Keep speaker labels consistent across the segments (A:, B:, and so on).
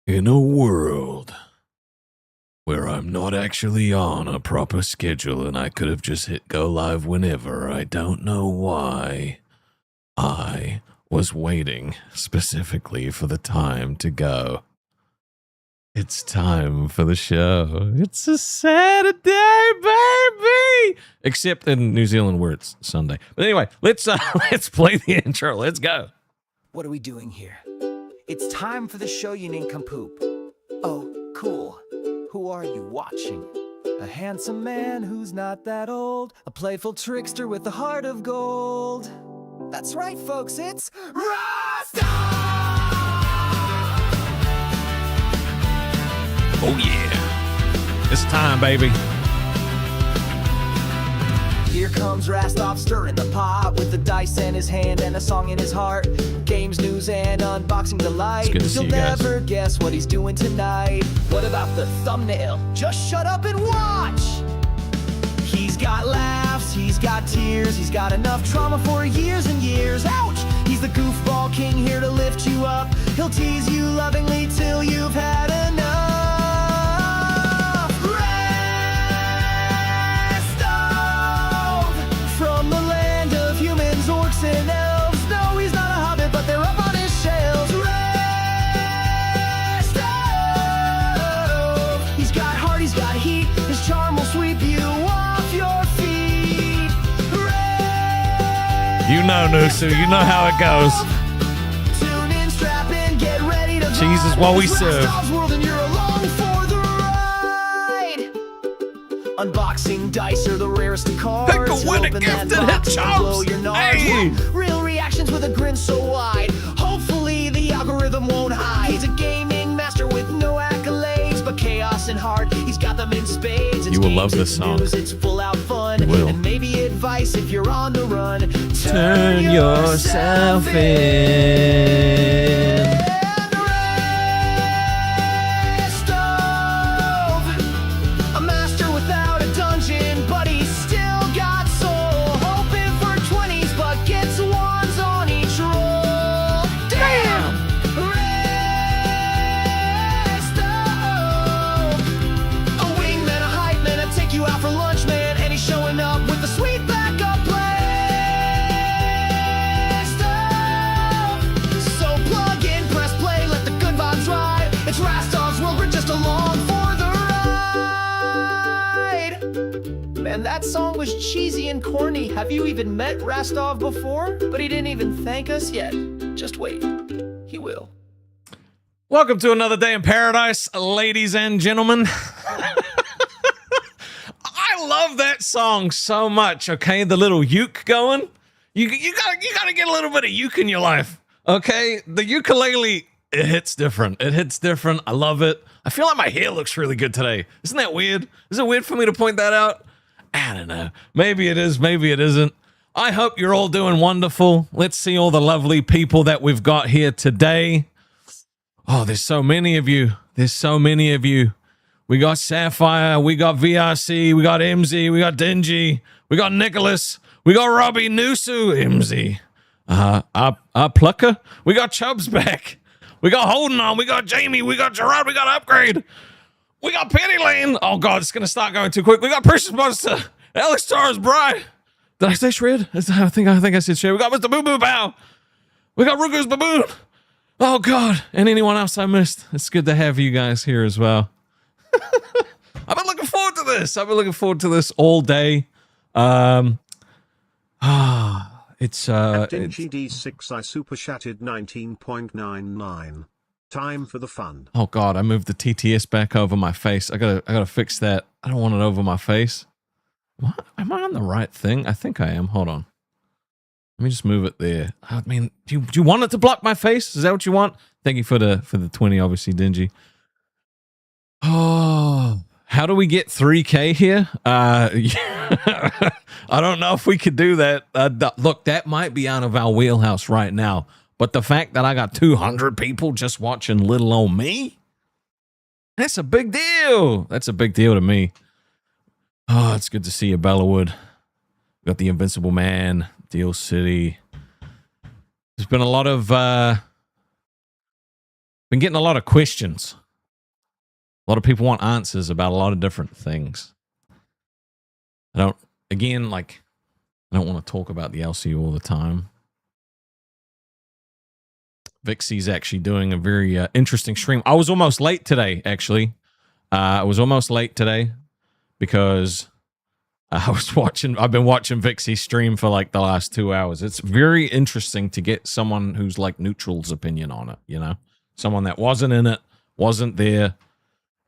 A: In a world where I'm not actually on a proper schedule and I could have just hit go live whenever, I don't know why I was waiting specifically for the time to go. It's time for the show. It's a Saturday, baby! Except in New Zealand where it's Sunday. But anyway, let's play the intro. Let's go.
B: What are we doing here? It's time for the show, you nincompoop. Oh, cool. Who are you watching? A handsome man who's not that old. A playful trickster with a heart of gold. That's right, folks, it's Rastov!
A: Oh yeah. It's time, baby.
B: Here comes Rastov stirring the pot with the dice in his hand and a song in his heart. Games, news, and unboxing delight.
A: You'll
B: never guess what he's doing tonight. What about the thumbnail? Just shut up and watch! He's got laughs, he's got tears, he's got enough trauma for years and years. Ouch! He's the goofball king here to lift you up. He'll tease you lovingly till you've had enough. From the land of humans, orcs, and elves. No, he's not a hobbit, but they're up on his shelves. Rastov! He's got heart, he's got heat. His charm will sweep you off your feet.
A: You know, Nusu, you know how it goes.
B: Tune in, strap in, get ready to
A: Jesus, what we serve.
B: Rastov's world and you're along for the ride. Unboxing dice are the rarest of cards.
A: Pick a winning
B: Open
A: gift
B: that
A: and hit
B: box and blow
A: chumps.
B: your nards.
A: Hey!
B: Real reactions with a grin so wide. Hopefully the algorithm won't hide. He's a gaming master with no accolades, but chaos and heart, he's got them in spades. It's
A: You will
B: games,
A: love this
B: it's
A: song.
B: news, it's full out fun.
A: You will.
B: And maybe advice if you're on the run.
A: Turn yourself in.
B: A master without a dungeon, but he's still got soul. Hoping for 20s, but gets ones on each roll. Damn! Rastov! A wingman, a hype man, a take you out for lunch man, and he's showing up with a sweet backup plan. Stuff. So plug in, press play, let the good vibes ride. It's Rastov's world, we're just along for the ride. Man, that song was cheesy and corny. Have you even met Rastov before? But he didn't even thank us yet. Just wait. He will.
A: Welcome to another day in paradise, ladies and gentlemen. I love that song so much, okay? The little uke going. You gotta get a little bit of uke in your life, okay? The ukulele, it hits different. It hits different. I love it. I feel like my hair looks really good today. Isn't that weird? Is it weird for me to point that out? I don't know. Maybe it is, maybe it isn't. I hope you're all doing wonderful. Let's see all the lovely people that we've got here today. Oh, there's so many of you. There's so many of you. We got Sapphire, we got VRC, we got MZ, we got Dingy, we got Nicholas, we got Robbie Nusu, MZ, Plucker, we got Chubbs back, we got Holden on, we got Jamie, we got Gerard, we got Upgrade, we got Penny Lane. Oh God, it's gonna start going too quick. We got Precious Monster, Alex Torres, Bride. Did I say Shred? I think I said Shred. We got Mr. Boo Boo Bow. We got Rugu's Baboon. Oh God, and anyone else I missed. It's good to have you guys here as well. I've been looking forward to this. I've been looking forward to this all day. It's
C: Captain GD6 I super chatted 19.99. Time for the fun.
A: Oh God, I moved the TTS back over my face. I gotta fix that. I don't want it over my face. What? Am I on the right thing? I think I am. Hold on. Let me just move it there. I mean, do you want it to block my face? Is that what you want? Thank you for the 20, obviously, Dingy. Oh, how do we get 3K here? I don't know if we could do that. Look, that might be out of our wheelhouse right now. But the fact that I got 200 people just watching little old me, that's a big deal. That's a big deal to me. Oh, it's good to see you, Bellawood. Got the Invincible Man, Deal City. There's been a lot of Been getting a lot of questions. A lot of people want answers about a lot of different things. I don't want to talk about the LC all the time. Vixie's actually doing a very interesting stream. I was almost late today, actually. I was almost late today because I've been watching Vixie stream for like the last 2 hours. It's very interesting to get someone who's like neutral's opinion on it, you know? Someone that wasn't in it, wasn't there.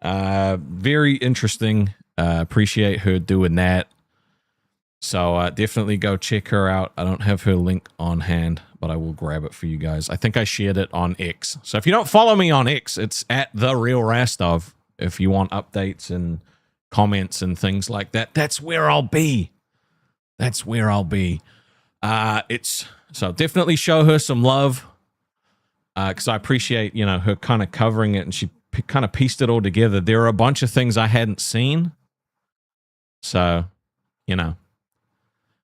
A: Very interesting. Appreciate her doing that. So definitely go check her out. I don't have her link on hand, but I will grab it for you guys. I think I shared it on X. So if you don't follow me on X, it's at The Real Rastov. If you want updates and comments and things like that, that's where I'll be. That's where I'll be. So definitely show her some love because I appreciate, you know, her kind of covering it, and she kind of pieced it all together. There are a bunch of things I hadn't seen. So, you know.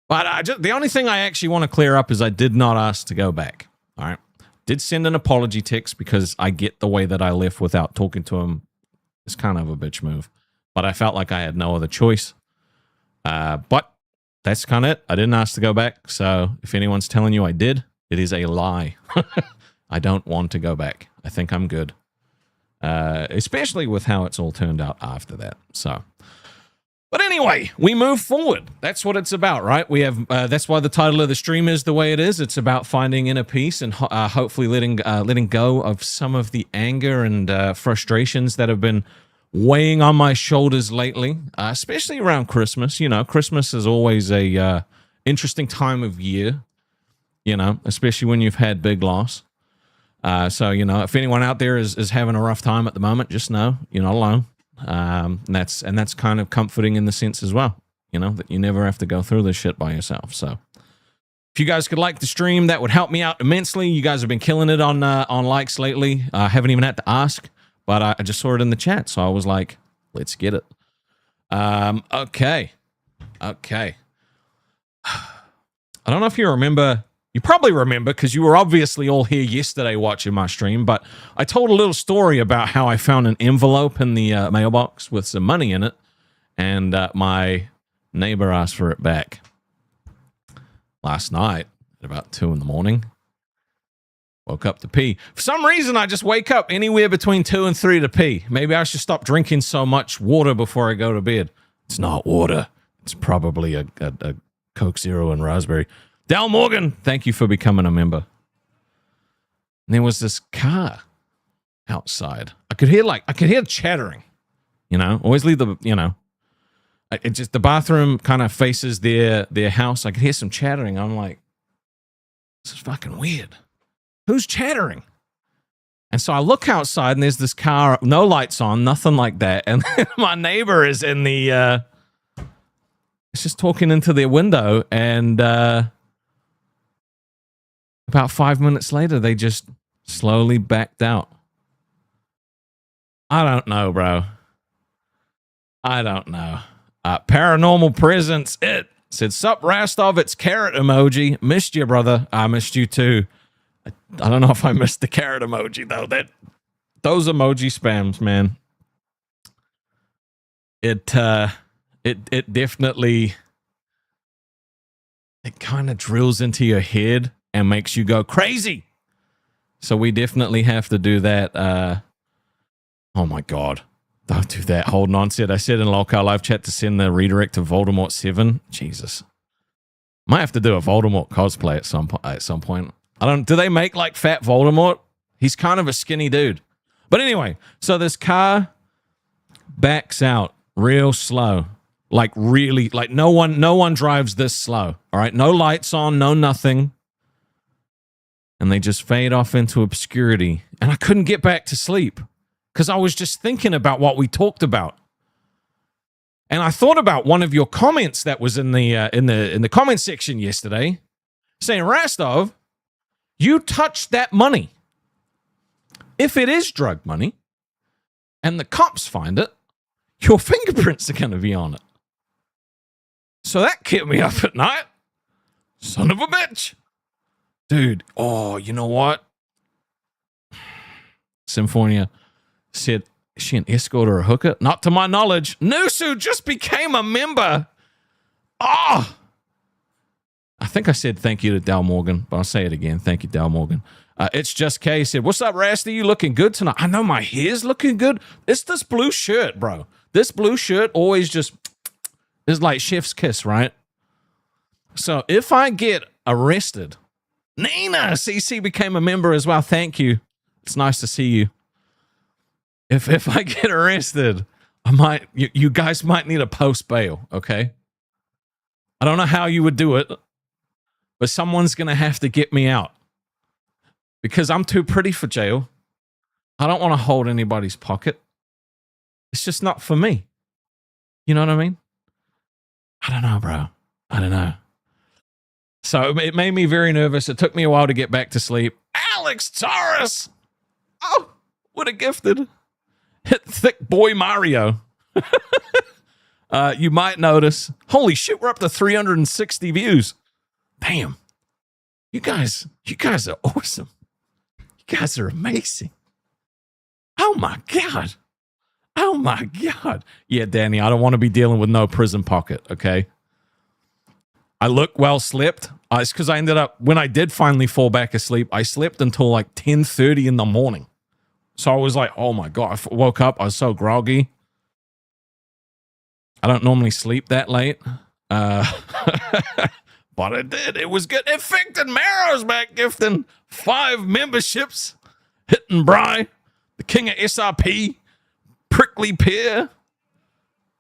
A: But the only thing I actually want to clear up is I did not ask to go back. All right. Did send an apology text because I get the way that I left without talking to him. It's kind of a bitch move. But I felt like I had no other choice. But that's kind of it. I didn't ask to go back. So if anyone's telling you I did, it is a lie. I don't want to go back. I think I'm good. Especially with how it's all turned out after that. So... But anyway, we move forward. That's what it's about, right? We have. That's why the title of the stream is the way it is. It's about finding inner peace and hopefully letting go of some of the anger and frustrations that have been weighing on my shoulders lately, especially around Christmas. You know, Christmas is always a interesting time of year. You know, especially when you've had big loss. So you know, if anyone out there is having a rough time at the moment, just know you're not alone. And that's kind of comforting in the sense as well, you know, that you never have to go through this shit by yourself. So if you guys could like the stream, that would help me out immensely. You guys have been killing it on likes lately. I haven't even had to ask, but I just saw it in the chat, so I was like, let's get it. Okay. I don't know if you remember. You probably remember because you were obviously all here yesterday watching my stream, but I told a little story about how I found an envelope in the mailbox with some money in it, and my neighbor asked for it back last night at about 2 in the morning. Woke up to pee. For some reason, I just wake up anywhere between 2 and 3 to pee. Maybe I should stop drinking so much water before I go to bed. It's not water. It's probably a Coke Zero and raspberry. Dal Morgan, thank you for becoming a member. And there was this car outside. I could hear chattering, you know, always leave the, you know, it just, the bathroom kind of faces their house. I could hear some chattering. I'm like, this is fucking weird. Who's chattering? And so I look outside and there's this car, no lights on, nothing like that. And my neighbor is in the, it's just talking into their window, and, about 5 minutes later, they just slowly backed out. I don't know, bro. I don't know. Paranormal Presence, it said, sup, Rastov, it's carrot emoji. Missed you, brother. I missed you too. I don't know if I missed the carrot emoji, though. Those emoji spams, man. It definitely, it kind of drills into your head and makes you go crazy. So we definitely have to do that. Oh my God. Don't do that. Hold on. I said in Lolcar live chat to send the redirect to Voldemort 7. Jesus. Might have to do a Voldemort cosplay at some point. Do they make like fat Voldemort? He's kind of a skinny dude. But anyway, so this car backs out real slow. Like really, like no one drives this slow. All right. No lights on, no nothing. And they just fade off into obscurity. And I couldn't get back to sleep because I was just thinking about what we talked about. And I thought about one of your comments that was in the comment section yesterday, saying, Rastov, you touched that money. If it is drug money and the cops find it, your fingerprints are going to be on it. So that kept me up at night. Son of a bitch. Dude, oh, you know what? Symphonia said, is she an escort or a hooker? Not to my knowledge. Nusu just became a member. Oh! I think I said thank you to Dal Morgan, but I'll say it again. Thank you, Dal Morgan. It's Just Kay said, what's up, Rasty? You looking good tonight? I know my hair's looking good. It's this blue shirt, bro. This blue shirt always just is like chef's kiss, right? So if I get arrested, Nina CC became a member as well. Thank you. It's nice to see you. If I get arrested, you guys might need a post bail, okay? I don't know how you would do it, but someone's going to have to get me out because I'm too pretty for jail. I don't want to hold anybody's pocket. It's just not for me. You know what I mean? I don't know, bro. I don't know. So it made me very nervous. It took me a while to get back to sleep. Alex Taurus! Oh, what a gifted. Hit thick boy Mario. You might notice. Holy shit, we're up to 360 views. Damn. You guys are awesome. You guys are amazing. Oh my God. Oh my God. Yeah, Danny, I don't want to be dealing with no prison pocket, okay? I look well slept. It's because I ended up, when I did finally fall back asleep, I slept until like 10:30 in the morning. So I was like, oh my God. I woke up, I was so groggy. I don't normally sleep that late. But I did. It was good. Infected Marrow's back gifting 5 memberships. Hitting Bry, the king of SRP, Prickly Pear,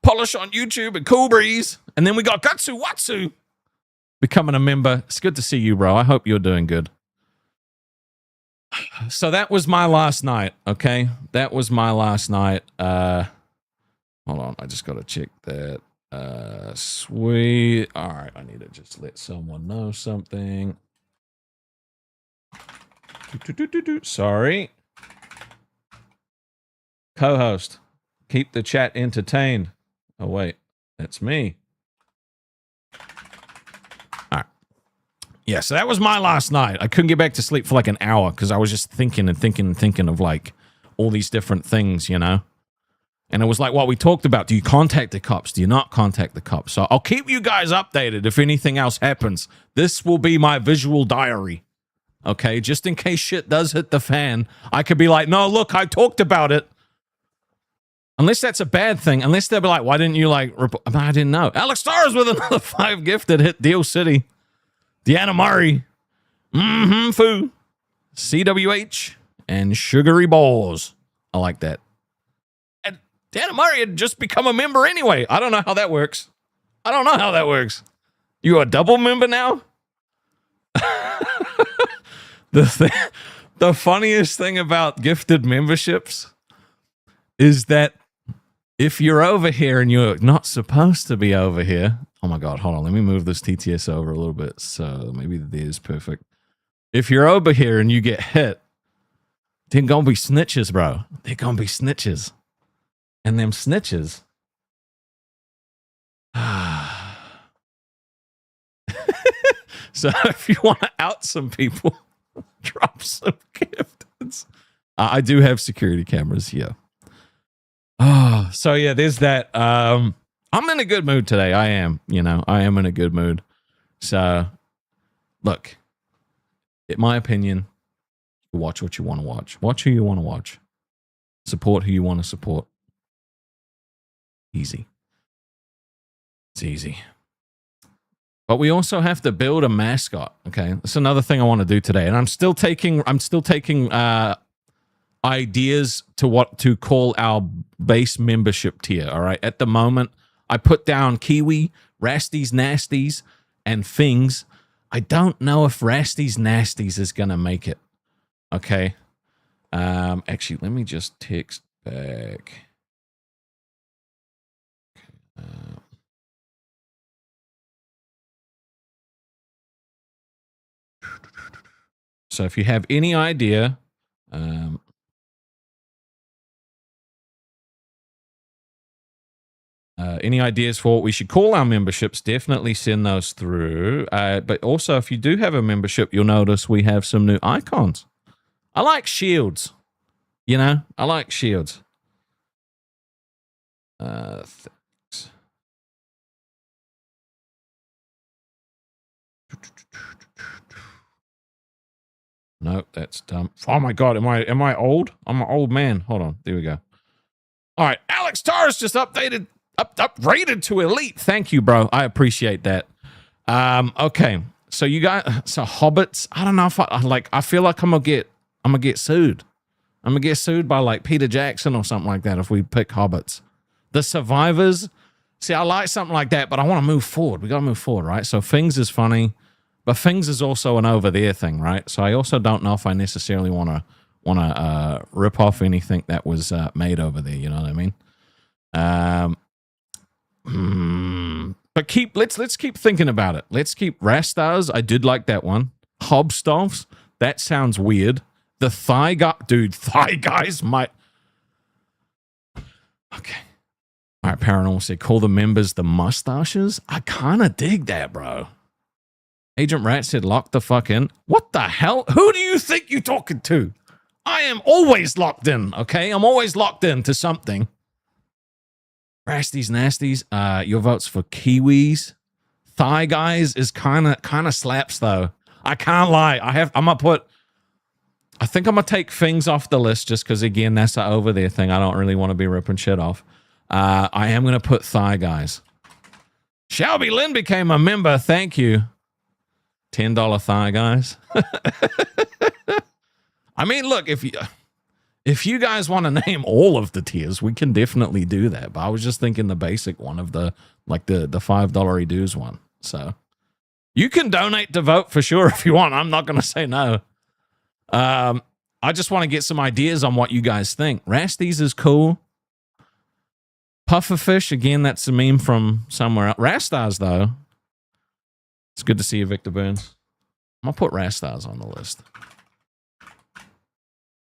A: Polish on YouTube, and Cool Breeze. And then we got Gatsu Watsu becoming a member. It's good to see you, bro. I hope you're doing good. So that was my last night, okay? That was my last night. Hold on, I just got to check that. Sweet. All right, I need to just let someone know something. Sorry. Co-host, keep the chat entertained. Oh, wait, that's me. All right. Yeah, so that was my last night. I couldn't get back to sleep for like an hour because I was just thinking of like all these different things, you know? And it was like what we talked about. Do you contact the cops? Do you not contact the cops? So I'll keep you guys updated if anything else happens. This will be my visual diary. Okay, just in case shit does hit the fan, I could be like, no, look, I talked about it. Unless that's a bad thing. Unless they'll be like, why didn't you like report? I didn't know. Alex Stars with another 5 gifted hit Deal City. Deanna Murray. Foo. CWH. And Sugary Balls. I like that. And Deanna Murray had just become a member anyway. I don't know how that works. You a double member now? The funniest thing about gifted memberships is that if you're over here and you're not supposed to be over here, oh my God, hold on, let me move this TTS over a little bit. So maybe there's perfect. If you're over here and you get hit, they're gonna be snitches, bro. They're gonna be snitches. And them snitches. So if you want to out some people, drop some gifteds. I do have security cameras here. Oh, so yeah, there's that. I'm in a good mood today. I am in a good mood. So look, in my opinion, watch what you want to watch. Watch who you want to watch. Support who you want to support. Easy. It's easy. But we also have to build a mascot. Okay, that's another thing I want to do today, and I'm still taking ideas to what to call our base membership tier. All right, at the moment, I put down Kiwi, Rasty's Nasties, and Fings. I don't know if Rasty's Nasties is gonna make it. Okay, actually, let me just text back. So if you have any idea, any ideas for what we should call our memberships, definitely send those through. But also, if you do have a membership, you'll notice we have some new icons. I like shields. You know, I like shields. Thanks. No, that's dumb. Oh my god, am I old? I'm an old man. Hold on, there we go. All right, Alex Torres just updated, upgraded to elite. Thank you, bro. I appreciate that. Okay, so you got hobbits. I don't know if I feel like I'm gonna get sued. I'm gonna get sued by like Peter Jackson or something like that if we pick hobbits. The survivors. See, I like something like that, but I want to move forward. We gotta move forward, right? So things is funny. But things is also an over there thing, right? So I also don't know if I necessarily want to rip off anything that was made over there. You know what I mean? But let's keep thinking about it. Let's keep Rastars. I did like that one. Hobstovs. That sounds weird. The thigh guy, dude. Thigh guys might. Okay. All right. Paranormal said call the members the mustaches. I kind of dig that, bro. Agent Rat said, lock the fuck in. What the hell? Who do you think you're talking to? I am always locked in, okay? I'm always locked in to something. Rasties Nasties, your vote's for Kiwis. Thigh Guys is kind of slaps, though. I can't lie. I think I'm going to take things off the list just because, again, that's an over there thing. I don't really want to be ripping shit off. I am going to put Thigh Guys. Shelby Lynn became a member. Thank you. $10 Thigh Guys. I mean, look, if you guys want to name all of the tiers, we can definitely do that. But I was just thinking the basic one of the $5 dues one. So you can donate to vote for sure if you want. I'm not going to say no. I just want to get some ideas on what you guys think. Rasties is cool. Pufferfish, again, that's a meme from somewhere else. Rastars, though. It's good to see you, Victor Burns. I'm going to put Rastars on the list.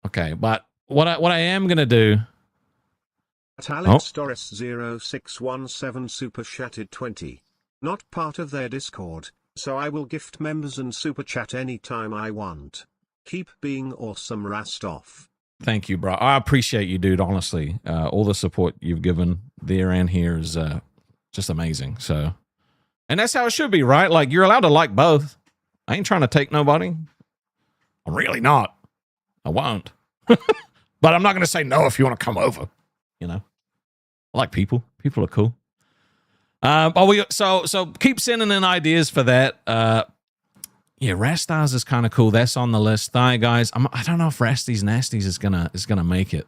A: Okay, but what I am going to do...
C: Alex Doris 0617 super chatted 20. Not part of their Discord, so I will gift members and super chat anytime I want. Keep being awesome, Rastov.
A: Thank you, bro. I appreciate you, dude, honestly. All the support you've given there and here is just amazing, so... And that's how it should be, right? Like, you're allowed to like both. I ain't trying to take nobody. I'm really not. I won't. But I'm not going to say no if you want to come over. You know? I like people. People are cool. So keep sending in ideas for that. Yeah, Rastars is kind of cool. That's on the list. Thigh Guys. I don't know if Rasties Nasties is gonna make it.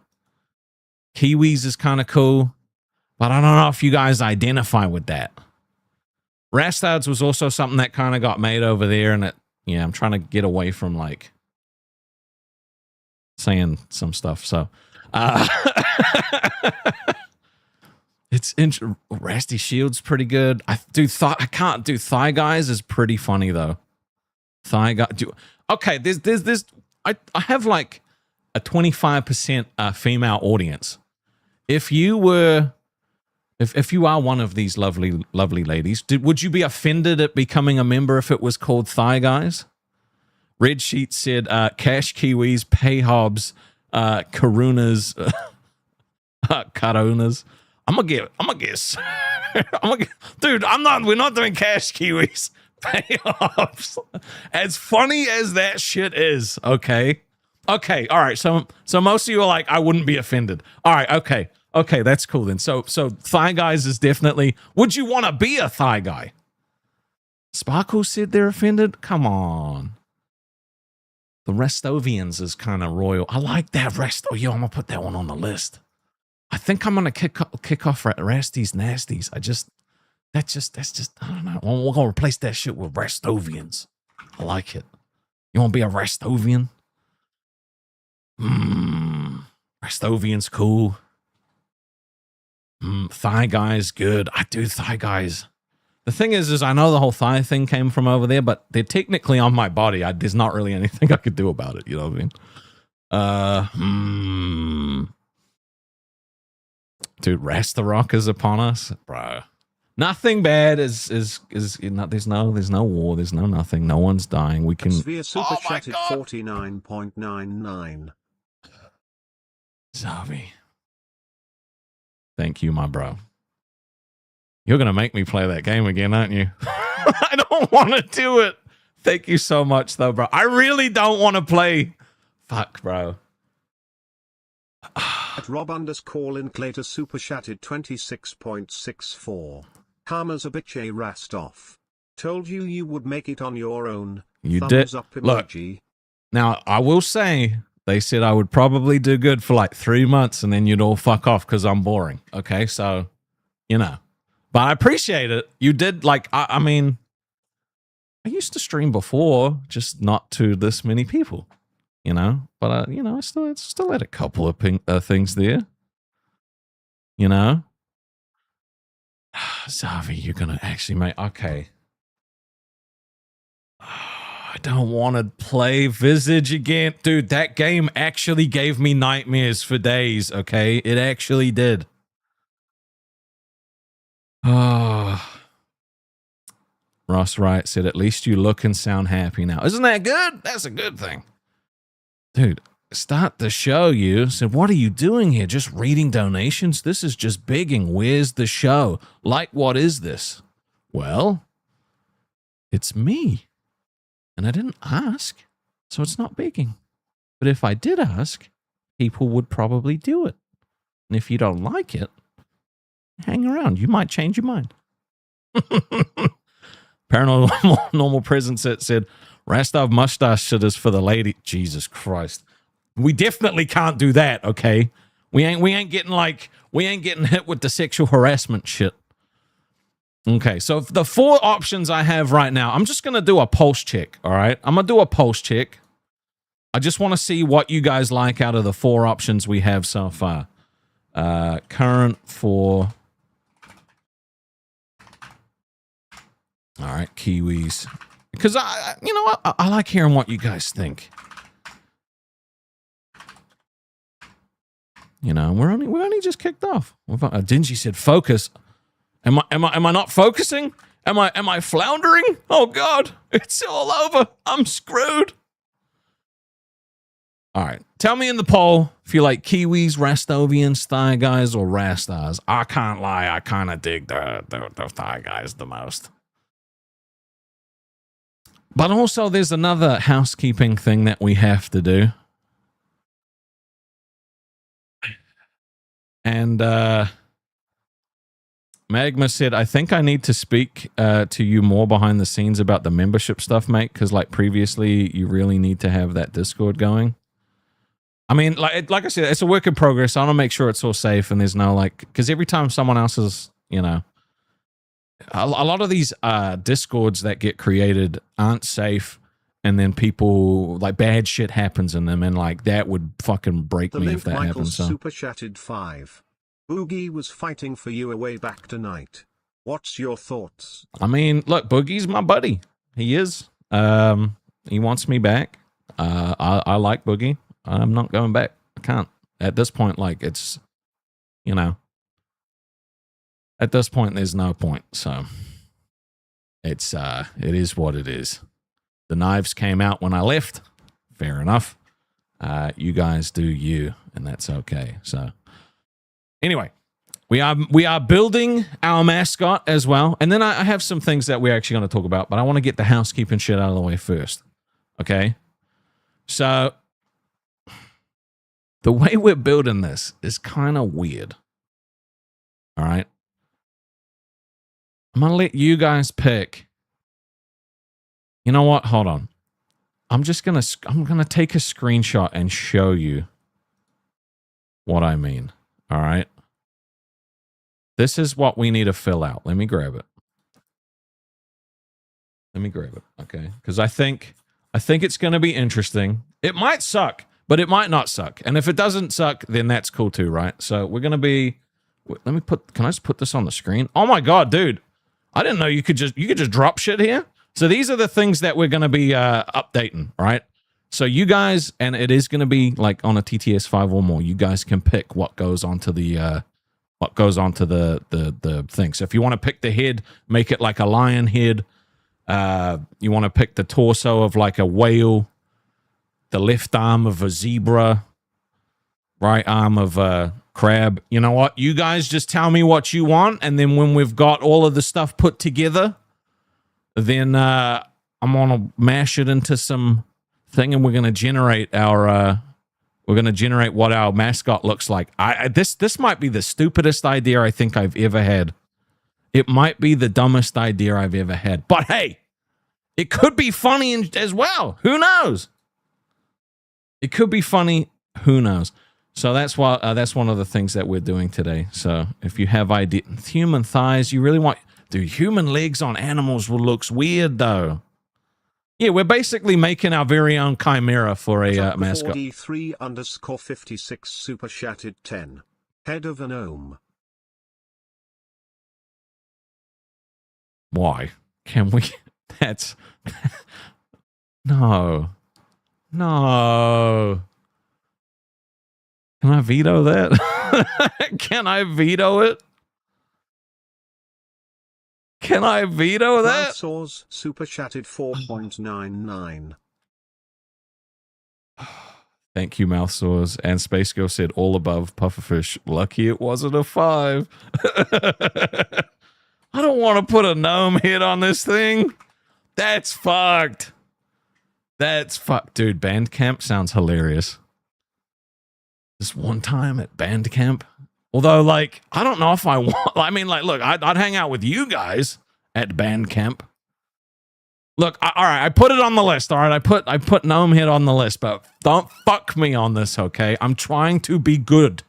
A: Kiwis is kind of cool. But I don't know if you guys identify with that. Rastards was also something that kind of got made over there, and I'm trying to get away from like saying some stuff. So, it's Rasty Shield's pretty good. I can't do Thigh Guys is pretty funny though. Thigh Guy. Okay, there's I have like a 25% female audience. If you were. If you are one of these lovely ladies, would you be offended at becoming a member if it was called Thigh Guys? Red Sheet said, Cash Kiwis, Pay Hobbs, Karunas, Karunas. We're not doing Cash Kiwis, Pay Hobbs. As funny as that shit is, okay? Okay, all right. So most of you are like, I wouldn't be offended. All right, okay. Okay, that's cool then. So Thigh Guys is definitely... Would you want to be a Thigh Guy? Sparkle said they're offended? Come on. The Restovians is kind of royal. I like that Resto. Yo, I'm going to put that one on the list. I think I'm going to kick off Rasties Nasties. That's just, I don't know. We're going to replace that shit with Restovians. I like it. You want to be a Restovian? Restovian's cool. Thigh Guys, good. I do Thigh Guys. The thing is I know the whole thigh thing came from over there, but they're technically on my body. There's not really anything I could do about it. You know what I mean? Dude, Rastarock is upon us, bro. Nothing bad is there's no war, there's no nothing. No one's dying. We can.
C: Sphere super chatted 49.99.
A: Zavi. Thank you, my bro. You're going to make me play that game again, aren't you? I don't want to do it. Thank you so much, though, bro. I really don't want to play. Fuck, bro.
C: At Rob_Linklater super chatted 26.64. Karma's a bitch, Rastov. Told you would make it on your own.
A: You
C: Thumbs
A: did.
C: Up
A: Look,
C: emoji.
A: now, I will say, they said I would probably do good for like 3 months and then you'd all fuck off because I'm boring. Okay, so, you know. But I appreciate it. You did, like, I mean, I used to stream before, just not to this many people, you know? But, you know, I still had a couple of things there, you know? Zavi, you're going to actually make, okay. I don't want to play Visage again. Dude, that game actually gave me nightmares for days, okay? It actually did. Oh. Ross Wright said, at least you look and sound happy now. Isn't that good? That's a good thing. Dude, start the show, you. Said, what are you doing here? Just reading donations? This is just begging. Where's the show? Like, what is this? Well, it's me. And I didn't ask, so it's not begging. But if I did ask, people would probably do it. And if you don't like it, hang around. You might change your mind. Paranormal Presence said, Rastov mustache shit is for the lady. Jesus Christ. We definitely can't do that, okay? We ain't getting hit with the sexual harassment shit. Okay, so the 4 options I have right now, I'm just going to do a pulse check, all right? I'm going to do a pulse check. I just want to see what you guys like out of the 4 options we have so far. Current 4. All right, Kiwis. Because, I like hearing what you guys think. You know, we're only just kicked off. Dingy said, focus. Am I not focusing? Am I floundering? Oh God, it's all over. I'm screwed. All right, tell me in the poll if you like Kiwis, Rastovians, Thigh Guys, or Rastars. I can't lie, I kind of dig the Thigh Guys the most. But also, there's another housekeeping thing that we have to do. And Magma said, I think I need to speak to you more behind the scenes about the membership stuff, mate, because like previously, you really need to have that Discord going. I mean, like I said, it's a work in progress. I want to make sure it's all safe and there's no like, because every time someone else is, you know, a lot of these Discords that get created aren't safe, and then people, like, bad shit happens in them, and like that would fucking break me if that happens. So.
C: Super chatted 5. Boogie was fighting for you away back tonight. What's your thoughts?
A: I mean, look, Boogie's my buddy. He is. He wants me back. I like Boogie. I'm not going back. I can't. At this point, like, it's, you know, at this point, there's no point. So it is what it is. The knives came out when I left. Fair enough. You guys do you, and that's okay. So anyway, we are building our mascot as well. And then I have some things that we're actually going to talk about, but I want to get the housekeeping shit out of the way first. Okay? So the way we're building this is kind of weird. All right? I'm going to let you guys pick. You know what? Hold on. I'm going to take a screenshot and show you what I mean. All right? This is what we need to fill out. Let me grab it. Okay? Because I think it's going to be interesting. It might suck, but it might not suck. And if it doesn't suck, then that's cool too, right? So we're going to be... Can I just put this on the screen? Oh my God, dude. I didn't know you could just drop shit here. So these are the things that we're going to be updating, right? So you guys, and it is going to be like on a TTS 5 or more, you guys can pick what goes onto the thing. So if you want to pick the head, make it like a lion head. You want to pick the torso of like a whale, the left arm of a zebra, right arm of crab. You know what? You guys just tell me what you want, and then when we've got all of the stuff put together, then I'm gonna mash it into some thing, and we're gonna generate our what our mascot looks like. This might be the stupidest idea I think I've ever had. It might be the dumbest idea I've ever had. But hey, it could be funny as well. Who knows? It could be funny. Who knows? So that's one of the things that we're doing today. So if you have human thighs, you really want... Dude, human legs on animals looks weird, though. Yeah, we're basically making our very own chimera for a mascot.
C: 43_56 super chatted 10. Head of an ohm.
A: Why? Can we... That's... No. No. Can I veto that? Can I veto it? Can I veto that?
C: Source super chatted 4.99.
A: Thank you, mouth sores. And Space Girl said all above pufferfish. Lucky it wasn't a 5. I don't want to put a gnome head on this thing. That's fucked. That's fucked. Dude, band camp sounds hilarious. This one time at band camp. Although, like, I don't know if I want... I mean, like, look, I'd hang out with you guys at band camp. Look, all right, I put it on the list, all right? I put Gnome Head on the list, but don't fuck me on this, okay? I'm trying to be good.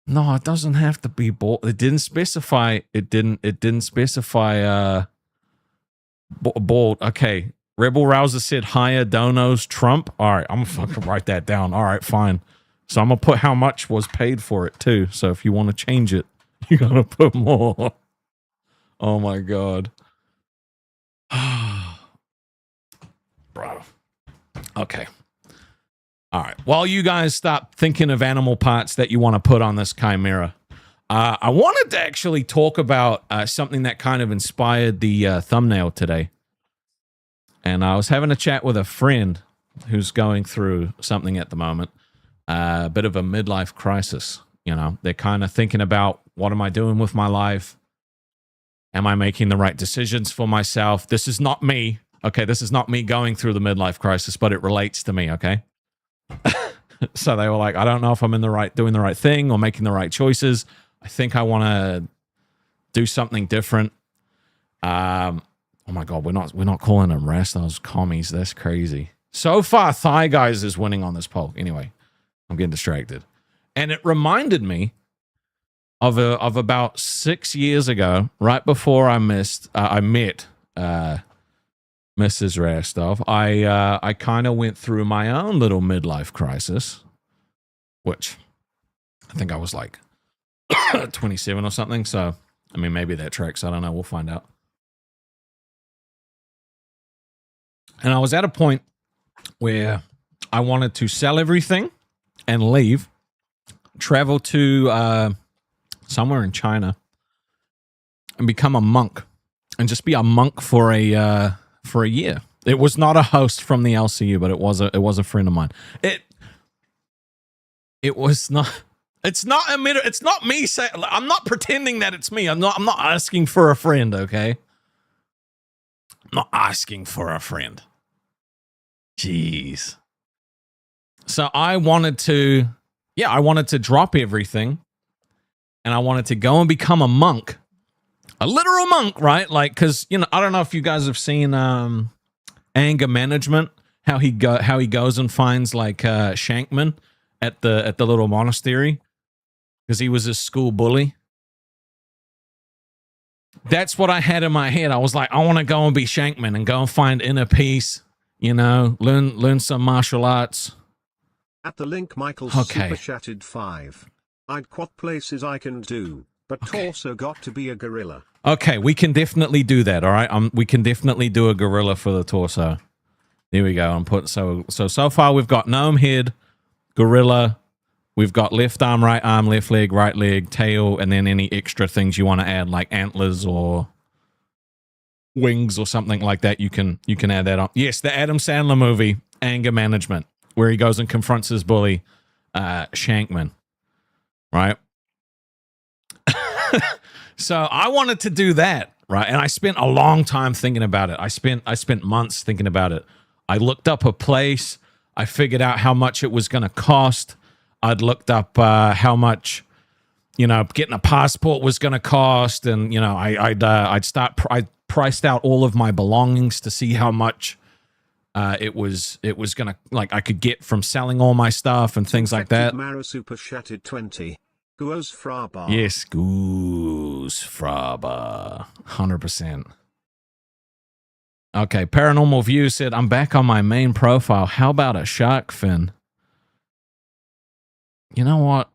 A: No, it doesn't have to be bald. It didn't specify... It didn't specify, bald. Okay. Rebel Rouser said higher donos Trump. All right, I'm gonna fucking write that down. All right, fine. So I'm going to put how much was paid for it, too. So if you want to change it, you got to put more. Oh, my God. Bro. Okay. All right. While you guys stop thinking of animal parts that you want to put on this chimera, I wanted to actually talk about something that kind of inspired the thumbnail today. And I was having a chat with a friend who's going through something at the moment. A bit of a midlife crisis, you know. They're kind of thinking about, what am I doing with my life? Am I making the right decisions for myself? This is not me, okay? This is not me going through the midlife crisis, but it relates to me, okay? So they were like, I don't know if I'm doing the right thing or making the right choices. I think I want to do something different. Oh my God, we're not calling them Rastov's commies. That's crazy. So far, Thigh Guys is winning on this poll. Anyway. I'm getting distracted. And it reminded me of about 6 years ago, right before I met Mrs. Rastov. I kind of went through my own little midlife crisis, which I think I was like 27 or something. So, I mean, maybe that tracks. I don't know. We'll find out. And I was at a point where I wanted to sell everything and leave, travel to somewhere in China, and become a monk, and just be a monk for a year. It was not a host from the LCU, but it was a friend of mine. It was not. It's not me saying. I'm not pretending that it's me. I'm not asking for a friend. Okay. I'm not asking for a friend. Jeez. So I wanted to drop everything, and I wanted to go and become a monk, a literal monk, right? Like, because, you know, I don't know if you guys have seen Anger Management, how he goes and finds like Shankman at the little monastery because he was a school bully. That's what I had in my head. I was like, I want to go and be Shankman and go and find inner peace, you know, learn some martial arts.
C: At the link, Michael super chatted 5. I'd what places I can do, but torso got to be a gorilla.
A: Okay, we can definitely do that. All right, we can definitely do a gorilla for the torso. There we go. So far we've got gnome head, gorilla. We've got left arm, left leg, right leg, tail, and then any extra things you want to add, like antlers or wings or something like that. You can add that on. Yes, the Adam Sandler movie, Anger Management. where he goes and confronts his bully, Shankman, right? So I wanted to do that, right? And I spent a long time thinking about it. I spent months thinking about it. I looked up a place. I figured out how much it was going to cost. I'd looked up how much, getting a passport was going to cost, and I priced out all of my belongings to see how much it was going to, like, I could get from selling all my stuff and things like that.
C: Maro Super Shattered 20. Goose Fraba.
A: Yes, Goose Fraba. 100%. Okay, Paranormal View said, I'm back on my main profile. How about a shark fin? You know what?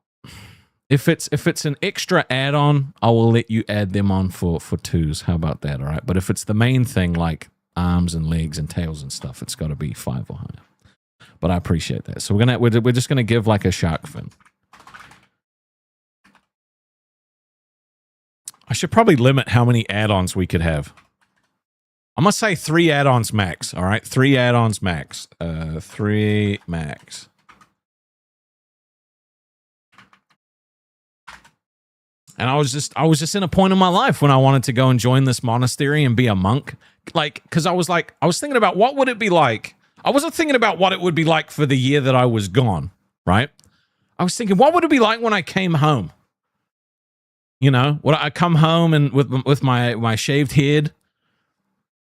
A: If it's an extra add-on, I will let you add them on for twos. How about that? All right. But if it's the main thing, like arms and legs and tails and stuff, it's got to be 5 or higher. But I appreciate that. So we're just gonna give like a shark fin. I should probably limit how many add-ons we could have. I'm gonna say 3 add-ons max. All right, 3 add-ons max. 3 max. And I was just in a point in my life when I wanted to go and join this monastery and be a monk. Like, because I was thinking about what would it be like. I wasn't thinking about what it would be like for the year that I was gone, right? I was thinking, what would it be like when I came home? Would I come home and with my shaved head,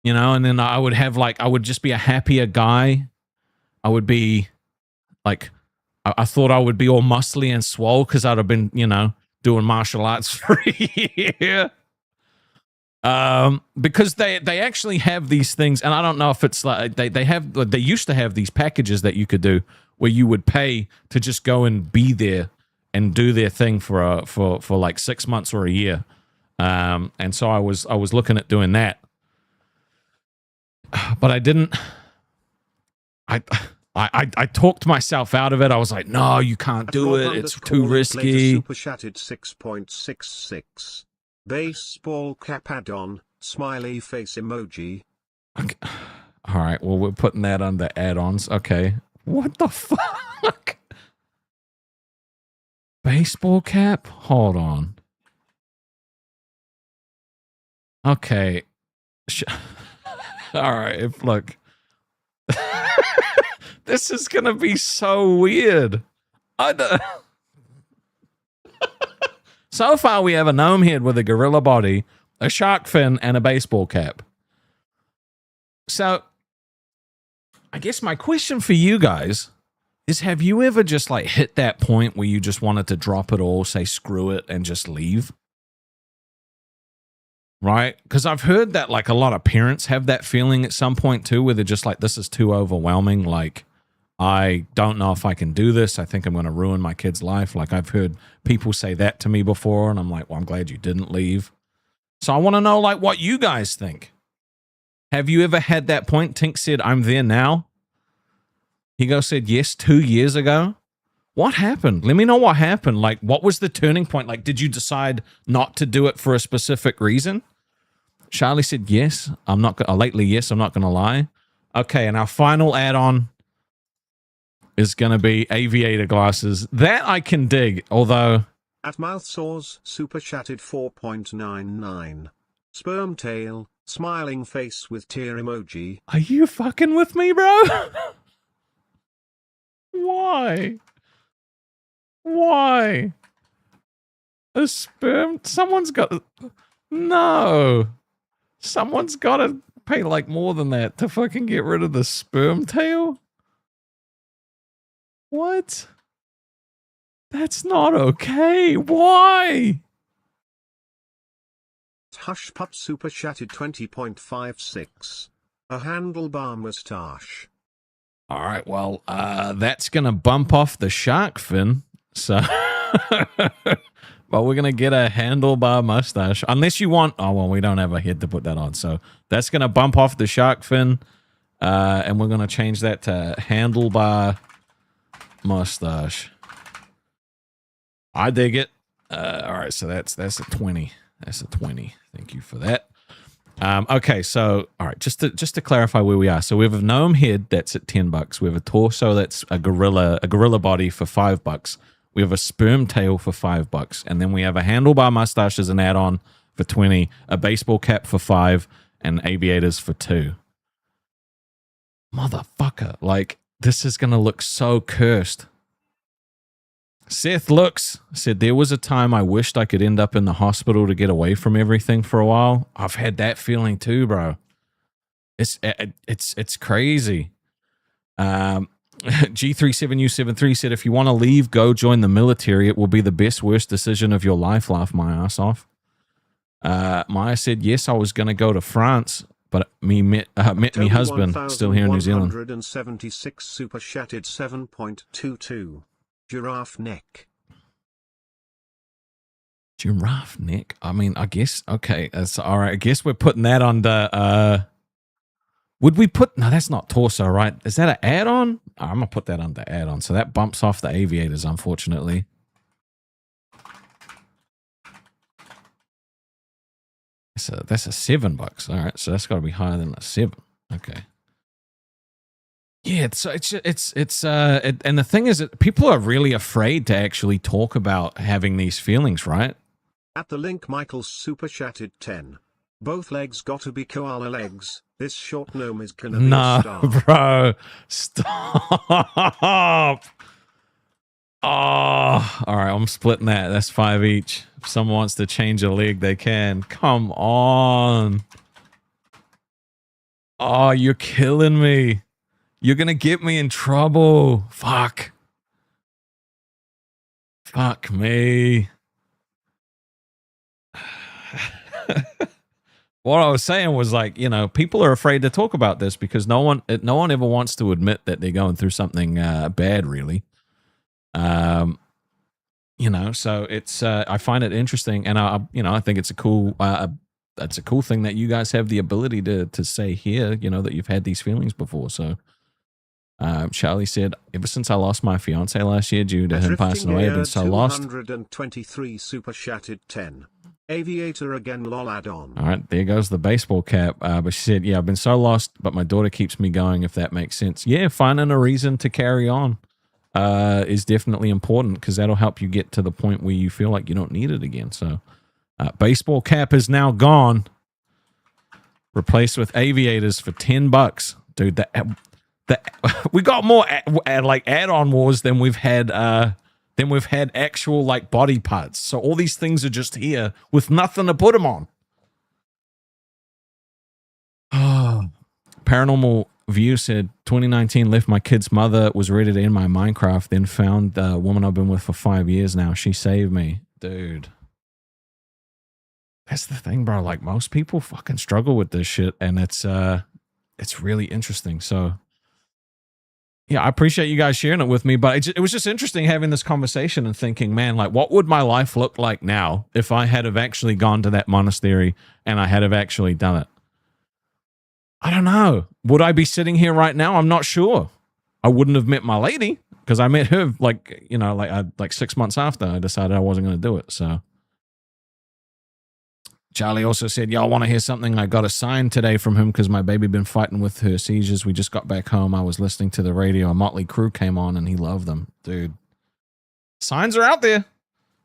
A: and then I would have I would just be a happier guy. I would be like, I thought I would be all muscly and swole because I'd have been, doing martial arts for a year. Because they actually have these things, and I don't know if it's like they used to have these packages that you could do where you would pay to just go and be there and do their thing for like 6 months or a year. And so I was looking at doing that, but I didn't. I talked myself out of it. I was like, no, you can't do it. It's too risky.
C: Super Shattered 6.66. Baseball cap add-on. Smiley face emoji.
A: Okay. All right. Well, we're putting that under add-ons. Okay. What the fuck? Baseball cap? Hold on. Okay. All right. Look. This is going to be so weird. So far, we have a gnome head with a gorilla body, a shark fin, and a baseball cap. So, I guess my question for you guys is, have you ever just like hit that point where you just wanted to drop it all, say screw it, and just leave? Right? Because I've heard that like a lot of parents have that feeling at some point too, where they're just like, this is too overwhelming. Like, I don't know if I can do this. I think I'm going to ruin my kid's life. Like, I've heard people say that to me before, and I'm like, well, I'm glad you didn't leave. So I want to know like what you guys think. Have you ever had that point? Tink said, I'm there now. Higo said, yes, 2 years ago. What happened? Let me know what happened. Like, what was the turning point? Like, did you decide not to do it for a specific reason? Charlie said, yes. Lately, yes, I'm not going to lie. Okay, and our final add-on is going to be aviator glasses. That I can dig, although...
C: At mouth sores, super chatted 4.99. Sperm tail, smiling face with tear emoji.
A: Are you fucking with me, bro? Why? Why? A sperm... Someone's got... No. Someone's got to pay like more than that to fucking get rid of the sperm tail? What? That's not okay. Why?
C: Hush Pup super chatted 20.56. A handlebar mustache.
A: All right, well, that's going to bump off the shark fin. So, but we're going to get a handlebar mustache. Unless you want, oh, well, we don't have a head to put that on. So that's going to bump off the shark fin. And we're going to change that to handlebar mustache. I dig it. All right, so that's a 20. That's a 20. Thank you for that. Okay, so all right, just to clarify where we are. So we have a gnome head that's at $10. We have a torso that's a gorilla body for $5. We have a sperm tail for $5, and then we have a handlebar mustache as an add-on for 20, a baseball cap for 5, and aviators for 2. Motherfucker, like this is gonna look so cursed. Seth Looks said, there was a time I wished I could end up in the hospital to get away from everything for a while. I've had that feeling too, bro. It's crazy. G37U73 said, if you want to leave, go join the military. It will be the best, worst decision of your life. Laugh my ass off. Maya said, yes, I was going to go to France, but met me husband still here in New Zealand.
C: 176 super chatted 7.22. Giraffe neck.
A: Giraffe neck? I mean, I guess, okay, that's all right. I guess we're putting that under, would we put, no, that's not torso, right? Is that an add-on? Oh, I'm going to put that under add-on. So that bumps off the aviators, unfortunately. So that's a $7. All right, so that's got to be higher than a 7. Okay. Yeah, and the thing is that people are really afraid to actually talk about having these feelings, right?
C: At the link, Michael's super chatted 10. Both legs gotta be koala legs. This short gnome is gonna be a star.
A: Bro, stop. Oh, all right, I'm splitting that. That's 5 each. If someone wants to change a leg, they can. Come on. Oh, you're killing me. You're going to get me in trouble. Fuck. Fuck me. What I was saying was, like, you know, people are afraid to talk about this because no one ever wants to admit that they're going through something bad, really. You know, so it's I find it interesting, and I think it's a cool thing that you guys have the ability to say here, you know, that you've had these feelings before. So Charlie said, ever since I lost my fiance last year due to him passing away, I've been so lost.
C: 223 super chatted 10. Aviator again, lol, add on.
A: All right, there goes the baseball cap. But she said, yeah, I've been so lost, but my daughter keeps me going, if that makes sense. Yeah, finding a reason to carry on is definitely important because that'll help you get to the point where you feel like you don't need it again. So baseball cap is now gone, replaced with aviators for $10. Dude, we got more like add-on wars than we've had actual like body parts. So all these things are just here with nothing to put them on. Paranormal View said 2019 left my kid's mother, was ready to end my Minecraft, then found the woman I've been with for 5 years now. She saved me. Dude. That's the thing, bro. Like, most people fucking struggle with this shit, and it's really interesting. So yeah, I appreciate you guys sharing it with me, but it was just interesting having this conversation and thinking, man, like, what would my life look like now if I had have actually gone to that monastery and I had have actually done it? I don't know. Would I be sitting here right now? I'm not sure. I wouldn't have met my lady because I met her like, you know, like 6 months after I decided I wasn't going to do it. So Charlie also said, y'all want to hear something? I got a sign today from him because my baby been fighting with her seizures. We just got back home. I was listening to the radio. A Motley Crue came on and he loved them. Dude, signs are out there.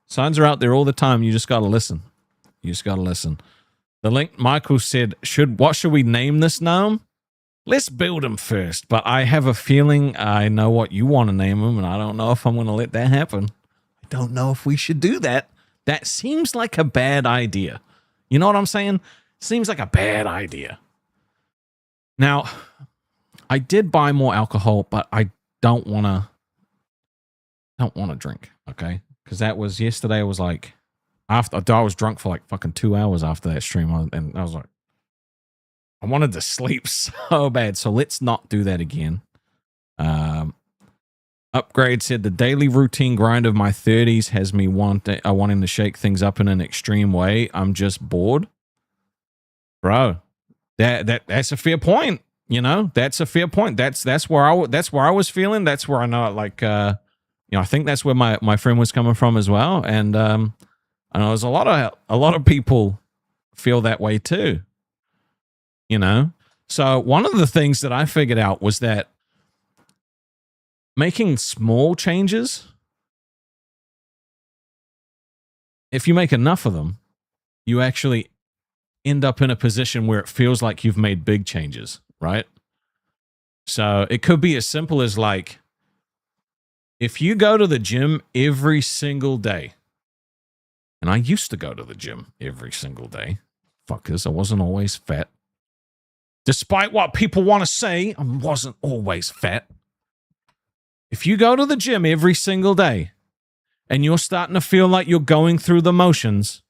A: Signs are out there all the time. You just got to listen. You just got to listen. The link, Michael said, what should we name this gnome? Let's build him first. But I have a feeling I know what you want to name him, and I don't know if I'm going to let that happen. I don't know if we should do that. That seems like a bad idea. You know what I'm saying? Seems like a bad idea. Now, I did buy more alcohol, but I don't want to drink, okay? Because that was yesterday. It was like after I was drunk for like fucking 2 hours after that stream, and I was like, I wanted to sleep so bad. So let's not do that again. Upgrade said the daily routine grind of my 30s has me wanting to shake things up in an extreme way. I'm just bored, bro. That's a fair point. You know, that's a fair point. That's where I was feeling. That's where I know, like, you know, I think that's where my friend was coming from as well. And I know there's a lot of people feel that way too. you know? So one of the things that I figured out was that making small changes, if you make enough of them, you actually end up in a position where it feels like you've made big changes, right? So it could be as simple as like, if you go to the gym every single day, and I used to go to the gym every single day, fuckers, I wasn't always fat. Despite what people want to say, I wasn't always fat. If you go to the gym every single day and you're starting to feel like you're going through the motions,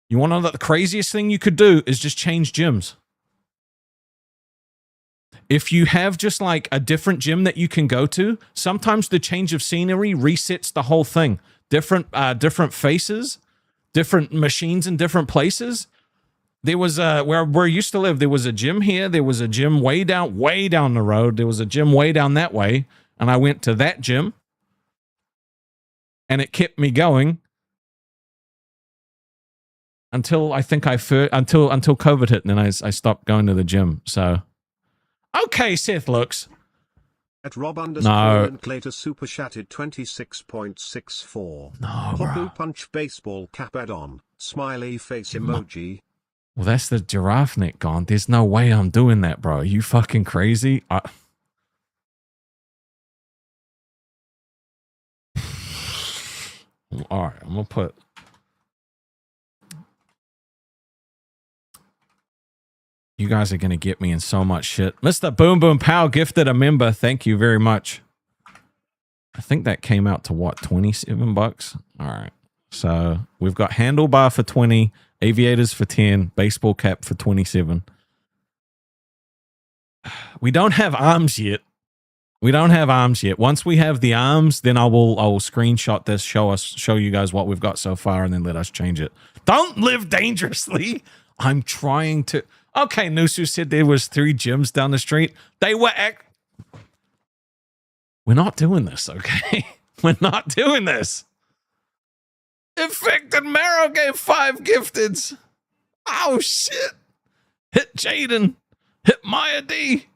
A: you want to know that the craziest thing you could do is just change gyms. If you have just like a different gym that you can go to, sometimes the change of scenery resets the whole thing. Different faces, different machines in different places. There was where I used to live, there was a gym here. There was a gym way down the road. There was a gym way down that way. And I went to that gym and it kept me going until I think until COVID hit. And then I stopped going to the gym. So, okay, Seth looks.
C: At Rob _ later super chatted 26.64.
A: No,
C: Hopu punch baseball cap add-on. Smiley face emoji.
A: Well, that's the giraffe neck gone. There's no way I'm doing that, bro. Are you fucking crazy? All right, I'm going to put... You guys are going to get me in so much shit. Mr. Boom Boom Pow gifted a member. Thank you very much. I think that came out to what, $27? All right. So we've got handlebar for 20, aviators for 10, baseball cap for 27. We don't have arms yet. Once we have the arms, then I will screenshot this, show you guys what we've got so far, and then let us change it. Don't live dangerously. I'm trying to. Okay, Nusu said there was 3 gyms down the street. They were We're not doing this, okay? We're not doing this. Infected Marrow gave 5 gifteds. Oh, shit. Hit Jaden. Hit Maya D.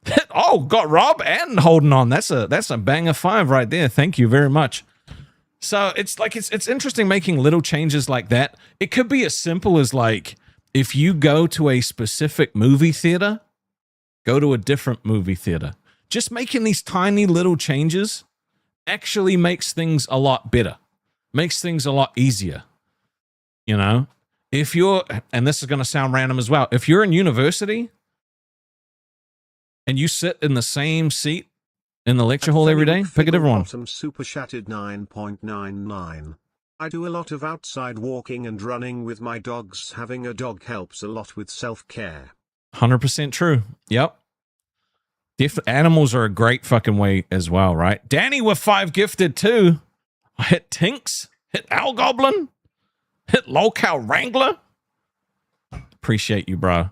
A: Got Rob and holding on. That's a banger 5 right there. Thank you very much. So it's like it's interesting making little changes like that. It could be as simple as like, if you go to a specific movie theater, go to a different movie theater. Just making these tiny little changes actually makes things a lot better. Makes things a lot easier. You know? If you're, and this is going to sound random as well, if you're in university and you sit in the same seat in the lecture hall every day, pick a different one.
C: Super chatted 9.99. I do a lot of outside walking and running with my dogs. Having a dog helps a lot with self-care.
A: 100% true. Yep. Animals are a great fucking way as well, right? Danny with 5 gifted too. I hit Tinks, hit Owl Goblin, hit Locale Wrangler. Appreciate you, bro.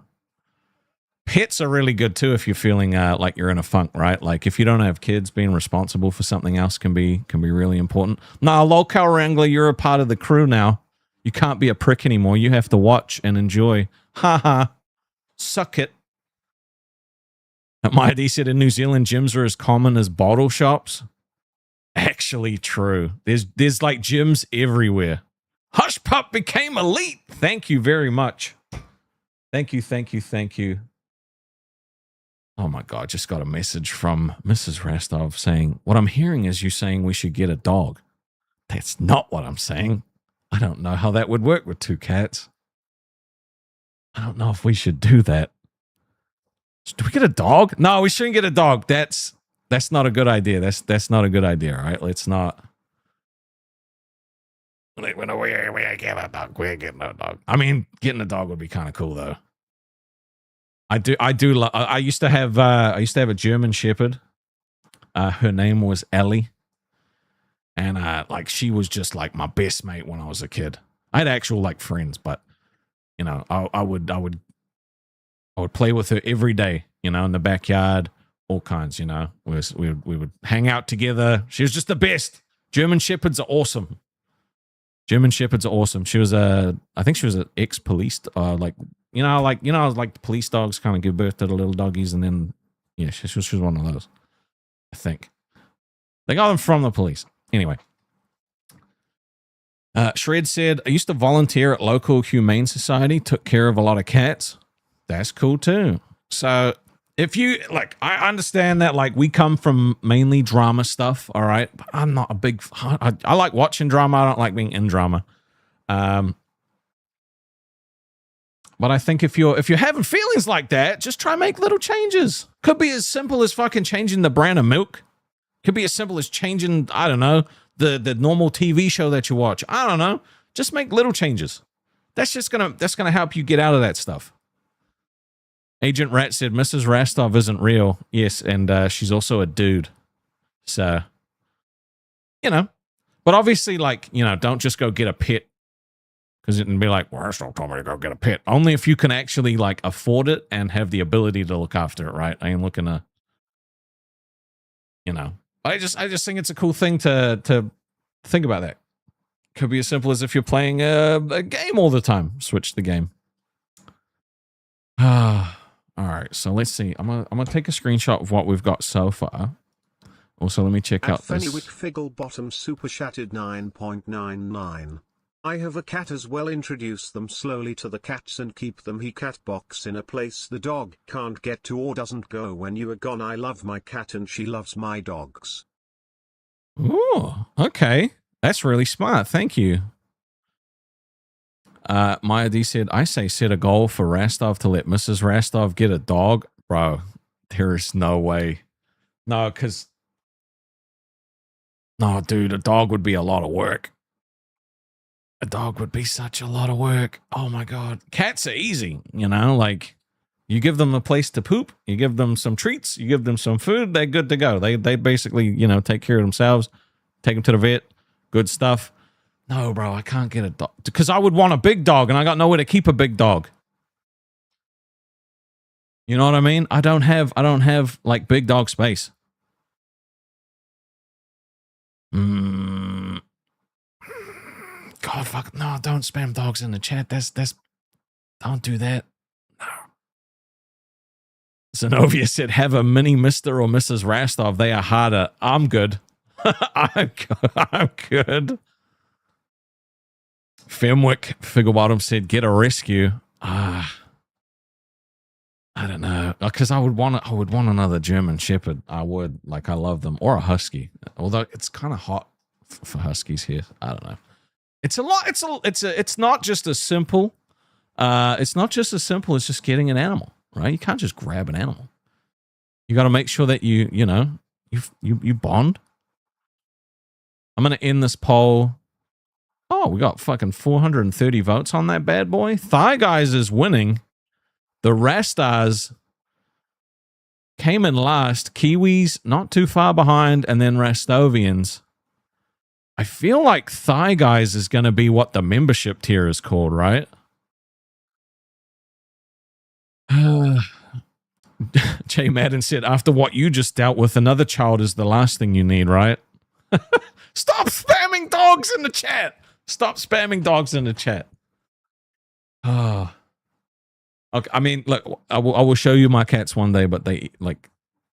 A: Pets are really good too if you're feeling like you're in a funk, right? Like if you don't have kids, being responsible for something else can be really important. Nah, Locale Wrangler, you're a part of the crew now. You can't be a prick anymore. You have to watch and enjoy. Haha. Suck it. My ID said in New Zealand, gyms are as common as bottle shops. Actually true. There's like gyms everywhere. Hush Pup became elite. Thank you very much. Thank you. Oh my God, just got a message from Mrs. Rastov saying, what I'm hearing is you saying we should get a dog. That's not what I'm saying. I don't know how that would work with 2 cats. I don't know if we should do that. Do we get a dog? No, we shouldn't get a dog. That's not a good idea. That's not a good idea, right? Let's not. We get a dog. We're getting a dog. I mean, getting a dog would be kind of cool though. I used to have a German Shepherd. Her name was Ellie, and like she was just like my best mate when I was a kid. I had actual like friends, but you know, I would play with her every day, you know, in the backyard, all kinds, you know. We would hang out together. She was just the best. German Shepherds are awesome. German Shepherds are awesome. She was I think she was an ex-police, like the police dogs kind of give birth to the little doggies, and then yeah, she was one of those. I think they got them from the police. Anyway, Shred said, I used to volunteer at local humane society, took care of a lot of cats. That's cool too. So if you like, I understand that like we come from mainly drama stuff, all right, but I'm not a big, I like watching drama. I don't like being in drama. But I think if you're having feelings like that, just try and make little changes. Could be as simple as fucking changing the brand of milk. Could be as simple as changing, I don't know, the normal TV show that you watch. I don't know. Just make little changes. That's gonna help you get out of that stuff. Agent Rat said Mrs. Rastov isn't real. Yes, and she's also a dude. So, but obviously, like, don't just go get a pet. Because it can be like, well, Rastov told me to go get a pet. Only if you can actually, like, afford it and have the ability to look after it, right? I ain't looking to, I just think it's a cool thing to think about that. Could be as simple as if you're playing a game all the time. Switch the game. All right, so let's see. I'm gonna take a screenshot of what we've got so far. Also, let me check out this.
C: Fennywick Figglebottom Super Chatted 9.99. I have a cat as well. Introduce them slowly to the cats and keep them he cat box in a place the dog can't get to or doesn't go when you are gone. I love my cat and she loves my dogs.
A: Ooh, okay. That's really smart. Thank you. Maya D said, I say set a goal for Rastov to let Mrs. Rastov get a dog. Bro, there is no way. No, because... No, dude, a dog would be a lot of work. A dog would be such a lot of work. Oh, my God. Cats are easy, like... You give them a place to poop, you give them some treats, you give them some food, they're good to go. They basically, take care of themselves, take them to the vet, good stuff. No, bro, I can't get a dog. Because I would want a big dog, and I got nowhere to keep a big dog. You know what I mean? I don't have like big dog space. God, fuck no! Don't spam dogs in the chat. That's don't do that. No. Zenovia said, "Have a mini Mr. or Mrs. Rastov. They are harder." I'm good. I'm good. Femwick Figglebottom said, "Get a rescue." I don't know, because I would want another German Shepherd. I would, like, I love them, or a Husky. Although it's kind of hot for Huskies here. I don't know. It's a lot. It's not just as simple. It's not just as simple as just getting an animal, right? You can't just grab an animal. You got to make sure that you bond. I'm gonna end this poll. Oh, we got fucking 430 votes on that bad boy. Thigh Guys is winning. The Rastas came in last. Kiwis not too far behind, and then Rastovians. I feel like Thigh Guys is going to be what the membership tier is called, right? Jay Madden said, after what you just dealt with, another child is the last thing you need, right? Stop spamming dogs in the chat. Stop spamming dogs in the chat. Oh. Okay, I mean, look, I will show you my cats one day, but they, like,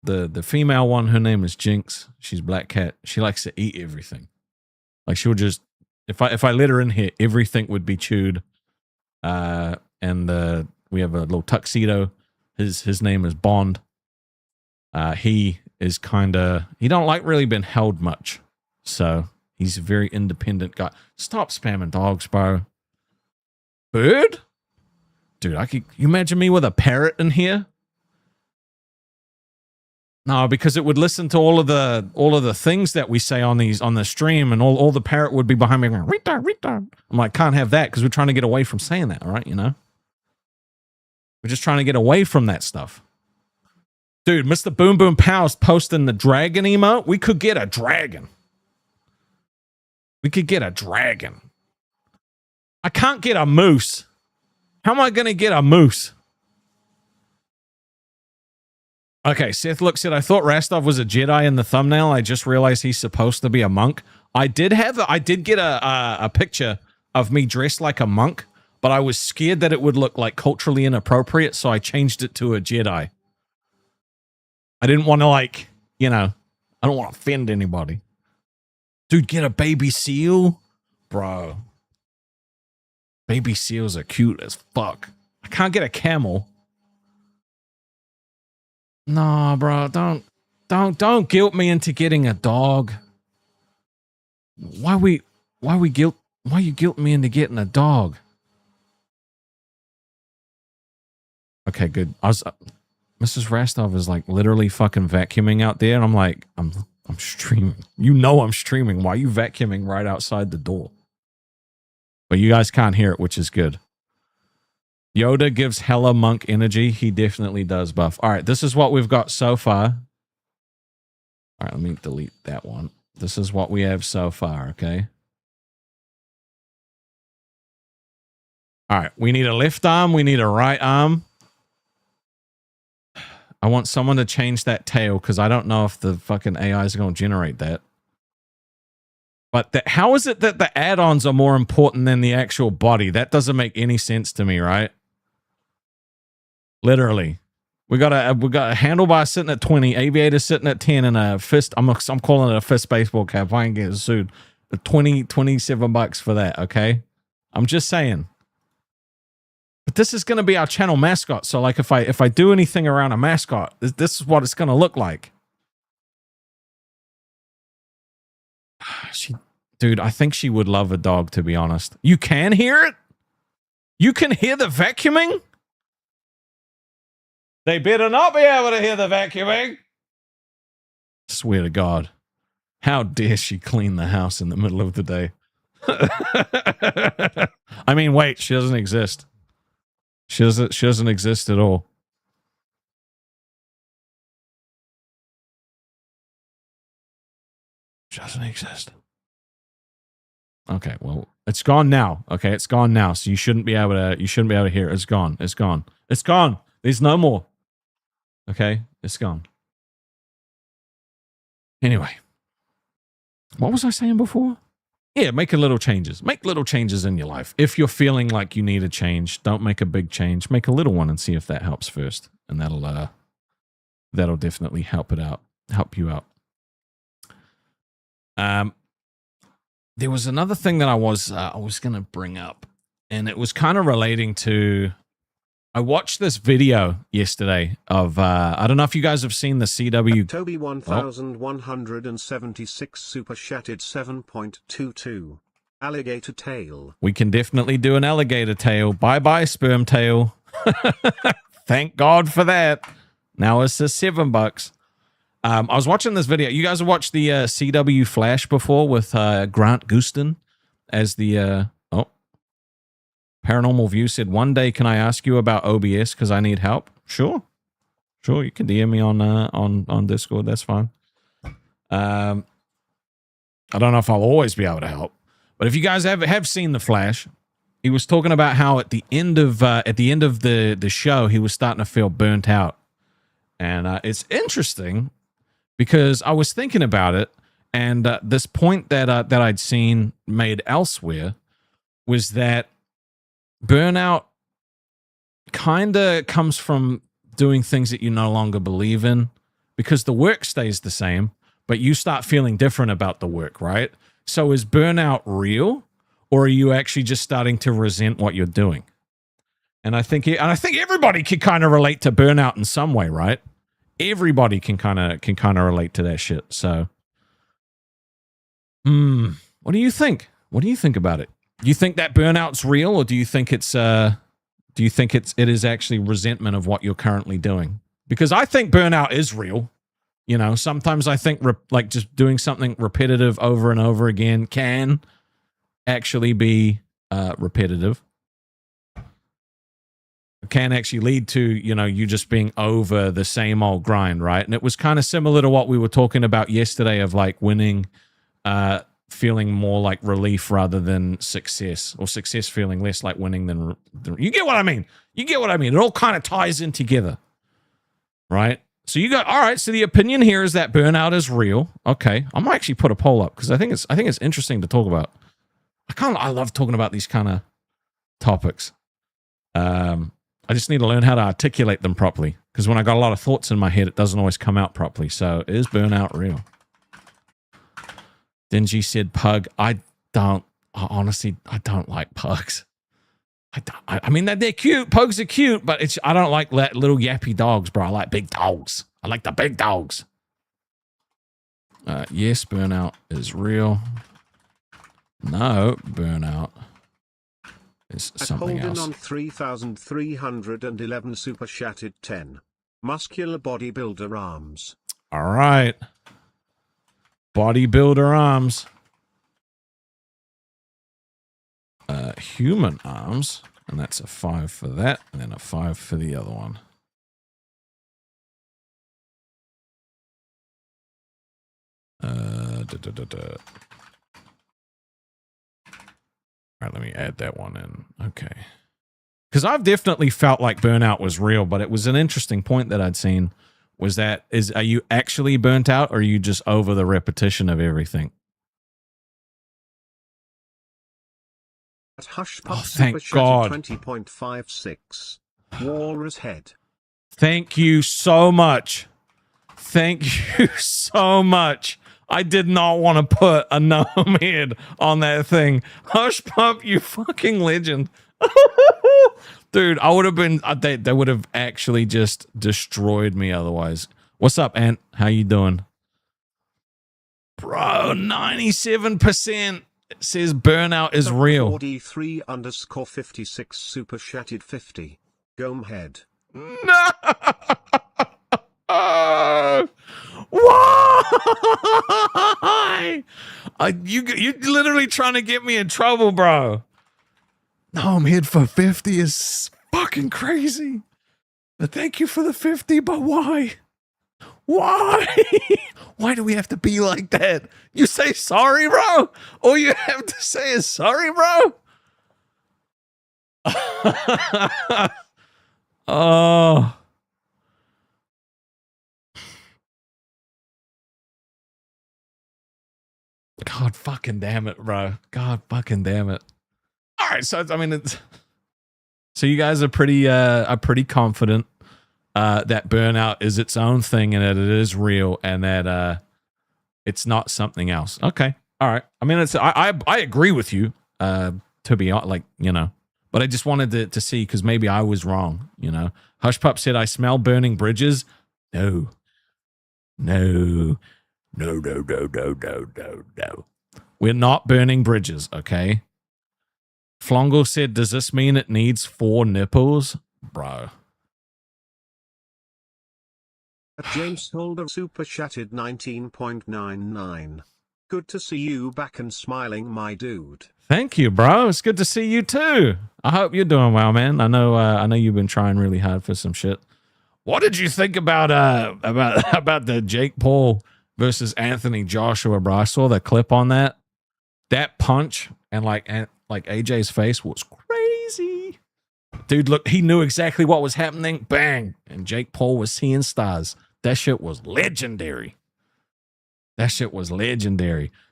A: the female one, her name is Jinx. She's black cat. She likes to eat everything. Like, she'll just, if I let her in here, everything would be chewed. And we have a little tuxedo. His name is Bond. He is he don't like really been held much. So he's a very independent guy. Stop spamming dogs, bro. Bird? Dude, you imagine me with a parrot in here? No, because it would listen to all of the things that we say on the stream, and all the parrot would be behind me going, retard, retard. I'm like, can't have that because we're trying to get away from saying that, all right? We're just trying to get away from that stuff. Dude, Mr. Boom Boom Pow's posting the dragon emote. We could get a dragon. We could get a dragon. I can't get a moose. How am I going to get a moose? Okay, Seth Look said, I thought Rastov was a Jedi in the thumbnail. I just realized he's supposed to be a monk. I did get a picture of me dressed like a monk, but I was scared that it would look like culturally inappropriate, so I changed it to a Jedi. I didn't want to I don't want to offend anybody. Dude, get a baby seal? Bro. Baby seals are cute as fuck. I can't get a camel. No, bro, don't guilt me into getting a dog. Why you guilt me into getting a dog? Okay, good. Mrs. Rastov is like literally fucking vacuuming out there, and I'm like, I'm streaming. You know I'm streaming. Why are you vacuuming right outside the door? But you guys can't hear it, which is good. Yoda gives hella monk energy. He definitely does, Buff. All right, this is what we've got so far. All right, let me delete that one. This is what we have so far, okay? All right, we need a left arm. We need a right arm. I want someone to change that tail because I don't know if the fucking AI is going to generate that. But how is it that the add-ons are more important than the actual body? That doesn't make any sense to me, right? Literally. We got a handlebar sitting at 20, aviator sitting at 10, and a fist. I'm calling it a fist baseball cap. I ain't getting sued. 27 bucks for that, okay? I'm just saying. But this is going to be our channel mascot. So like if I do anything around a mascot, this is what it's going to look like. Dude, I think she would love a dog, to be honest. You can hear it? You can hear the vacuuming? They better not be able to hear the vacuuming. Swear to God. How dare she clean the house in the middle of the day? I mean, wait, she doesn't exist. She doesn't exist at all. She doesn't exist. Okay, well, it's gone now. Okay, it's gone now. So you shouldn't be able to hear it. It's gone. It's gone. It's gone. There's no more. Okay, it's gone. Anyway. What was I saying before? Yeah, make little changes. Make little changes in your life. If you're feeling like you need a change, don't make a big change. Make a little one and see if that helps first. And that'll definitely help you out. There was another thing that I was going to bring up, and it was kind of relating to. I watched this video yesterday of I don't know if you guys have seen the CW.
C: Toby 1176 super chatted 7.22. Alligator tail.
A: We can definitely do an alligator tail. Bye sperm tail. Thank God for that. Now it's just $7. I was watching this video. You guys have watched the CW Flash before with Grant Gustin as the Paranormal View said, one day can I ask you about OBS because I need help? Sure, you can DM me on Discord. That's fine. I don't know if I'll always be able to help, but if you guys have seen the Flash, he was talking about how at the end of the show he was starting to feel burnt out, and it's interesting because I was thinking about it, and this point that I'd seen made elsewhere was that burnout kind of comes from doing things that you no longer believe in, because the work stays the same, but you start feeling different about the work, right? So is burnout real, or are you actually just starting to resent what you're doing? And I think everybody can kind of relate to burnout in some way, right? Everybody can kind of relate to that shit. So, what do you think? What do you think about it? Do you think that burnout's real, or do you think it is actually resentment of what you're currently doing? Because I think burnout is real. You know, sometimes I think like just doing something repetitive over and over again can actually be repetitive. It can actually lead to, you just being over the same old grind, right? And it was kind of similar to what we were talking about yesterday of like winning, feeling more like relief rather than success, or success feeling less like winning than you get what I mean? You get what I mean? It all kind of ties in together, right? So you got all right. So the opinion here is that burnout is real. Okay, I'm gonna actually put a poll up because I think it's interesting to talk about. I love talking about these kind of topics. I just need to learn how to articulate them properly because when I got a lot of thoughts in my head, it doesn't always come out properly. So is burnout real? Dingy said pug. Honestly, I don't like pugs. I mean, they're cute. Pugs are cute, but I don't like little yappy dogs, bro. I like big dogs. I like the big dogs. Yes, burnout is real. No, burnout is something else.
C: On 3,311 super chatted 10. Muscular bodybuilder arms.
A: All right. Bodybuilder arms. Human arms. And that's a 5 for that. And then a 5 for the other one. All right, let me add that one in. Okay. Because I've definitely felt like burnout was real, but it was an interesting point that I'd seen was that are you actually burnt out or are you just over the repetition of everything?
C: Oh,
A: thank God.
C: 20.56. Walrus head.
A: Thank you so much. Thank you so much. I did not want to put a gnome head on that thing. Hush Pump, you fucking legend. Dude, I would have been, they would have actually just destroyed me otherwise. What's up, Ant? How you doing? Bro, 97% says burnout is real.
C: 43_56 super chatted 50. Gome head.
A: No! Why? You literally trying to get me in trouble, bro. No, I'm hid for 50 is fucking crazy. But thank you for the 50, but why? Why? Why do we have to be like that? You say sorry, bro? All you have to say is sorry, bro? Oh. God fucking damn it, bro. God fucking damn it. All right, so I mean, so you guys are pretty confident that burnout is its own thing and that it is real and that it's not something else. Okay, all right. I mean, I agree with you. To be honest, like but I just wanted to see because maybe I was wrong. Hush Pup said I smell burning bridges. No. We're not burning bridges, okay? Flongle said, does this mean it needs 4 nipples? Bro.
C: James Holder super chatted 19.99. Good to see you back and smiling, my dude.
A: Thank you, bro. It's good to see you too. I hope you're doing well, man. I know you've been trying really hard for some shit. What did you think about the Jake Paul versus Anthony Joshua, bro? I saw the clip on that. That punch and like AJ's face was crazy. Dude, look, he knew exactly what was happening. Bang. And Jake Paul was seeing stars. That shit was legendary.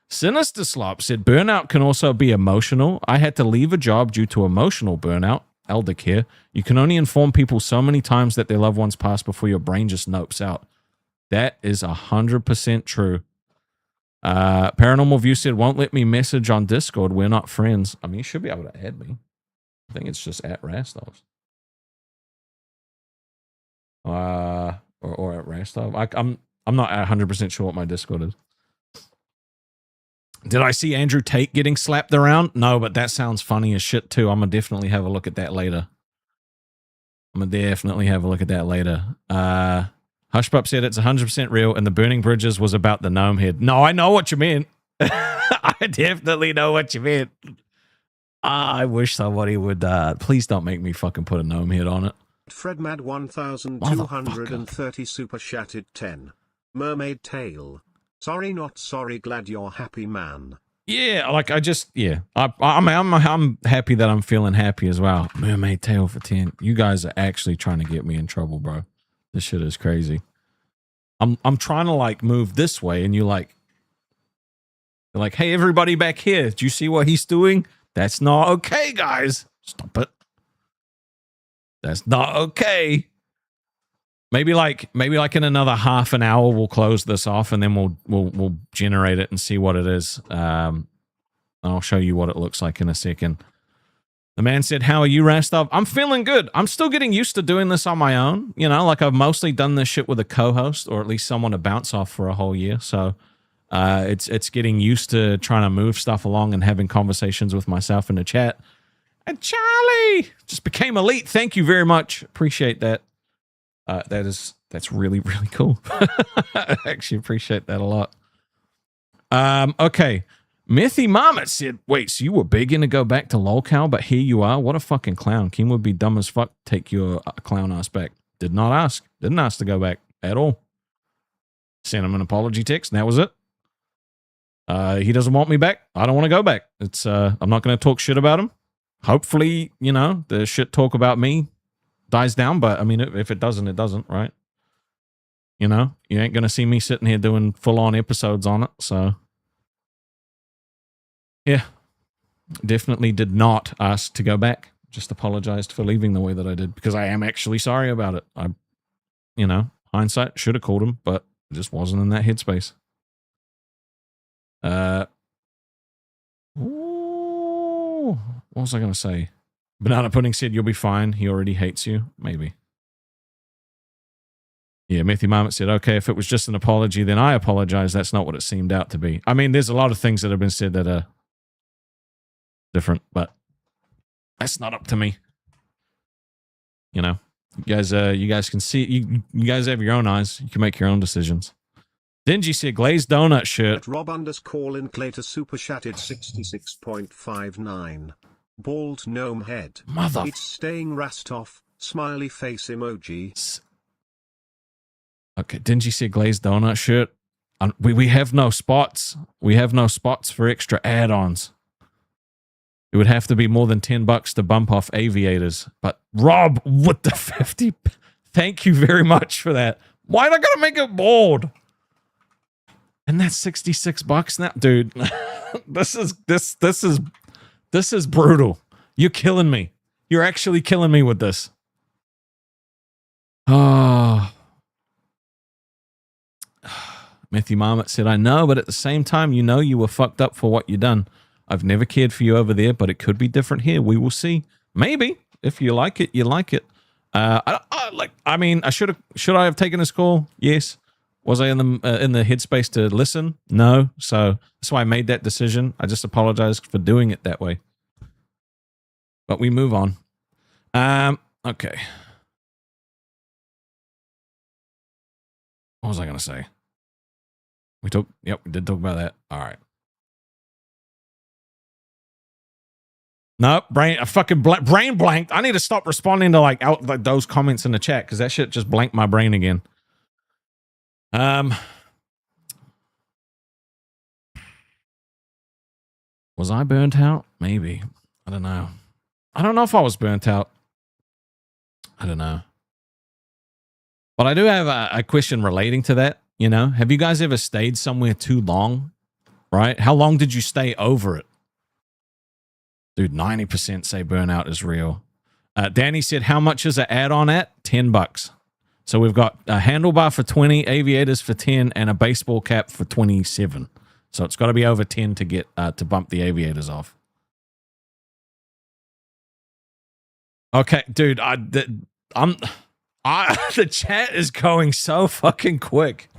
A: Sinister Slop said, burnout can also be emotional. I had to leave a job due to emotional burnout. Elder care. You can only inform people so many times that their loved ones pass before your brain just nopes out. That is 100% true. Paranormal View said, won't let me message on Discord. We're not friends. I mean, you should be able to add me. I think it's just at Rastov. Or at Rastov. I'm not 100% sure what my Discord is. Did I see Andrew Tate getting slapped around? No, but that sounds funny as shit too. I'm going to definitely have a look at that later. Hushpup said it's 100% real and the burning bridges was about the gnome head. No, I know what you meant. I definitely know what you meant. I wish somebody would, please don't make me fucking put a gnome head on it.
C: Fredmad 1230 super chatted 10. Mermaid tail. Sorry, not sorry. Glad you're happy, man.
A: Yeah, like I'm happy that I'm feeling happy as well. Mermaid tail for 10. You guys are actually trying to get me in trouble, bro. This shit is crazy. I'm trying to like move this way, and you're like, hey, everybody back here, do you see what he's doing? That's not okay, guys. Stop it. That's not okay. Maybe like in another half an hour we'll close this off, and then we'll generate it and see what it is. I'll show you what it looks like in a second. The man said, "How are you, Rastov?" I'm feeling good. I'm still getting used to doing this on my own. You know, like I've mostly done this shit with a co-host, or at least someone to bounce off for a whole year. So it's getting used to trying to move stuff along and having conversations with myself in the chat. And Charlie just became elite. Thank you very much. Appreciate that. That's really, really cool. I actually appreciate that a lot. Okay. Mythy Marmot said, wait, so you were begging to go back to lolcow, but here you are? What a fucking clown. Kim would be dumb as fuck to take your clown ass back. Did not ask. Didn't ask to go back at all. Sent him an apology text, and that was it. He doesn't want me back. I don't want to go back. It's I'm not going to talk shit about him. Hopefully, you know, the shit talk about me dies down, but I mean, if it doesn't, it doesn't, right? You know, you ain't going to see me sitting here doing full-on episodes on it, so... Yeah, definitely did not ask to go back. Just apologized for leaving the way that I did, because I am actually sorry about it. You know, hindsight, should have called him, but I just wasn't in that headspace. Ooh, what was I going to say? Banana Pudding said, you'll be fine. He already hates you. Maybe. Yeah, Matthew Marmot said, okay, if it was just an apology, then I apologize. That's not what it seemed out to be. I mean, there's a lot of things that have been said that are different, but that's not up to me. You know, you guys can see, you guys have your own eyes. You can make your own decisions. Dingy said, glazed donut shirt.
C: At Rob_Linklater super chatted 66.59. Bald gnome head.
A: Mother.
C: It's staying Rastov. Smiley face emoji.
A: Okay, Dingy said, glazed donut shirt. We have no spots. We have no spots for extra add-ons. It would have to be more than $10 to bump off aviators. But Rob, with the 50, thank you very much for that. Why am I gonna make it bold? And that's $66 now, dude. This is brutal. You're killing me. You're actually killing me with this. Oh. Matthew Marmot said, I know, but at the same time, you know you were fucked up for what you done. I've never cared for you over there, but it could be different here. We will see. Maybe. If you like it, you like it. I should I have taken this call? Yes. Was I in the headspace to listen? No. So that's why I made that decision. I just apologize for doing it that way. But we move on. Okay. What was I going to say? We did talk about that. All right. No, brain blanked. I need to stop responding to like those comments in the chat, because that shit just blanked my brain again. Was I burnt out? Maybe. I don't know. I don't know if I was burnt out. I don't know. But I do have a question relating to that. You know, have you guys ever stayed somewhere too long? Right? How long did you stay over it? Dude, 90% say burnout is real. Danny said, how much is an add-on at? $10. So we've got a handlebar for 20, aviators for 10, and a baseball cap for 27. So it's got to be over 10 to get to bump the aviators off. Okay, dude, the chat is going so fucking quick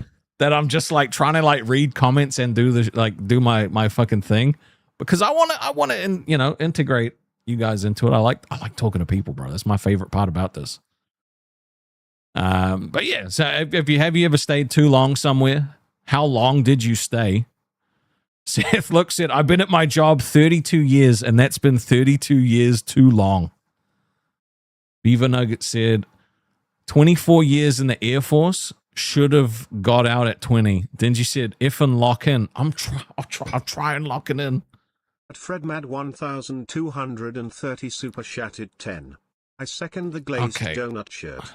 A: that I'm just like trying to like read comments and do my fucking thing, because I want to integrate you guys into it. I like talking to people, bro. That's my favorite part about this. But yeah, so have you ever stayed too long somewhere? How long did you stay? Seth looks at, I've been at my job 32 years, and that's been 32 years too long. Beaver Nugget said, 24 years in the Air Force, should have got out at 20. Dingy said, if and lock in. I'll try and lock it in.
C: At FredMad 1230 super chatted 10. I second the glazed donut shirt.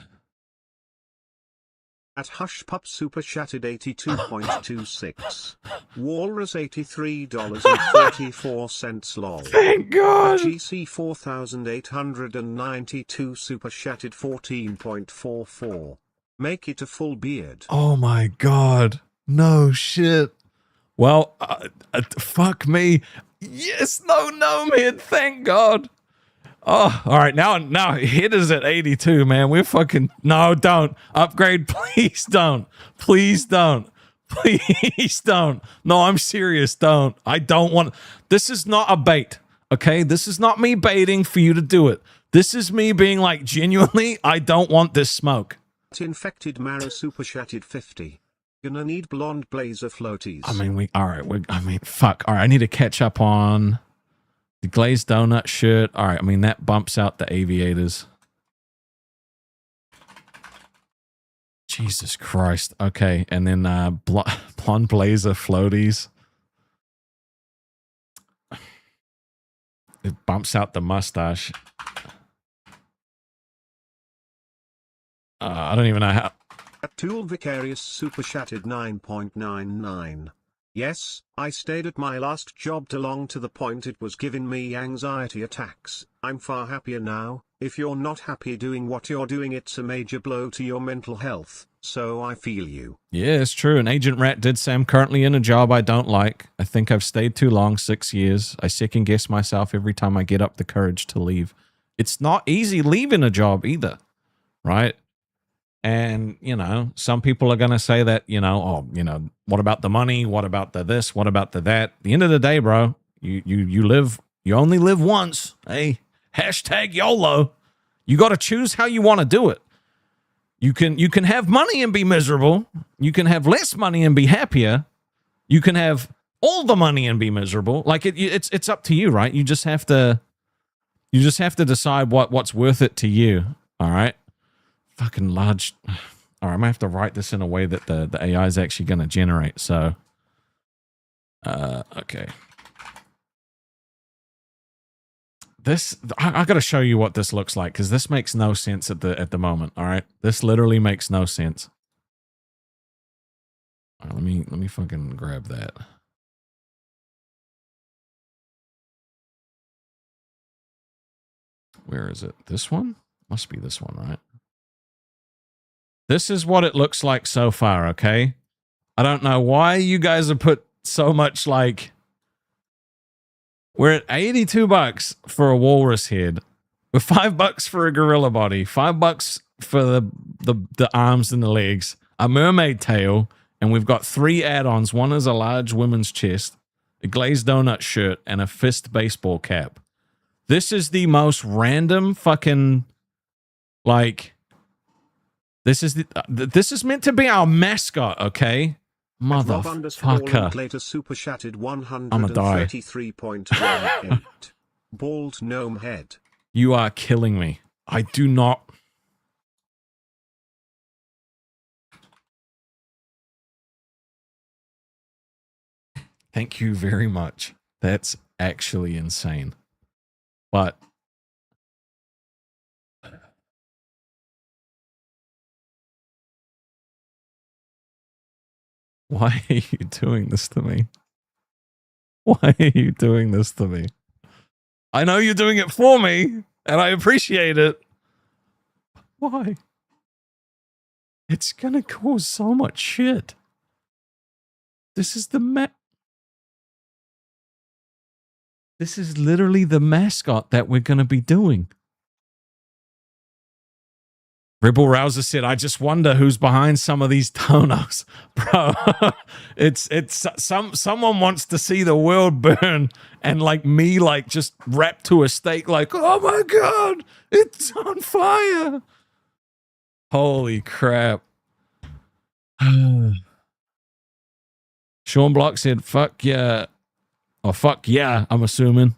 C: At Hush Pup Super Chatted 82.26. Walrus $83.34 lol.
A: Thank God.
C: GC 4892 Super Chatted 14.44. Make it a full beard.
A: Oh my God. No shit. Well, fuck me. Yes, no, man. Thank God. Oh, all right. Now hit is at 82, man. We're fucking, no, don't upgrade. Please don't. Please don't. Please don't. No, I'm serious. Don't. I don't want, this is not a bait. Okay. This is not me baiting for you to do it. This is me being like, genuinely, I don't want this smoke.
C: Infected Marrow Super Chatted 50. Gonna need blonde blazer floaties.
A: I mean, fuck. All right. I need to catch up on the glazed donut shirt. All right. I mean, that bumps out the aviators. Jesus Christ. Okay. And then blonde blazer floaties. It bumps out the mustache. I don't even know how.
C: Tool Vicarious Super Chatted 9.99. Yes, I stayed at my last job too long to the point it was giving me anxiety attacks. I'm far happier now. If you're not happy doing what you're doing, it's a major blow to your mental health. So I feel you.
A: Yeah, it's true. And Agent Rat did say I'm currently in a job I don't like. I think I've stayed too long, 6 years. I second guess myself every time I get up the courage to leave. It's not easy leaving a job either, right? And, you know, some people are going to say that, you know, oh, you know, what about the money? What about the this? What about the that? At the end of the day, bro, you only live once. Hey, hashtag YOLO. You got to choose how you want to do it. You can have money and be miserable. You can have less money and be happier. You can have all the money and be miserable. Like it's up to you, right? You just have to decide what's worth it to you. All right. Fucking large. All right, I'm gonna have to write this in a way that the AI is actually gonna generate. So, okay. This I gotta show you what this looks like because this makes no sense at the moment. All right, this literally makes no sense. All right, let me fucking grab that. Where is it? This one? Must be this one, right? This is what it looks like so far, okay? I don't know why you guys have put so much, like... We're at $82 for a walrus head. We're $5 for a gorilla body. $5 for the arms and the legs. A mermaid tail. And we've got 3 add-ons. One is a large women's chest, a glazed donut shirt, and a fist baseball cap. This is the most random fucking... Like... This is meant to be our mascot, okay? Motherfucker.
C: Later super chatted
A: I'ma die.
C: 133.18. Bald gnome head.
A: You are killing me. I do not. Thank you very much. That's actually insane. But why are you doing this to me? Why are you doing this to me? I know you're doing it for me, and I appreciate it. Why? It's gonna cause so much shit. This is This is literally the mascot that we're gonna be doing. Rebel Rouser said, I just wonder who's behind some of these donos. Bro, someone wants to see the world burn and like me like just wrapped to a stake like, oh my God, it's on fire. Holy crap. Sean Block said, fuck yeah. Oh, fuck yeah, I'm assuming.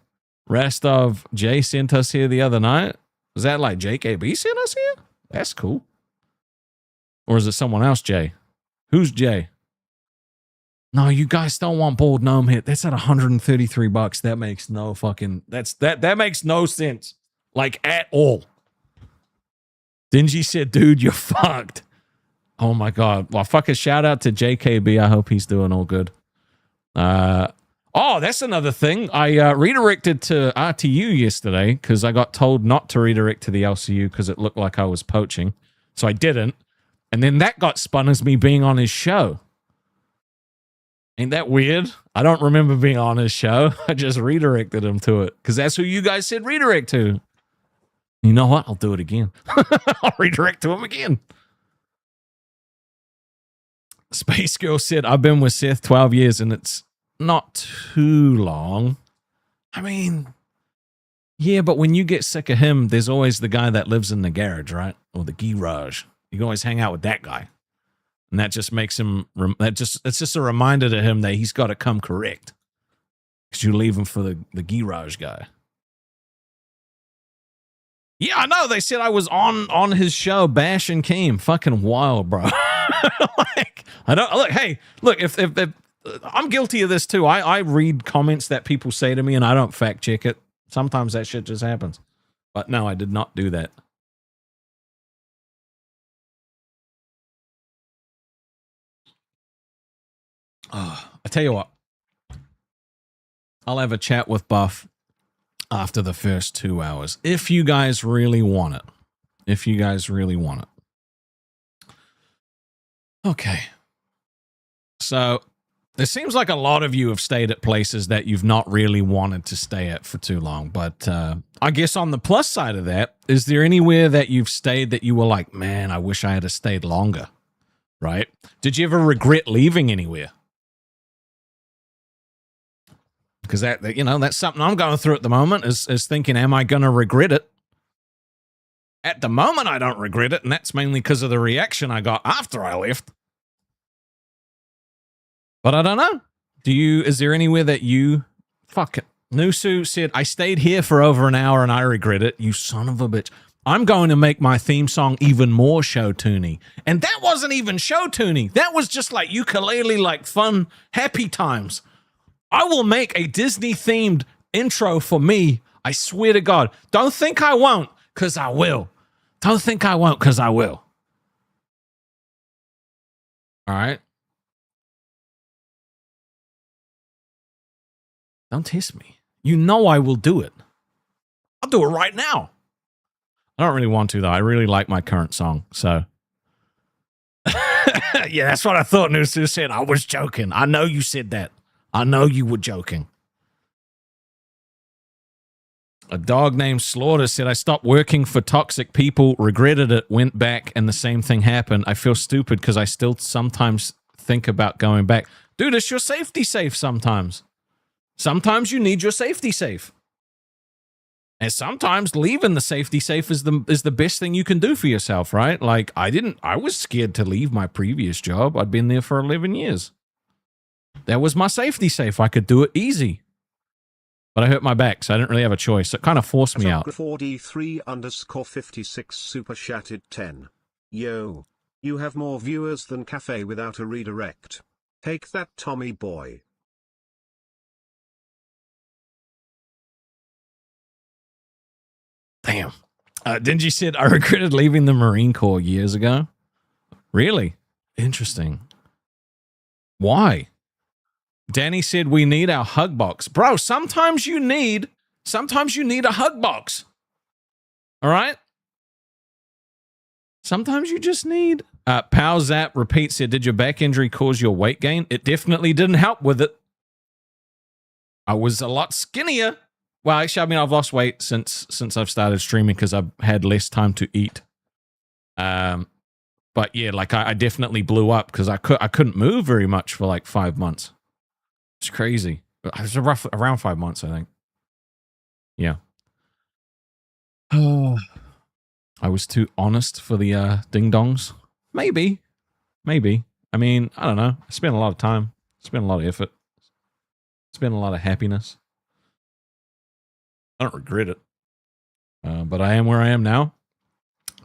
A: Rastov Jay sent us here the other night. Was that like JKB sent us here? That's cool. Or is it someone else, Jay? Who's Jay? No, you guys don't want bald gnome hit. That's at $133. That makes no fucking... That makes no sense. Like, at all. Dingy said, dude, you're fucked. Oh my God. Well, fuck a shout out to JKB. I hope he's doing all good. Oh, that's another thing. I redirected to RTU yesterday because I got told not to redirect to the LCU because it looked like I was poaching. So I didn't. And then that got spun as me being on his show. Ain't that weird? I don't remember being on his show. I just redirected him to it because that's who you guys said redirect to. You know what? I'll do it again. I'll redirect to him again. Space Girl said, I've been with Seth 12 years and it's not too long. I mean, yeah, but when you get sick of him, there's always the guy that lives in the garage, right? Or the garage. You can always hang out with that guy. And that just makes him, it's just a reminder to him that he's got to come correct. Because you leave him for the garage guy. Yeah, I know. They said I was on his show, Bash and Keem. Fucking wild, bro. Like, I don't look. Hey, look. If I'm guilty of this too. I read comments that people say to me, and I don't fact check it. Sometimes that shit just happens. But no, I did not do that. Oh, I tell you what. I'll have a chat with Buff after the first 2 hours. If you guys really want it. If you guys really want it. Okay. So, it seems like a lot of you have stayed at places that you've not really wanted to stay at for too long. But I guess on the plus side of that, is there anywhere that you've stayed that you were like, man, I wish I had stayed longer? Right? Did you ever regret leaving anywhere? Because that, you know, that's something I'm going through at the moment is thinking, am I going to regret it? At the moment, I don't regret it, and that's mainly because of the reaction I got after I left. But I don't know. Is there anywhere that you... Fuck it. Nusu said, I stayed here for over an hour and I regret it. You son of a bitch. I'm going to make my theme song even more show-toony. And that wasn't even show-toony. That was just like ukulele, like fun, happy times. I will make a Disney-themed intro for me. I swear to God. Don't think I won't, because I will. Don't think I won't, because I will. All right? Don't test me. You know I will do it. I'll do it right now. I don't really want to, though. I really like my current song, so. Yeah, that's what I thought Nusu said. I was joking. I know you said that. I know you were joking. A dog named Slaughter said, I stopped working for toxic people, regretted it, went back, and the same thing happened. I feel stupid because I still sometimes think about going back. Dude, it's your safety safe sometimes. Sometimes you need your safety safe. And sometimes leaving the safety safe is the best thing you can do for yourself, right? Like, I was scared to leave my previous job. I'd been there for 11 years. That was my safety safe. I could do it easy. But I hurt my back, so I didn't really have a choice. It kind of forced me out.
C: 4D3_56 super chatted 10. Yo. You have more viewers than Cafe without a redirect. Take that, Tommy boy.
A: Damn. Dingy said, I regretted leaving the Marine Corps years ago. Really? Interesting. Why? Danny said, we need our hug box. Bro, sometimes you need a hug box. All right? Sometimes you just need... Pow Zap Repeat said, did your back injury cause your weight gain? It definitely didn't help with it. I was a lot skinnier. Well, actually, I mean, I've lost weight since I've started streaming because I've had less time to eat. But yeah, like I definitely blew up because I couldn't move very much for like 5 months. It's crazy. It was around 5 months, I think. Yeah. Oh, I was too honest for the ding-dongs. Maybe. I mean, I don't know. I spent a lot of time. Spent a lot of effort. Spent a lot of happiness. I don't regret it. But I am where I am now.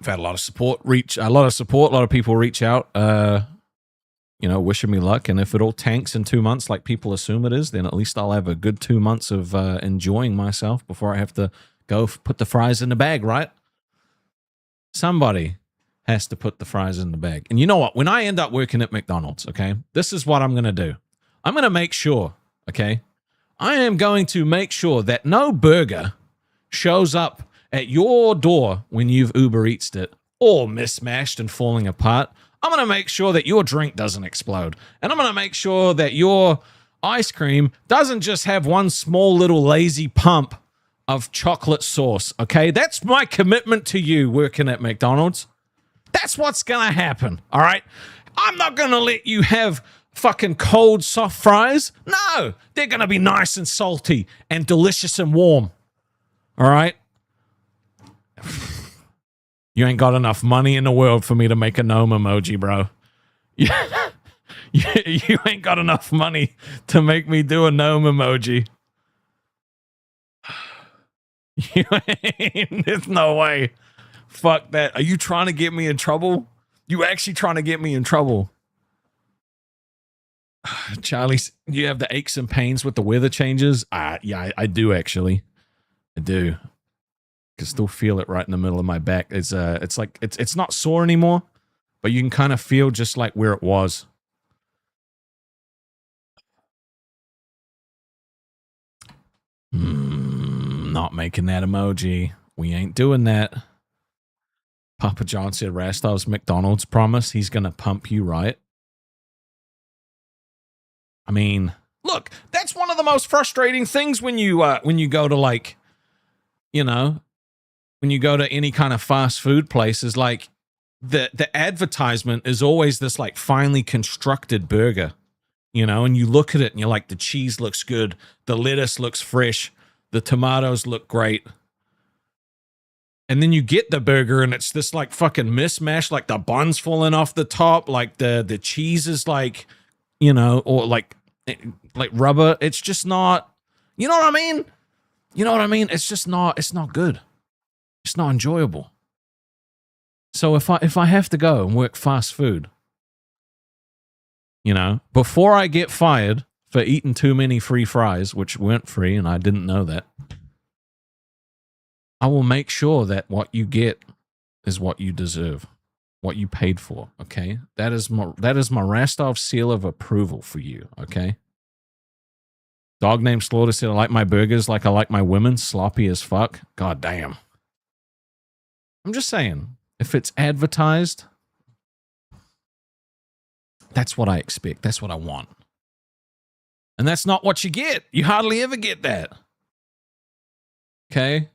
A: I've had a lot of support. A lot of people reach out, wishing me luck. And if it all tanks in 2 months like people assume it is, then at least I'll have a good 2 months of enjoying myself before I have to go put the fries in the bag, right? Somebody has to put the fries in the bag. And you know what? When I end up working at McDonald's, okay, this is what I'm going to do. I'm going to make sure, okay, I am going to make sure that no burger shows up at your door when you've Uber Eats'd it, all mismatched and falling apart. I'm going to make sure that your drink doesn't explode. And I'm going to make sure that your ice cream doesn't just have one small little lazy pump of chocolate sauce, okay? That's my commitment to you working at McDonald's. That's what's going to happen, all right? I'm not going to let you have fucking cold, soft fries. No, they're going to be nice and salty and delicious and warm, all right? You ain't got enough money in the world for me to make a gnome emoji, bro. You ain't got enough money to make me do a gnome emoji. You ain't. There's no way. Fuck that. Are you trying to get me in trouble? You actually trying to get me in trouble? Charlie, you have the aches and pains with the weather changes? Yeah, I do actually. I do. I can still feel it right in the middle of my back. It's like it's not sore anymore, but you can kind of feel just like where it was. Not making that emoji. We ain't doing that. Papa John said Rastov's McDonald's promise he's gonna pump you right. I mean, look, that's one of the most frustrating things when you go to, like, you know, when you go to any kind of fast food place, is like the advertisement is always this like finely constructed burger, you know, and you look at it and you're like, the cheese looks good, the lettuce looks fresh, the tomatoes look great. And then you get the burger and it's this like fucking mismatch, like the bun's falling off the top, like the cheese is like, you know, or like rubber. It's just not, you know what I mean? You know what I mean? It's just not, it's not good. It's not enjoyable. So if I have to go and work fast food, you know, before I get fired for eating too many free fries, which weren't free and I didn't know that, I will make sure that what you get is what you deserve, what you paid for, okay? That is my Rastov seal of approval for you, okay? Dog named Slaughter said, I like my burgers like I like my women, sloppy as fuck. God damn. I'm just saying, if it's advertised, that's what I expect. That's what I want. And that's not what you get. You hardly ever get that. Okay?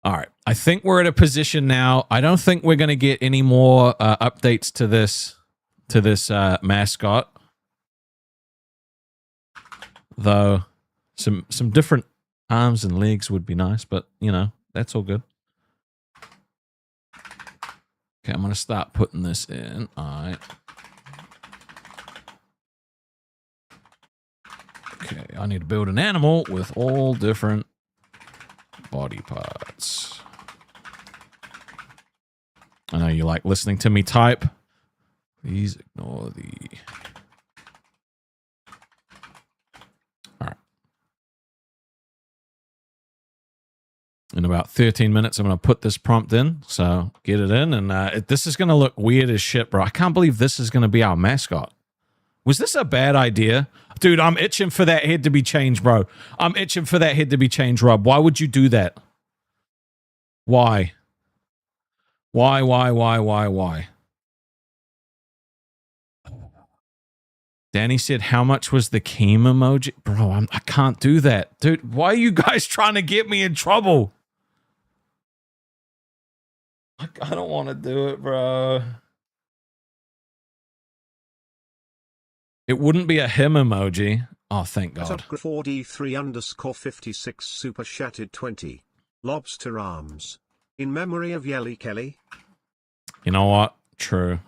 A: All right. I think we're at a position now. I don't think we're going to get any more updates to this mascot. Though some different arms and legs would be nice, but you know, that's all good. Okay, I'm going to start putting this in. All right. Okay, I need to build an animal with all different body parts. I know you like listening to me type. Please ignore the... All right. In about 13 minutes, I'm going to put this prompt in. So get it in. And this is going to look weird as shit, bro. I can't believe this is going to be our mascot. Was this a bad idea? Dude, I'm itching for that head to be changed, bro. I'm itching for that head to be changed, Rob. Why would you do that? Why? Why? Danny said, how much was the Keem emoji? Bro, I can't do that. Dude, why are you guys trying to get me in trouble? I don't want to do it, bro. It wouldn't be a him emoji. Oh, thank God.
C: 4D3_56 super chatted 20. Lobster arms. In memory of Yelly Kelly.
A: You know what? True.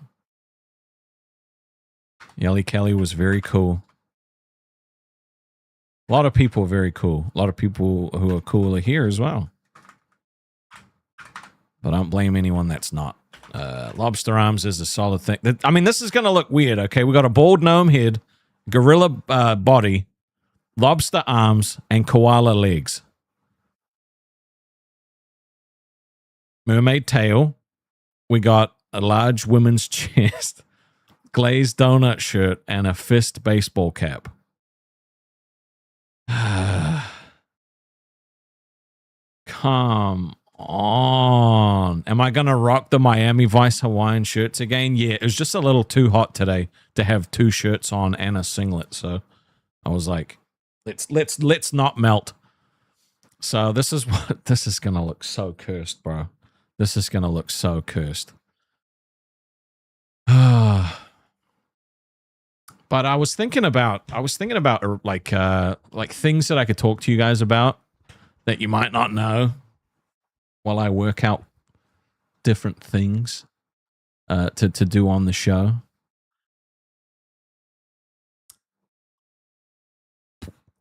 A: Yelly Kelly was very cool. A lot of people are very cool. A lot of people who are cool are here as well. But I don't blame anyone that's not. Lobster arms is a solid thing. I mean, this is going to look weird, okay? We got a bald gnome head, gorilla body, lobster arms, and koala legs. Mermaid tail, we got a large women's chest, glazed donut shirt, and a fist baseball cap. Come on. Am I going to rock the Miami Vice Hawaiian shirts again? Yeah, it was just a little too hot today to have 2 shirts on and a singlet. So I was like, let's not melt. So this is going to look so cursed, bro. This is going to look so cursed. But I was thinking about like things that I could talk to you guys about that you might not know while I work out different things to do on the show.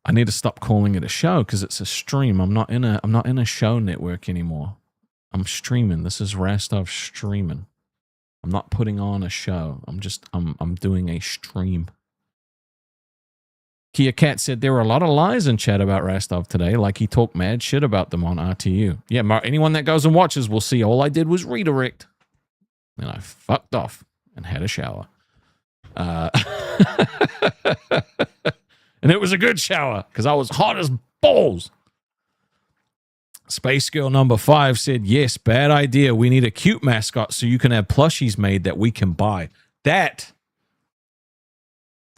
A: I need to stop calling it a show because it's a stream. I'm not in a show network anymore. I'm streaming. This is Rastov streaming. I'm not putting on a show. I'm doing a stream. Kia Cat said there were a lot of lies in chat about Rastov today, like he talked mad shit about them on RTU. Yeah, anyone that goes and watches will see all I did was redirect. And I fucked off and had a shower. And it was a good shower because I was hot as balls. Space Girl number 5 said, yes, bad idea. We need a cute mascot so you can have plushies made that we can buy. That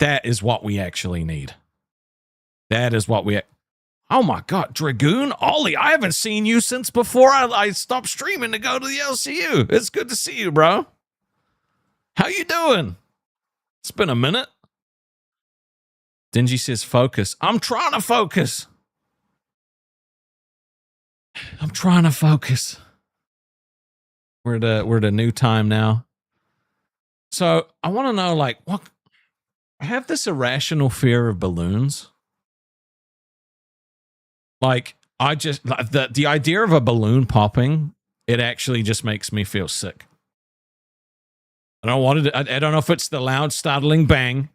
A: is what we actually need. That is what we... Oh my God, Dragoon? Ollie, I haven't seen you since before I stopped streaming to go to the LCU. It's good to see you, bro. How you doing? It's been a minute. Dingy says focus. I'm trying to focus. I'm trying to focus. We're at a new time now. So I want to know, like, what... I have this irrational fear of balloons. Like, the idea of a balloon popping, it actually just makes me feel sick. I don't know if it's the loud, startling bang.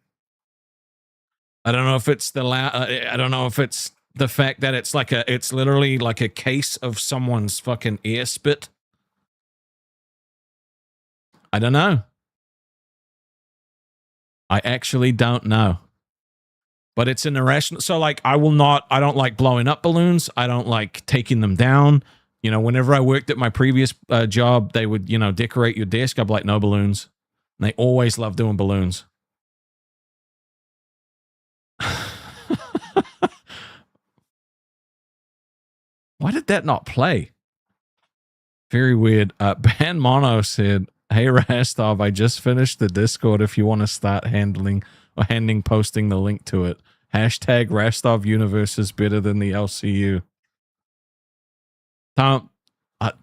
A: I don't know if it's I don't know if it's the fact that it's literally like a case of someone's fucking ear spit. I don't know. I actually don't know. But it's an irrational... So, like, I don't like blowing up balloons. I don't like taking them down. You know, whenever I worked at my previous job, they would, decorate your desk. I'd be like, no balloons. And they always love doing balloons. Why did that not play? Very weird. Ban Mono said, hey, Rastov, I just finished the Discord if you want to start posting the link to it. Hashtag Rastov Universe is better than the LCU. Tom,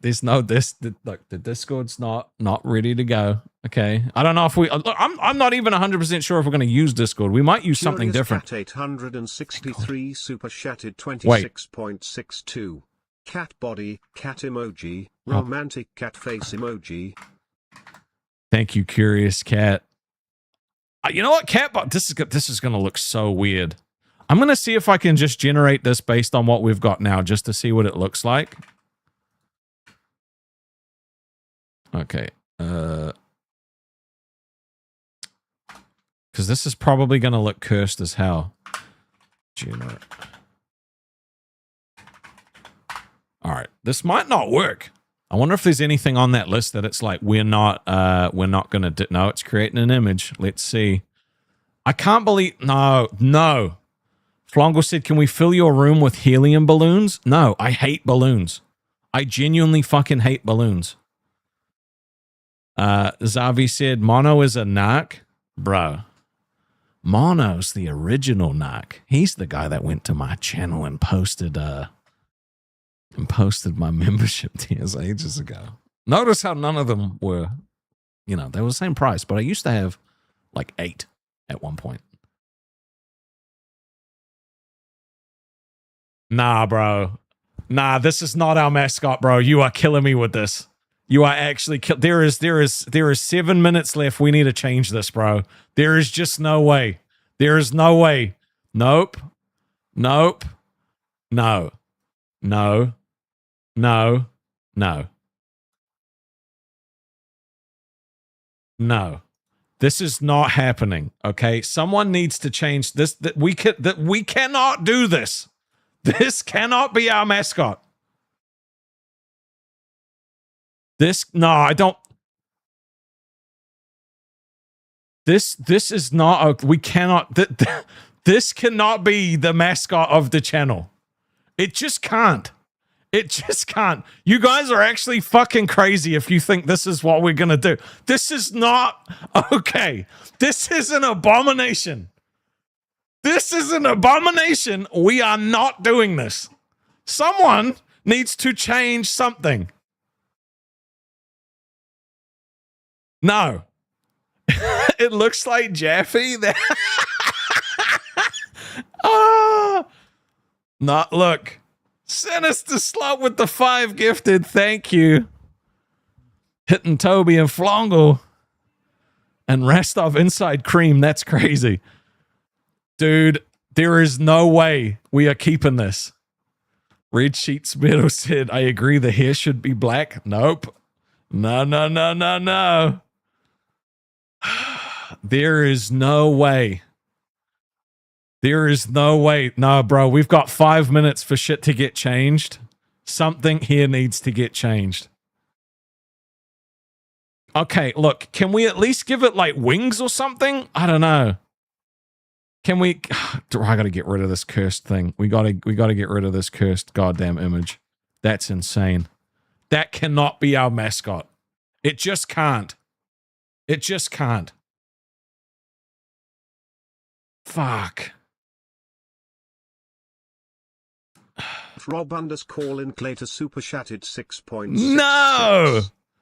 A: there's no this. Look, the Discord's not ready to go. Okay, I don't know if I'm not even 100% sure if we're going to use Discord. We might use something different.
C: Cat 863 super chatted 26.62. Cat body, cat emoji, romantic cat face emoji.
A: Thank you, Curious Cat. You know what, Catbot? This is going to look so weird. I'm going to see if I can just generate this based on what we've got now, just to see what it looks like. Okay. Because this is probably going to look cursed as hell. Generate. All right. This might not work. I wonder if there's anything on that list that it's like, we're not going to do. No, it's creating an image. Let's see. I can't believe, no. Flongle said, can we fill your room with helium balloons? No, I hate balloons. I genuinely fucking hate balloons. Zavi said, Mono is a narc. Bro, Mono's the original narc. He's the guy that went to my channel and posted my membership tiers ages ago. Notice how none of them were, they were the same price, but I used to have like 8 at one point. Nah, bro. Nah, this is not our mascot, bro. You are killing me with this. You are actually there is 7 minutes left. We need to change this, bro. There is just no way. There is no way. Nope. No. No. This is not happening, okay? Someone needs to change this. That we cannot do this. This cannot be our mascot. No, I don't. This is not. We cannot. This cannot be the mascot of the channel. It just can't. It just can't. You guys are actually fucking crazy if you think this is what we're gonna do. This is not okay. This is an abomination. This is an abomination. We are not doing this. Someone needs to change something. No. It looks like Jaffe. Ah. Not look. Sinister Slut with the 5 gifted. Thank you. Hitting Toby and Flongle. And Rastov inside cream. That's crazy. Dude, there is no way we are keeping this. Red Sheets Metal said, I agree the hair should be black. Nope. No. There is no way. There is no way. No, bro, we've got 5 minutes for shit to get changed. Something here needs to get changed. Okay, look, can we at least give it like wings or something? I don't know. Can we? I gotta get rid of this cursed thing. We gotta get rid of this cursed goddamn image. That's insane. That cannot be our mascot. It just can't. It just can't. Fuck.
C: Rob _Linklater super chatted 6.6.
A: No!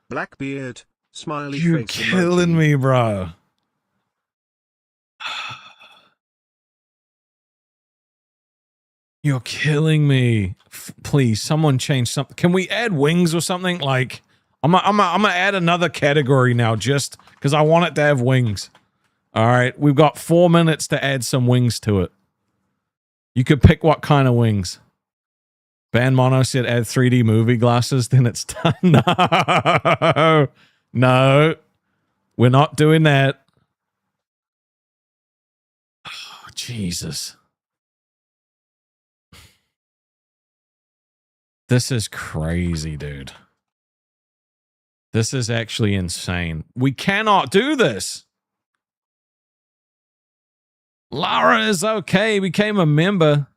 C: Blackbeard, smiley
A: You're
C: face.
A: killing
C: emoji.
A: me, bro. You're killing me. Please, someone change something. Can we add wings or something? Like, I'm gonna add another category now just because I want it to have wings. All right, we've got 4 minutes to add some wings to it. You could pick what kind of wings. Ban Mono said add 3D movie glasses, then it's done. No. No. We're not doing that. Oh, Jesus. This is crazy, dude. This is actually insane. We cannot do this. Lara is okay. Became a member.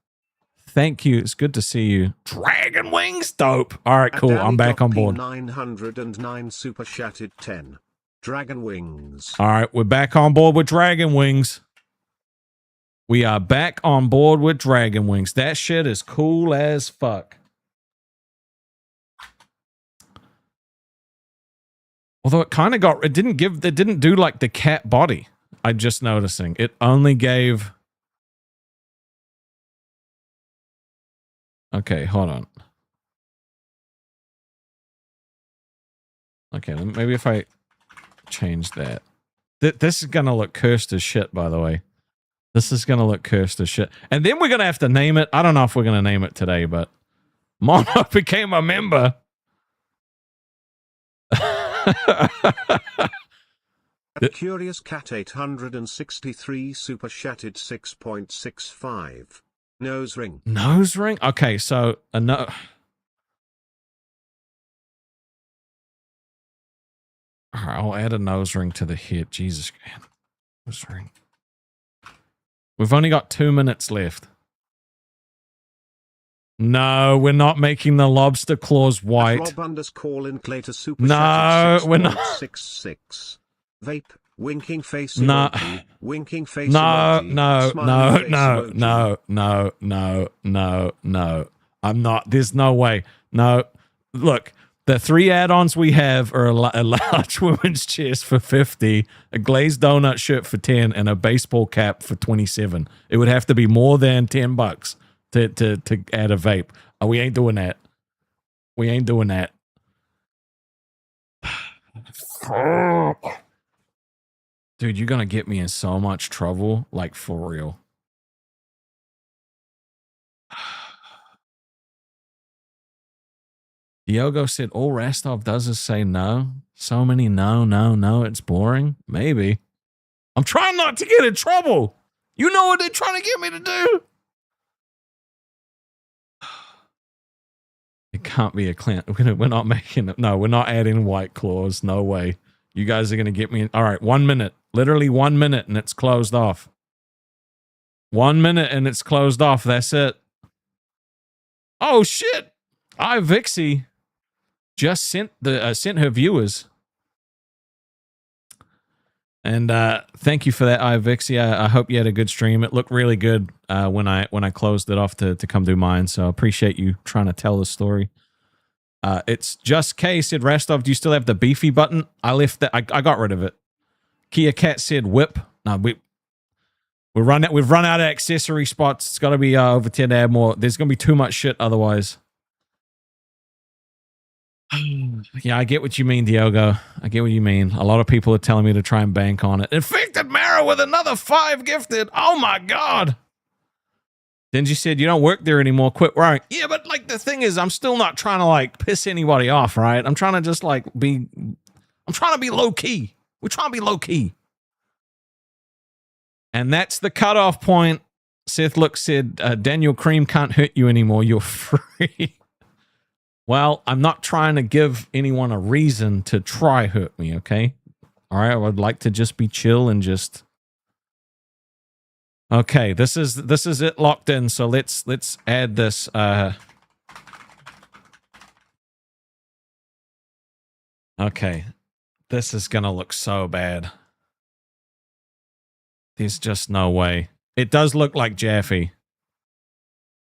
A: Thank you. It's good to see you. Dragon Wings, dope. All right, cool. I'm back on board.
C: 909 super chatted 10. Dragon Wings.
A: All right, we're back on board with Dragon Wings. We are back on board with Dragon Wings. That shit is cool as fuck. Although it kind of got, it didn't do like the cat body. I'm just noticing. It only gave. Okay, hold on. Okay, maybe if I change that. This is going to look cursed as shit, by the way. This is going to look cursed as shit. And then we're going to have to name it. I don't know if we're going to name it today, but Mono became a member.
C: Curious Cat 863 super chatted 6.65. Nose ring.
A: Nose ring? Okay, so a no. All right, I'll add a nose ring to the head. Jesus, man. Nose ring. We've only got 2 minutes left. No, we're not making the lobster claws white.
C: Rob _Linklater super
A: No, we're not.
C: 6.66. Vape, winking face
A: No.
C: emoji, winking face
A: No,
C: emoji,
A: no,
C: smiley
A: no,
C: face
A: no,
C: emoji.
A: no. I'm not. There's no way. No. Look, the 3 add-ons we have are a large women's chest for 50, a glazed donut shirt for 10, and a baseball cap for 27. It would have to be more than $10 to add a vape. Oh, we ain't doing that. We ain't doing that. Fuck. Dude, you're gonna get me in so much trouble, like for real. Diogo said all Rastov does is say no. So many no. It's boring. Maybe. I'm trying not to get in trouble. You know what they're trying to get me to do? It can't be a clan. We're not making it. No, we're not adding White Claws. No way. You guys are going to get me. All right, 1 minute. Literally 1 minute and it's closed off. 1 minute and it's closed off. That's it. Oh, shit. Vixie just sent her viewers. And thank you for that, Vixie. I hope you had a good stream. It looked really good when I closed it off to come do mine. So I appreciate you trying to tell the story. It's just K said, Rastov, do you still have the beefy button? I left that. I got rid of it. Kia Cat said whip. No, we've run out of accessory spots. It's got to be over 10 to add more. There's going to be too much shit otherwise. Yeah, I get what you mean, Diogo. I get what you mean. A lot of people are telling me to try and bank on it. Infected Mara with another 5 gifted. Oh my god. Denji said, you don't work there anymore. Quit worrying. Yeah, but like the thing is, I'm still not trying to like piss anybody off, right? I'm trying to just like I'm trying to be low key. We're trying to be low key. And that's the cutoff point. Seth Look said, Daniel Cream can't hurt you anymore. You're free. Well, I'm not trying to give anyone a reason to try hurt me, okay? All right, I would like to just be chill and just... Okay, this is it locked in, so let's add this. Okay, this is gonna look so bad. There's just no way. It does look like Jaffe.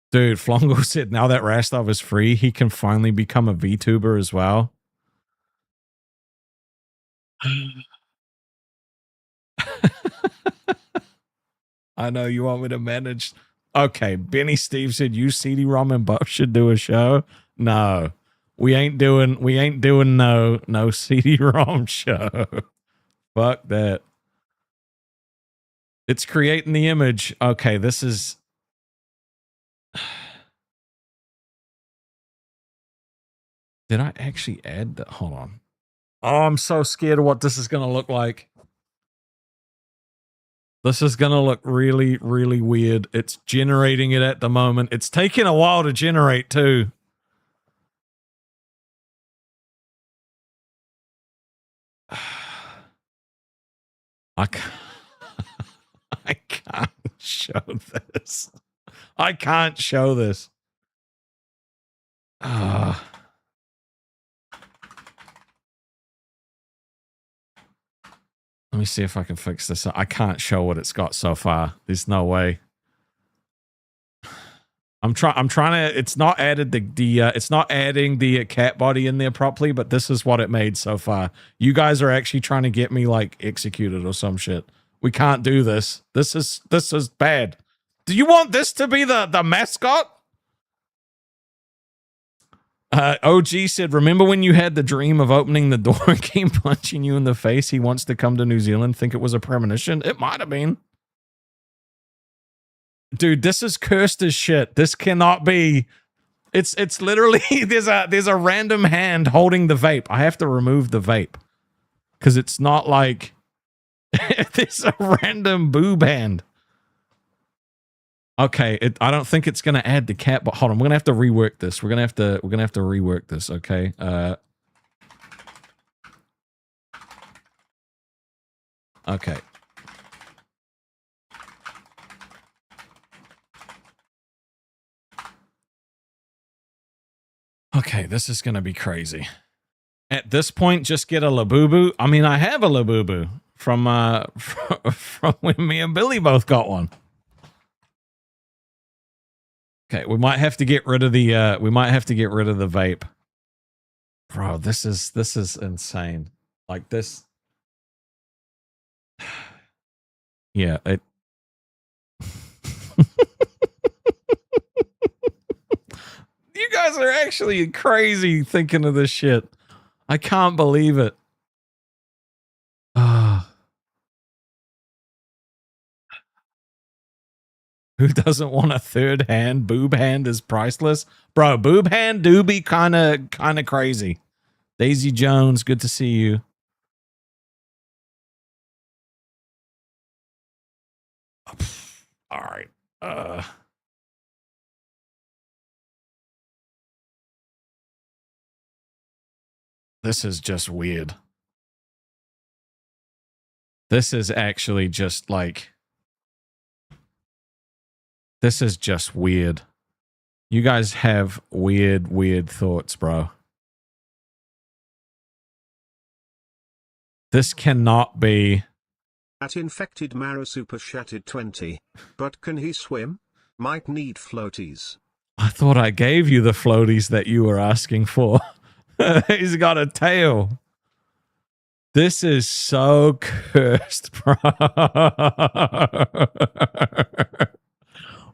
A: Dude, Flongo said now that Rastov is free, he can finally become a VTuber as well. I know you want me to manage. Okay, Benny Steve said you, CD-ROM, and Buff should do a show. No, we ain't doing no CD-ROM show. Fuck that. It's creating the image. Okay, this is... Did I actually add that? Hold on. Oh, I'm so scared of what this is going to look like. This is going to look really, really weird. It's generating it at the moment. It's taking a while to generate too. I can't show this. I can't show this. Let me see if I can fix this. I can't show what it's got so far. There's no way. I'm trying to. It's not added it's not adding the cat body in there properly. But this is what it made so far. You guys are actually trying to get me like executed or some shit. We can't do this. This is bad. Do you want this to be the mascot? OG said, remember when you had the dream of opening the door and came punching you in the face? He wants to come to New Zealand. Think it was a premonition? It might have been. Dude, this is cursed as shit. This cannot be. It's literally there's a random hand holding the vape. I have to remove the vape because it's not like there's a random boob hand. Okay, I don't think it's gonna add the cat, but hold on, we're gonna have to rework this. We're gonna have to rework this. Okay. Okay. Okay, this is gonna be crazy. At this point, just get a Labubu. I mean, I have a Labubu from when me and Billy both got one. Okay, we might have to get rid of the vape. Bro, this is insane. Like this. Yeah, it You guys are actually crazy thinking of this shit. I can't believe it. Who Who doesn't want a third hand? Boob hand is priceless. Bro, boob hand do be kind of crazy. Daisy Jones, good to see you. All right. This is just weird. This is actually just like... This is just weird. You guys have weird thoughts, bro. This cannot be...
C: At infected Mara super chatted 20. But can he swim? Might need floaties.
A: I thought I gave you the floaties that you were asking for. He's got a tail. This is so cursed, bro.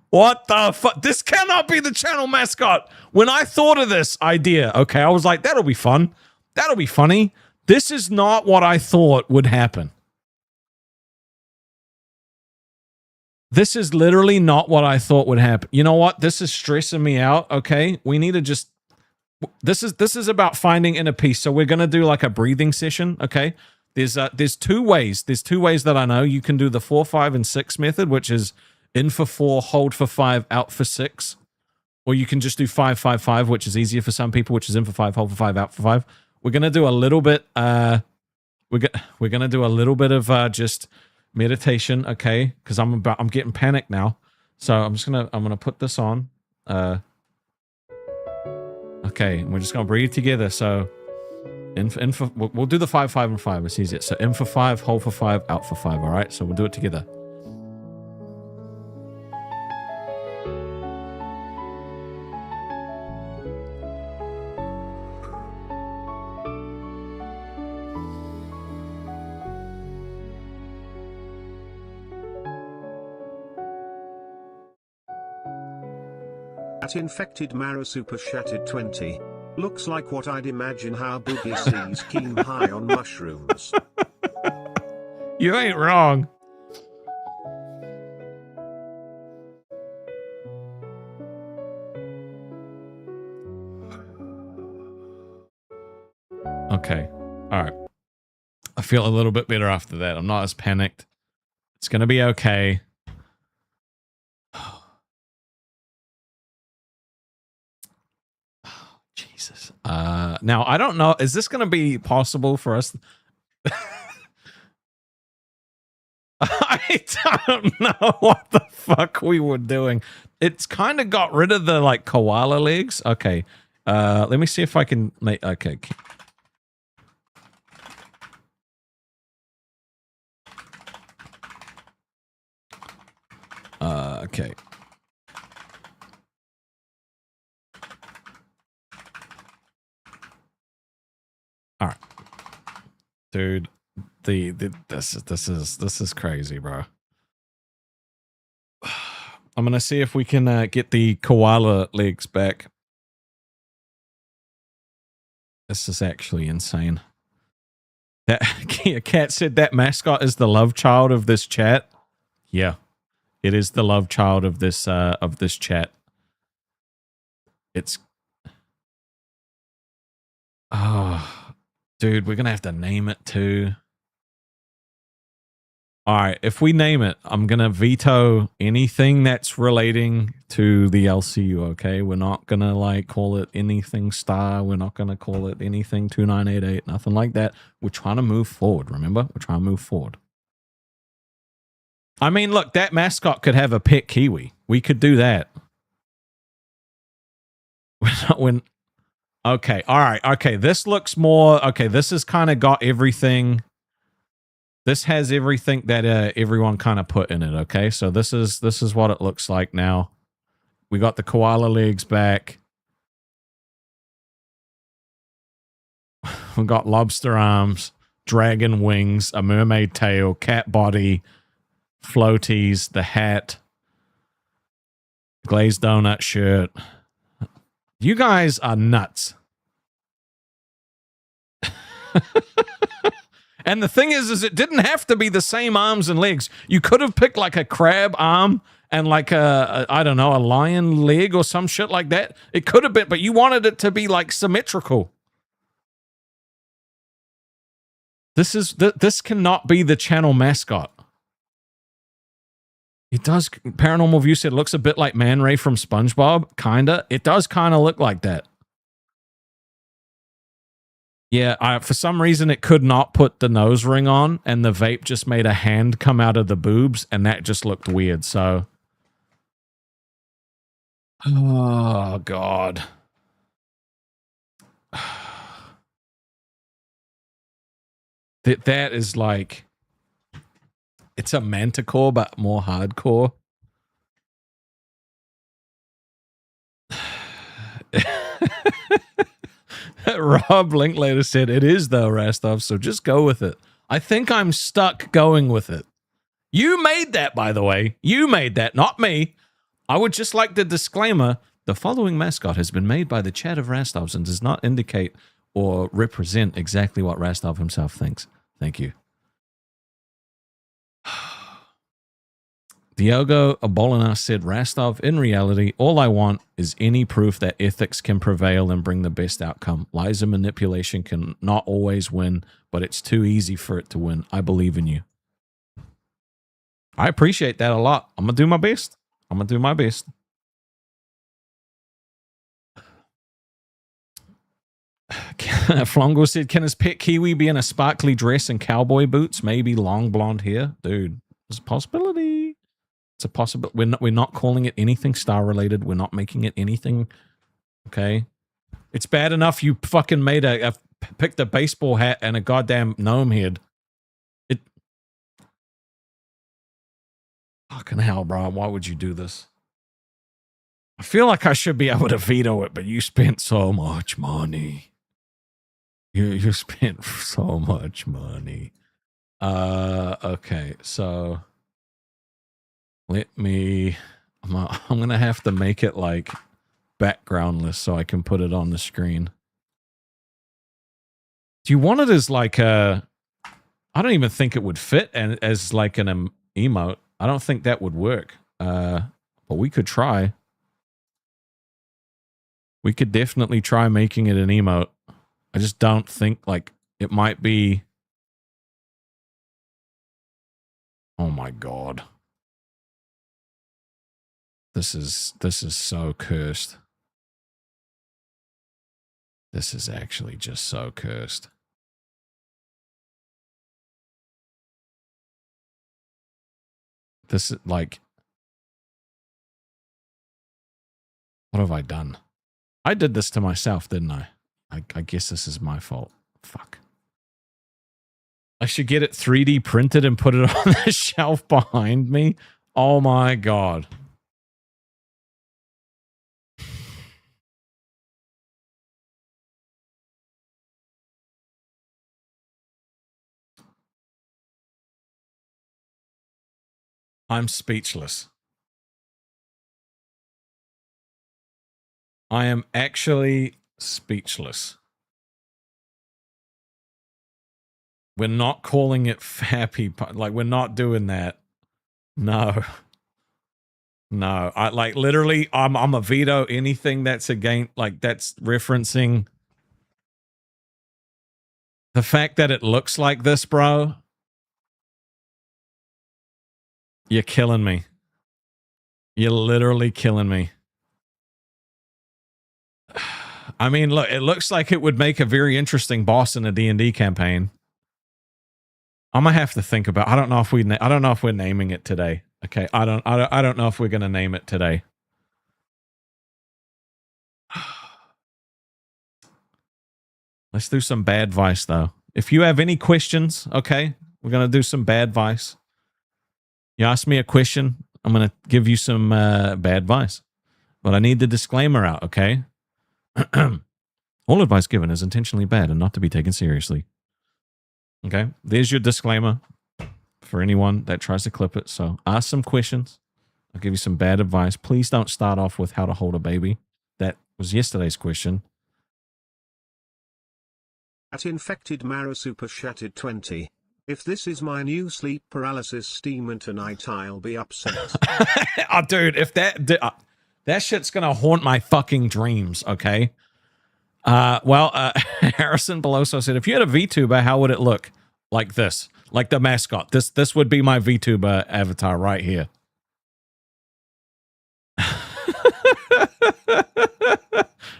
A: What the fuck? This cannot be the channel mascot. When I thought of this idea, okay, I was like, that'll be fun. That'll be funny. This is not what I thought would happen. This is literally not what I thought would happen. You know what? This is stressing me out, okay? We need to just... This is about finding inner peace. So we're going to do like a breathing session, okay? There's two ways. There's two ways that I know. You can do the 4, 5, and 6 method, which is in for 4, hold for 5, out for 6. Or you can just do 5, 5, 5, which is easier for some people, which is in for 5, hold for 5, out for 5. We're going to do a little bit, we're going to do a little bit of just meditation, okay? Because I'm getting panicked now. So I'm going to put this on. Okay, we're just going to breathe together. So we'll do the 5, 5, and 5. It's easier. So in for 5, hold for 5, out for 5. All right, so we'll do it together.
C: At infected Mara super chatted 20. Looks like what I'd imagine how Boogie sees Keen high on mushrooms.
A: You ain't wrong. Okay. All right. I feel a little bit better after that. I'm not as panicked. It's going to be okay. Jesus. Now, I don't know. Is this going to be possible for us? I don't know what the fuck we were doing. It's kind of got rid of the, like, koala legs. Okay. Let me see if I can make... Okay. Okay. All right, dude. This is crazy, bro. I'm gonna see if we can get the koala legs back. This is actually insane. That Cat said that mascot is the love child of this chat. Yeah, it is the love child of this chat. It's dude, we're gonna have to name it too. All right, if we name it, I'm gonna veto anything that's relating to the LCU. Okay, we're not gonna like call it anything star. We're not gonna call it anything 2988. Nothing like that. We're trying to move forward. Remember, we're trying to move forward. I mean, look, that mascot could have a pet kiwi. We could do that. Okay, all right, okay. This looks more okay. This has kind of got everything. This has everything that everyone kind of put in it. Okay, so this is what it looks like now. We got the koala legs back. We got lobster arms, dragon wings, a mermaid tail, cat body, floaties, the hat, glazed donut shirt. You guys are nuts. And the thing is it didn't have to be the same arms and legs. You could have picked like a crab arm and like I don't know, a lion leg or some shit like that. It could have been, but you wanted it to be like symmetrical. This cannot be the channel mascot. It does. Paranormal View said it looks a bit like Man Ray from SpongeBob. Kinda. It does kind of look like that. Yeah, for some reason it could not put the nose ring on, and the vape just made a hand come out of the boobs, and that just looked weird, so... Oh, God. That is like... It's a manticore, but more hardcore. Rob Linklater said, it is though, Rastov, so just go with it. I think I'm stuck going with it. You made that, by the way. You made that, not me. I would just like the disclaimer, the following mascot has been made by the chat of Rastovs and does not indicate or represent exactly what Rastov himself thinks. Thank you. Diogo Abolina said, Rastov, in reality, all I want is any proof that ethics can prevail and bring the best outcome. Lies and manipulation can not always win, but it's too easy for it to win. I believe in you. I appreciate that a lot. I'm going to do my best. I'm going to do my best. Flongo said, can his pet Kiwi be in a sparkly dress and cowboy boots? Maybe long blonde hair? Dude, there's a possibility. It's a possibility. We're not calling it anything star related. We're not making it anything. Okay. It's bad enough you fucking made picked a baseball hat and a goddamn gnome head. Fucking hell, bro. Why would you do this? I feel like I should be able to veto it, but you spent so much money. You spent so much money. Okay, so let me... I'm going to have to make it like backgroundless so I can put it on the screen. Do you want it as like a... I don't even think it would fit as like an emote. I don't think that would work. But we could try. We could definitely try making it an emote. I just don't think like it might be... Oh my God. This is so cursed. This is actually just so cursed. This is like... What have I done? I did this to myself, didn't I? I guess this is my fault. Fuck. I should get it 3D printed and put it on the shelf behind me. Oh my God. I'm speechless. I am actually speechless. We're not calling it Fappy. Like, we're not doing that. No. No. I like literally I'm a veto anything that's against, like, that's referencing the fact that it looks like this, bro. You're killing me. You're literally killing me. I mean, look, it looks like it would make a very interesting boss in a D&D campaign. I'm gonna have to think about. I don't know if we're naming it today. Okay, I don't know if we're gonna name it today. Let's do some bad advice though. If you have any questions, okay, we're gonna do some bad advice. You ask me a question, I'm gonna give you some bad advice, but I need the disclaimer out. Okay. All advice given is intentionally bad and not to be taken seriously. Okay, there's your disclaimer for anyone that tries to clip it. So ask some questions. I'll give you some bad advice. Please don't start off with how to hold a baby. That was yesterday's question.
C: At Infected Marrow Super Shattered 20. If this is my new sleep paralysis steamer tonight, I'll be upset.
A: Oh, dude, if that shit's gonna haunt my fucking dreams, okay? Harrison Beloso said, if you had a VTuber, how would it look? Like this. Like the mascot. This would be my VTuber avatar right here.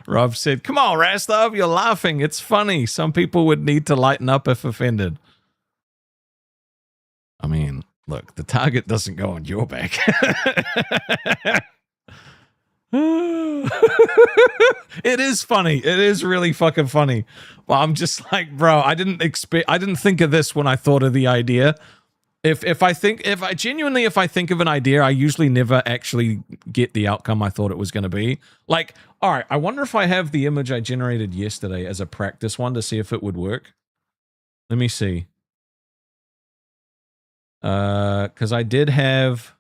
A: Rob said, come on, Rastov, you're laughing. It's funny. Some people would need to lighten up if offended. I mean, look, the target doesn't go on your back. It is funny. It is really fucking funny. Well, I'm just like, bro, I didn't think of this when I thought of the idea. If I think of an idea, I usually never actually get the outcome I thought it was going to be. Like, all right, I wonder if I have the image I generated yesterday as a practice one to see if it would work. Let me see. Because I did have.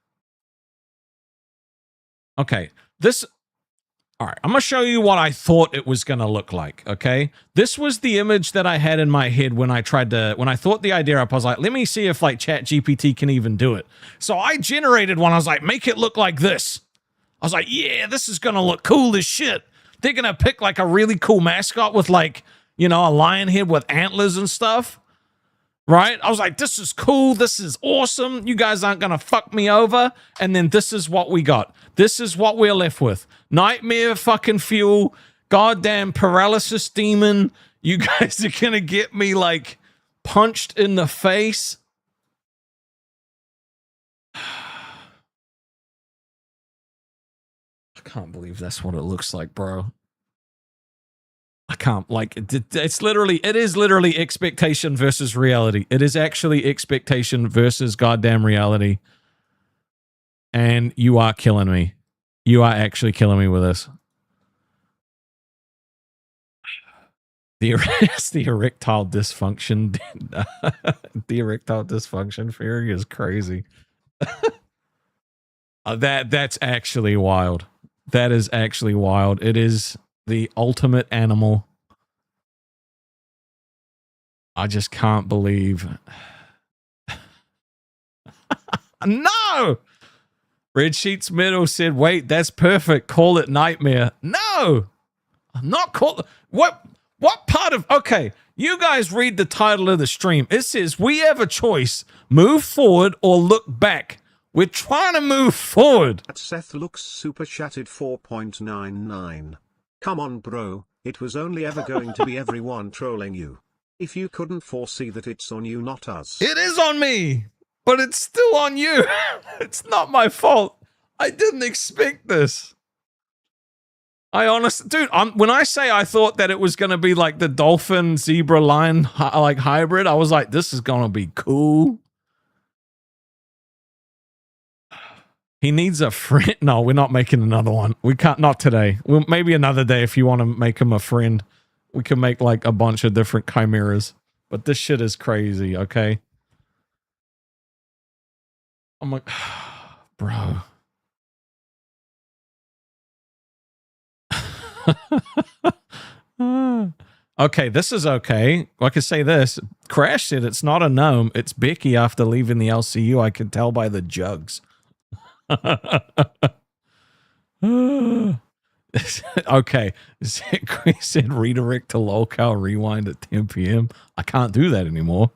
A: Okay, this. All right, I'm going to show you what I thought it was going to look like, okay? This was the image that I had in my head when I thought the idea up. I was like, let me see if like ChatGPT can even do it. So I generated one. I was like, make it look like this. I was like, yeah, this is going to look cool as shit. They're going to pick like a really cool mascot with like, you know, a lion head with antlers and stuff. Right? I was like, this is cool. This is awesome. You guys aren't going to fuck me over. And then this is what we got. This is what we're left with. Nightmare fucking fuel. Goddamn paralysis demon. You guys are going to get me like punched in the face. I can't believe that's what it looks like, bro. I can't, like, it is literally expectation versus reality. It is actually expectation versus goddamn reality. And you are killing me. You are actually killing me with this. The erectile dysfunction. The erectile dysfunction theory is crazy. That's actually wild. That is actually wild. It is the ultimate animal. I just can't believe. No! Red Sheets Middle said, wait, that's perfect. Call it Nightmare. No! I'm not called. What part of. Okay, you guys read the title of the stream. It says, we have a choice. Move forward or look back. We're trying to move forward.
C: Seth looks super shattered 4.99. Come on, bro, it was only ever going to be everyone trolling you. If you couldn't foresee that it's on you, not us.
A: It is on me, but it's still on you. It's not my fault. I didn't expect this. I honestly, dude, when I say I thought that it was going to be like the dolphin, zebra, lion, like hybrid, I was like, this is going to be cool. He needs a friend. No, we're not making another one. We can't, not today. Well, maybe another day if you want to make him a friend. We can make like a bunch of different chimeras. But this shit is crazy, okay? I'm like, bro. Okay, this is okay. I could say this. Crash said it's not a gnome. It's Becky after leaving the LCU. I could tell by the jugs. Okay, he said redirect to lolcow rewind at 10 p.m. I can't do that anymore.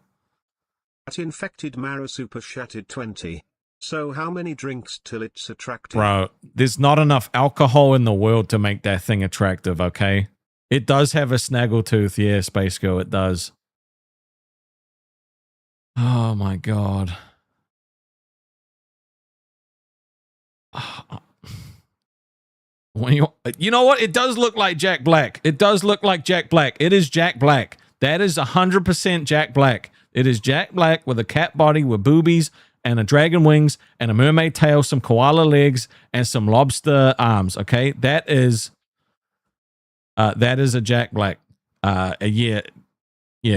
C: At Infected Marrow Super Shattered 20. So how many drinks till it's attractive?
A: Bro, there's not enough alcohol in the world to make that thing attractive, okay? It does have a snaggletooth, yeah, Space Girl, it does. Oh my god. When you know what? It does look like Jack Black. It does look like Jack Black. It is Jack Black. That is 100% Jack Black. It is Jack Black with a cat body with boobies and a dragon wings and a mermaid tail, some koala legs, and some lobster arms. Okay, that is a Jack Black. Yeah.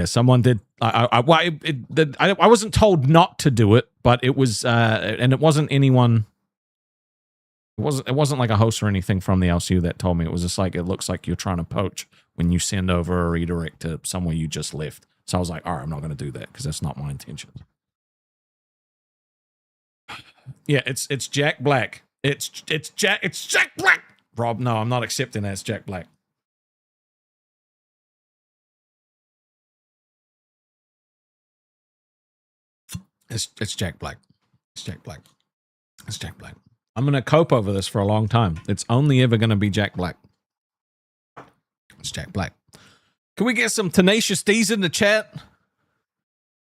A: Someone did. I wasn't told not to do it, but it was, and it wasn't anyone. It wasn't like a host or anything from the LCU that told me. It was just like, it looks like you're trying to poach when you send over a redirect to somewhere you just left. So I was like, all right, I'm not going to do that because that's not my intention. Yeah, it's Jack Black. It's Jack Black. Rob, no, I'm not accepting that. It's Jack Black. It's Jack Black. It's Jack Black. It's Jack Black. I'm going to cope over this for a long time. It's only ever going to be Jack Black. It's Jack Black. Can we get some Tenacious D's in the chat?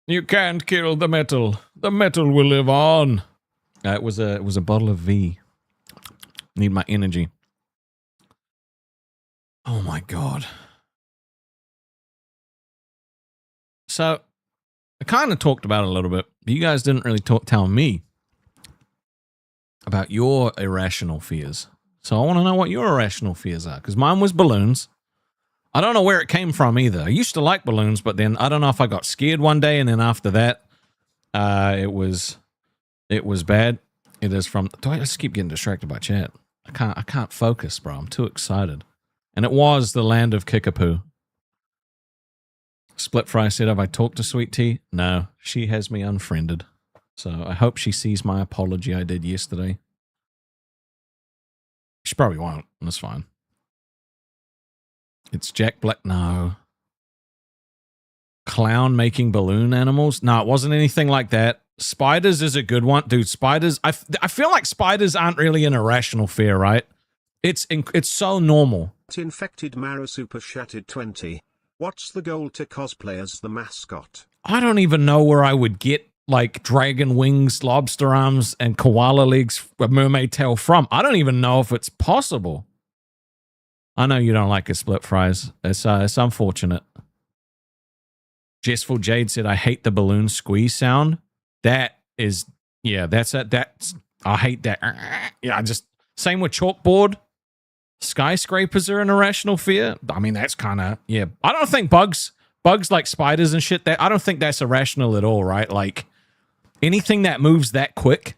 A: You can't kill the metal. The metal will live on. It was a bottle of V. Need my energy. Oh my God. So, I kind of talked about it a little bit. You guys didn't really tell me about your irrational fears. So I want to know what your irrational fears are, because mine was balloons. I don't know where it came from either. I used to like balloons, but then I don't know if I got scared one day, and then after that, it was bad. It is from. Do I just keep getting distracted by chat? I can't focus, bro. I'm too excited. And it was the land of Kickapoo. Split Fry said, have I talked to Sweet Tea? No, she has me unfriended. So I hope she sees my apology I did yesterday. She probably won't. That's fine. It's Jack Black. No. Clown making balloon animals? No, it wasn't anything like that. Spiders is a good one. Dude, spiders. I feel like spiders aren't really an irrational fear, right? It's so normal.
C: Infected Mara Super Shattered 20. What's the goal to cosplay as the mascot?
A: I don't even know where I would get like dragon wings, lobster arms, and koala legs, a mermaid tail from. I don't even know if it's possible. I know you don't like it, Split Fries. It's unfortunate. Jestful Jade said, I hate the balloon squeeze sound. That is, yeah, that's I hate that. Yeah, same with chalkboard. Skyscrapers are an irrational fear. I mean, that's kind of, yeah. I don't think bugs like spiders and shit, I don't think that's irrational at all, right? Like, anything that moves that quick.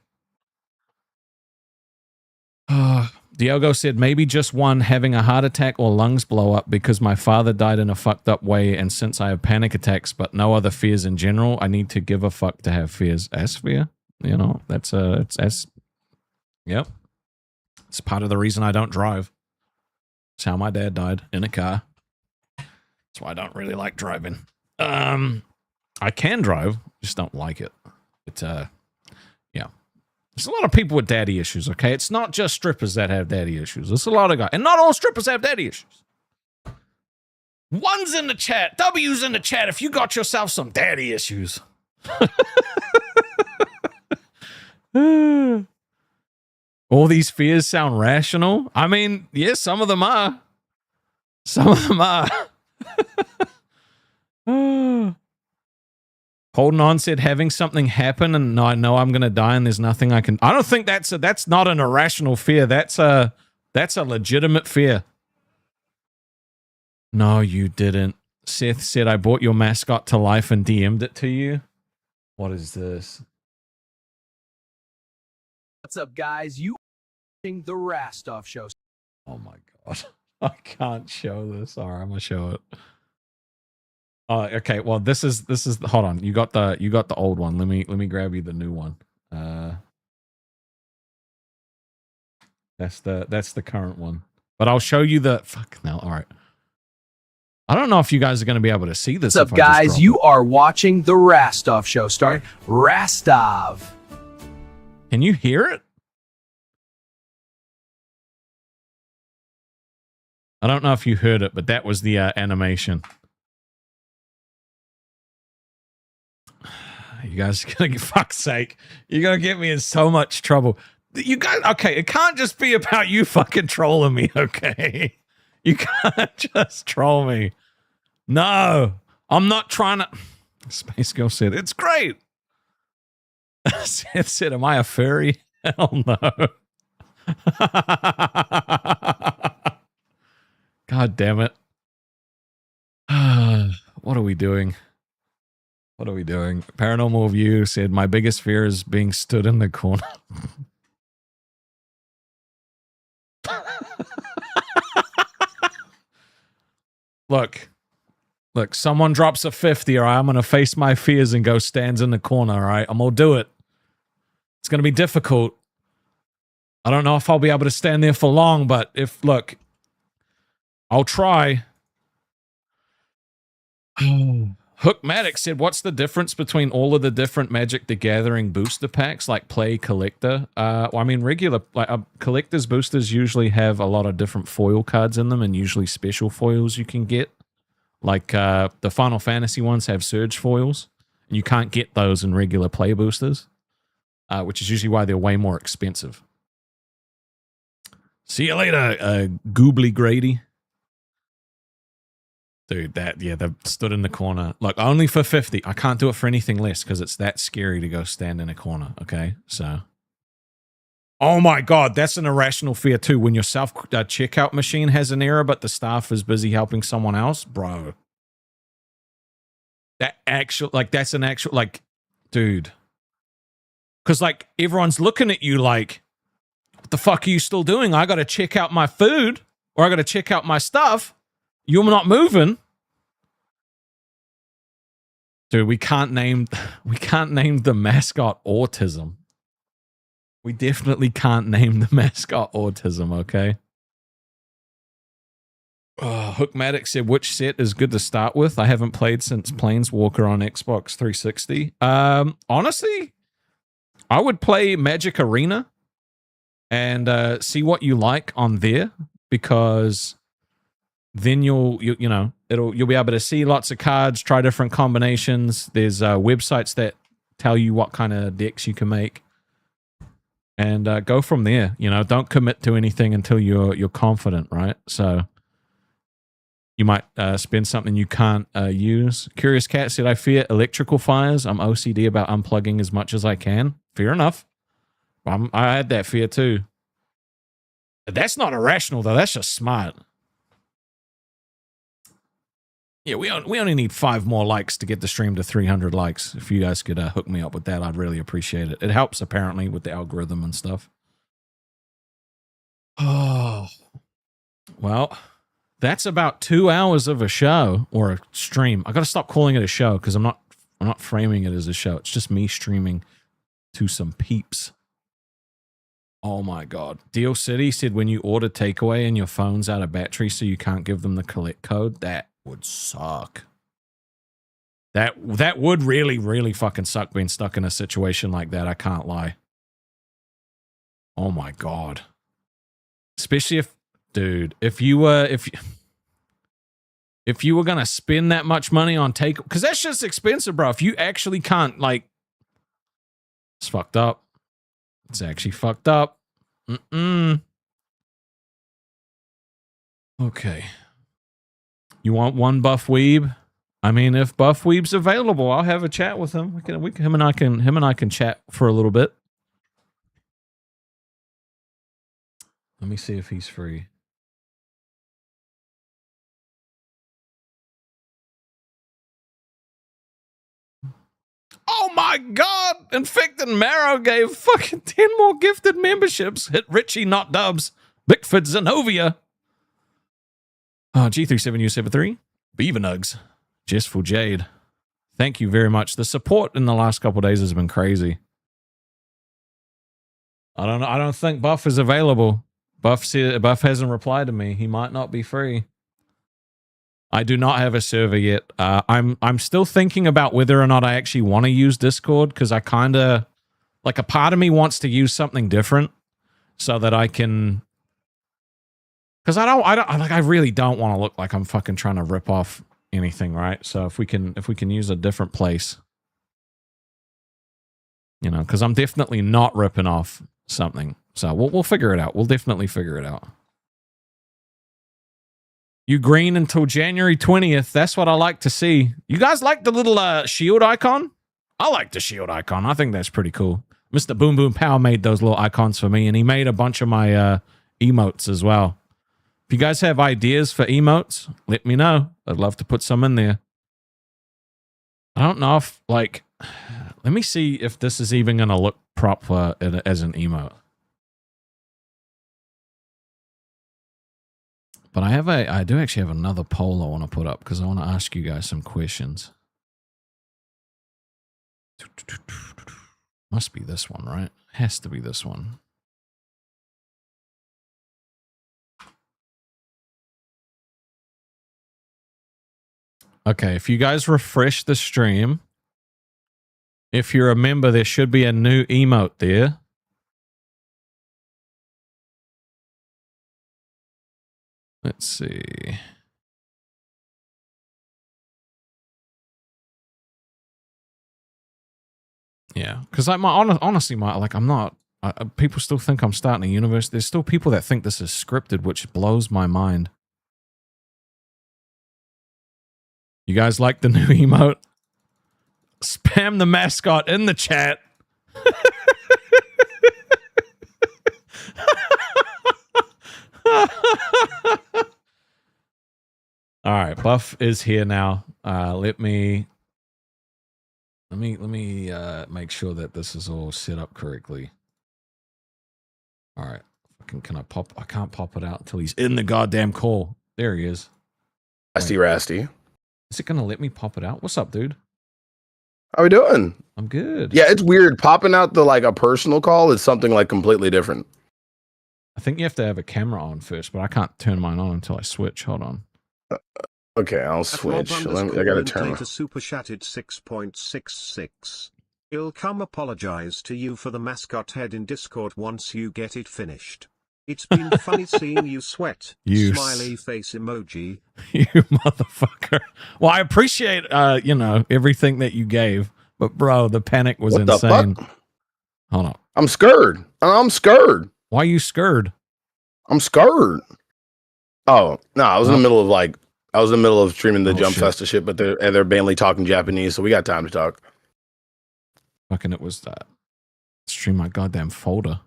A: Diogo said, maybe just one, having a heart attack or lungs blow up because my father died in a fucked up way, and since I have panic attacks but no other fears in general, I need to give a fuck to have fears. Fear? You know, that's yep. It's part of the reason I don't drive. It's how my dad died, in a car. That's why I don't really like driving. I can drive, just don't like it. It's yeah. There's a lot of people with daddy issues, okay? It's not just strippers that have daddy issues. There's a lot of guys. And not all strippers have daddy issues. One's in the chat. W's in the chat if you got yourself some daddy issues. All these fears sound rational. I mean, yes, some of them are. Some of them are. Holding on said, having something happen and I know I'm going to die and there's nothing I can... I don't think that's not an irrational fear. That's a legitimate fear. No, you didn't. Seth said, I brought your mascot to life and DM'd it to you. What is this?
D: What's up, guys? You watching the Rastov show.
A: Oh my God. I can't show this. All right, I'm going to show it. Okay, well, this is hold on. You got the old one. Let me grab you the new one. That's the current one. But I'll show you the fuck now. All right. I don't know if you guys are going to be able to see this.
D: What's up, guys? You are watching the Rastov show starring Rastov.
A: Can you hear it? I don't know if you heard it, but that was the animation. You guys are gonna, fuck's sake, you're gonna get me in so much trouble. You guys, okay, it can't just be about you fucking trolling me, okay? You can't just troll me. No, I'm not trying to. Space Girl said, it's great. Seth said, am I a furry? Hell no. God damn it. What are we doing? What are we doing? Paranormal View said, my biggest fear is being stood in the corner. Look, someone drops a 50, all right? I'm going to face my fears and go stands in the corner, all right? I'm going to do it. It's going to be difficult. I don't know if I'll be able to stand there for long, but look, I'll try. Hookmatic said, what's the difference between all of the different Magic the Gathering booster packs, like play collector? Well, I mean, regular collector's boosters usually have a lot of different foil cards in them, and usually special foils you can get. Like the Final Fantasy ones have surge foils, and you can't get those in regular play boosters, which is usually why they're way more expensive. See you later, Goobly Grady. Dude, they've stood in the corner. Look, only for 50. I can't do it for anything less because it's that scary to go stand in a corner, okay? So. Oh my God, that's an irrational fear too. When your self-checkout machine has an error, but the staff is busy helping someone else, bro. That's an actual, like, dude. Because, like, everyone's looking at you like, what the fuck are you still doing? I got to check out my food, or I got to check out my stuff. You're not moving. Dude, we can't name the mascot Autism. We definitely can't name the mascot Autism, okay? Hookmatic said, which set is good to start with? I haven't played since Planeswalker on Xbox 360. Honestly, I would play Magic Arena and see what you like on there, because then you'll be able to see lots of cards, try different combinations. There's websites that tell you what kind of decks you can make, and go from there. You know, don't commit to anything until you're confident, right? So you might spend something you can't use. Curious Cat said, I fear electrical fires. I'm OCD about unplugging as much as I can. Fair enough. I had that fear too. That's not irrational though. That's just smart. Yeah, we only need 5 more likes to get the stream to 300 likes. If you guys could hook me up with that, I'd really appreciate it. It helps, apparently, with the algorithm and stuff. Oh. Well, that's about 2 hours of a show, or a stream. I got to stop calling it a show, because I'm not framing it as a show. It's just me streaming to some peeps. Oh my God. Deal City said, when you order takeaway and your phone's out of battery so you can't give them the collect code, that would suck. That would really, really fucking suck being stuck in a situation like that. I can't lie. Oh my God. Especially if you were gonna spend that much money on take, because that's just expensive, bro. If you actually can't, like, it's fucked up. It's actually fucked up. Okay. You want one Buff Weeb? I mean, if Buff Weeb's available, I'll have a chat with him. Him and I can chat for a little bit. Let me see if he's free. Oh my God! Infected Marrow gave fucking 10 more gifted memberships. Hit Richie, not Dubs. Bickford Zenovia. G37U73. Beaver Nugs. Jestful Jade. Thank you very much. The support in the last couple of days has been crazy. I don't think Buff is available. Buff hasn't replied to me. He might not be free. I do not have a server yet. I'm still thinking about whether or not I actually want to use Discord, because I kind of, like, a part of me wants to use something different so that I can, because I really don't want to look like I'm fucking trying to rip off anything, right? So if we can use a different place, you know, because I'm definitely not ripping off something. So we'll figure it out. We'll definitely figure it out. You green until January 20th. That's what I like to see. You guys like the little shield icon? I like the shield icon. I think that's pretty cool. Mr. Boom Boom Power made those little icons for me, and he made a bunch of my emotes as well. If you guys have ideas for emotes, let me know. I'd love to put some in there. I don't know if, like, let me see if this is even going to look proper as an emote. But I do actually have another poll I want to put up because I want to ask you guys some questions. Must be this one, right? Has to be this one. Okay, if you guys refresh the stream, if you remember, there should be a new emote there. Let's see. Yeah, because like honestly, I'm not. People still think I'm starting a universe. There's still people that think this is scripted, which blows my mind. You guys like the new emote? Spam the mascot in the chat. All right, Buff is here now. Let me make sure that this is all set up correctly. All right, can I pop? I can't pop it out until he's in the goddamn call. There he is.
E: Rasty.
A: Is it gonna let me pop it out? What's up, dude?
E: How we doing?
A: I'm good.
E: Yeah, it's weird. Popping out the like a personal call is something like completely different.
A: I think you have to have a camera on first, but I can't turn mine on until I switch. Hold on.
E: Okay, I'll switch. I gotta turn.
C: Super chatted 6.66. He'll come apologize to you for the mascot head in Discord once you get it finished. It's been funny seeing you sweat.
A: You
C: smiley face emoji.
A: You motherfucker. Well, I appreciate everything that you gave, but bro, the panic was insane.
E: The fuck?
A: Hold on.
E: I'm scared. I'm scared.
A: Why are you scared?
E: I'm scared. Oh, no, I was in the middle of streaming the Jump Festa shit, but they're mainly talking Japanese, so we got time to talk.
A: Fucking it was that. Stream my goddamn folder.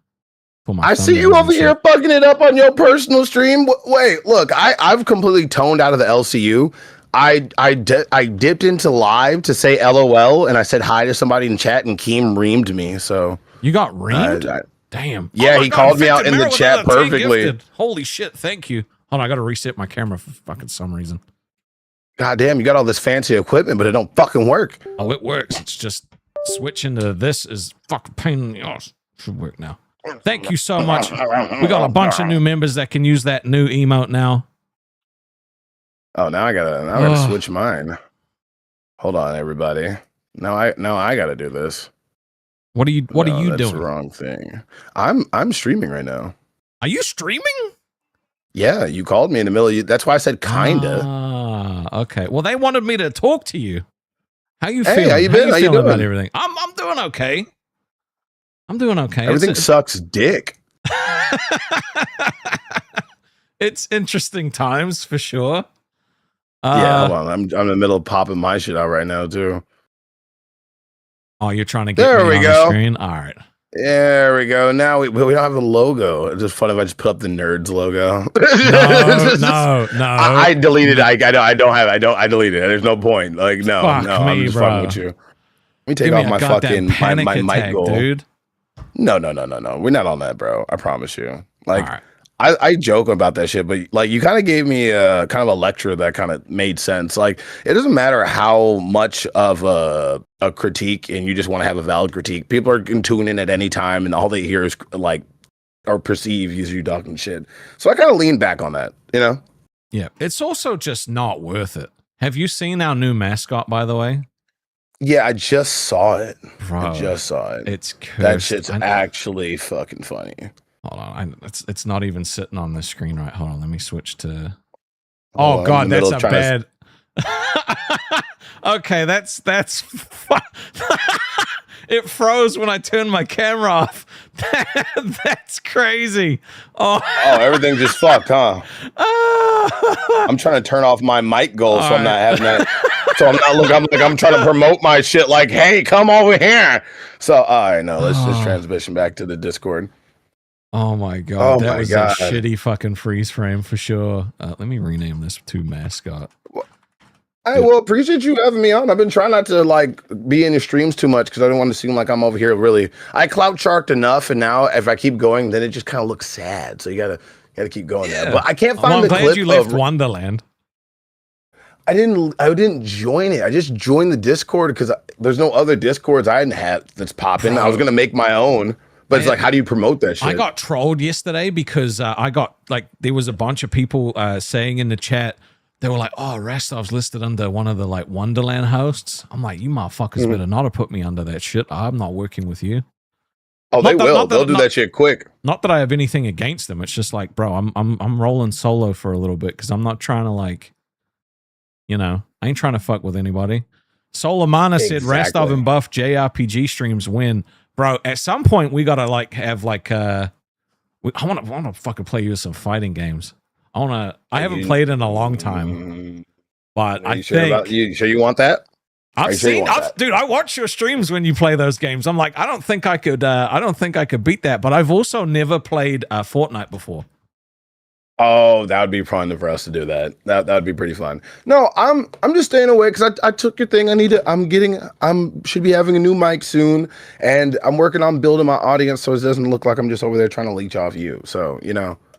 E: I see you over here fucking it up on your personal stream. Wait, look, I've completely toned out of the LCU. I dipped into live to say LOL, and I said hi to somebody in chat, and Keem reamed me. So
A: you got reamed? Damn.
E: Yeah, he called me out in the chat perfectly.
A: Holy shit! Thank you. Hold on, I got to reset my camera for fucking some reason.
E: God damn, you got all this fancy equipment, but it don't fucking work.
A: Oh, it works. It's just switching to this is fucking pain in the ass. Should work now. Thank you so much. We got a bunch of new members that can use that new emote now.
E: Oh, now I gotta switch mine. Hold on, everybody. Now I gotta do this.
A: What are you doing?
E: That's the wrong thing. I'm streaming right now.
A: Are you streaming?
E: Yeah, you called me in the middle of that's why I said kinda.
A: Ah, okay. Well, they wanted me to talk to you. How you feeling?
E: How you been? How you
A: feeling
E: doing?
A: about everything? I'm doing okay. I'm doing okay.
E: Everything sucks dick.
A: It's interesting times for sure.
E: Yeah, hold on. I'm in the middle of popping my shit out right now too.
A: Oh, you're trying to get me on the screen? All right.
E: There we go. Now we don't have a logo. It's just fun if I just put up the nerds logo.
A: No.
E: I deleted it. I deleted it. There's no point. Like, no, I'm just fucking with you. Let me take off my fucking my mic goal. Dude. No. We're not on that, bro. I promise you. Like, right. I joke about that shit, but like, you kind of gave me a kind of a lecture that kind of made sense. Like, it doesn't matter how much of a critique, and you just want to have a valid critique. People are can tune in at any time, and all they hear is like, or perceive is you talking shit. So I kind of lean back on that, you know?
A: Yeah. It's also just not worth it. Have you seen our new mascot, by the way?
E: Yeah, I just saw it.
A: Bro,
E: I just saw it.
A: It's cursed.
E: That shit's actually fucking funny.
A: Hold on, it's not even sitting on the screen right. Hold on, let me switch to. Oh god, that's a bad. Okay, that's. It froze when I turned my camera off. That's crazy. Oh,
E: everything just fucked, huh? I'm trying to turn off my mic goal, so I'm not having that. So I'm not looking. I'm trying to promote my shit. Like, hey, come over here. So, all right, no, let's just transition back to the Discord.
A: Oh my god, that was a shitty fucking freeze frame for sure. Let me rename this to mascot.
E: Well, appreciate you having me on. I've been trying not to like be in your streams too much because I don't want to seem like I'm over here. Really, I clout sharked enough, and now if I keep going, then it just kind of looks sad. So you gotta Got to keep going there. But I can't find
A: I'm
E: the
A: glad
E: clip
A: you left
E: of,
A: Wonderland.
E: I didn't join it. I just joined the Discord because there's no other Discords I hadn't had that's popping. I was gonna make my own, but it's like, how do you promote that shit?
A: I got trolled yesterday because I got there was a bunch of people saying in the chat, they were like, "Oh, Rastov's listed under one of the like Wonderland hosts." I'm like, "You motherfuckers better not have put me under that shit. I'm not working with you."
E: Oh, they will. They'll do that shit quick.
A: Not that I have anything against them. It's just like, bro, I'm rolling solo for a little bit because I'm not trying to like. You know, I ain't trying to fuck with anybody. Solamana said Rastov and Buff JRPG streams win. Bro, at some point we gotta like have like I wanna fucking play you some fighting games. I haven't played in a long time. But I think
E: you sure you want that?
A: Dude, I watch your streams when you play those games. I'm like, I don't think I could beat that, but I've also never played Fortnite before.
E: Oh, that would be fun for us to do that. That would be pretty fun. No, I'm just staying away because I took your thing. Should be having a new mic soon, and I'm working on building my audience so it doesn't look like I'm just over there trying to leech off you. So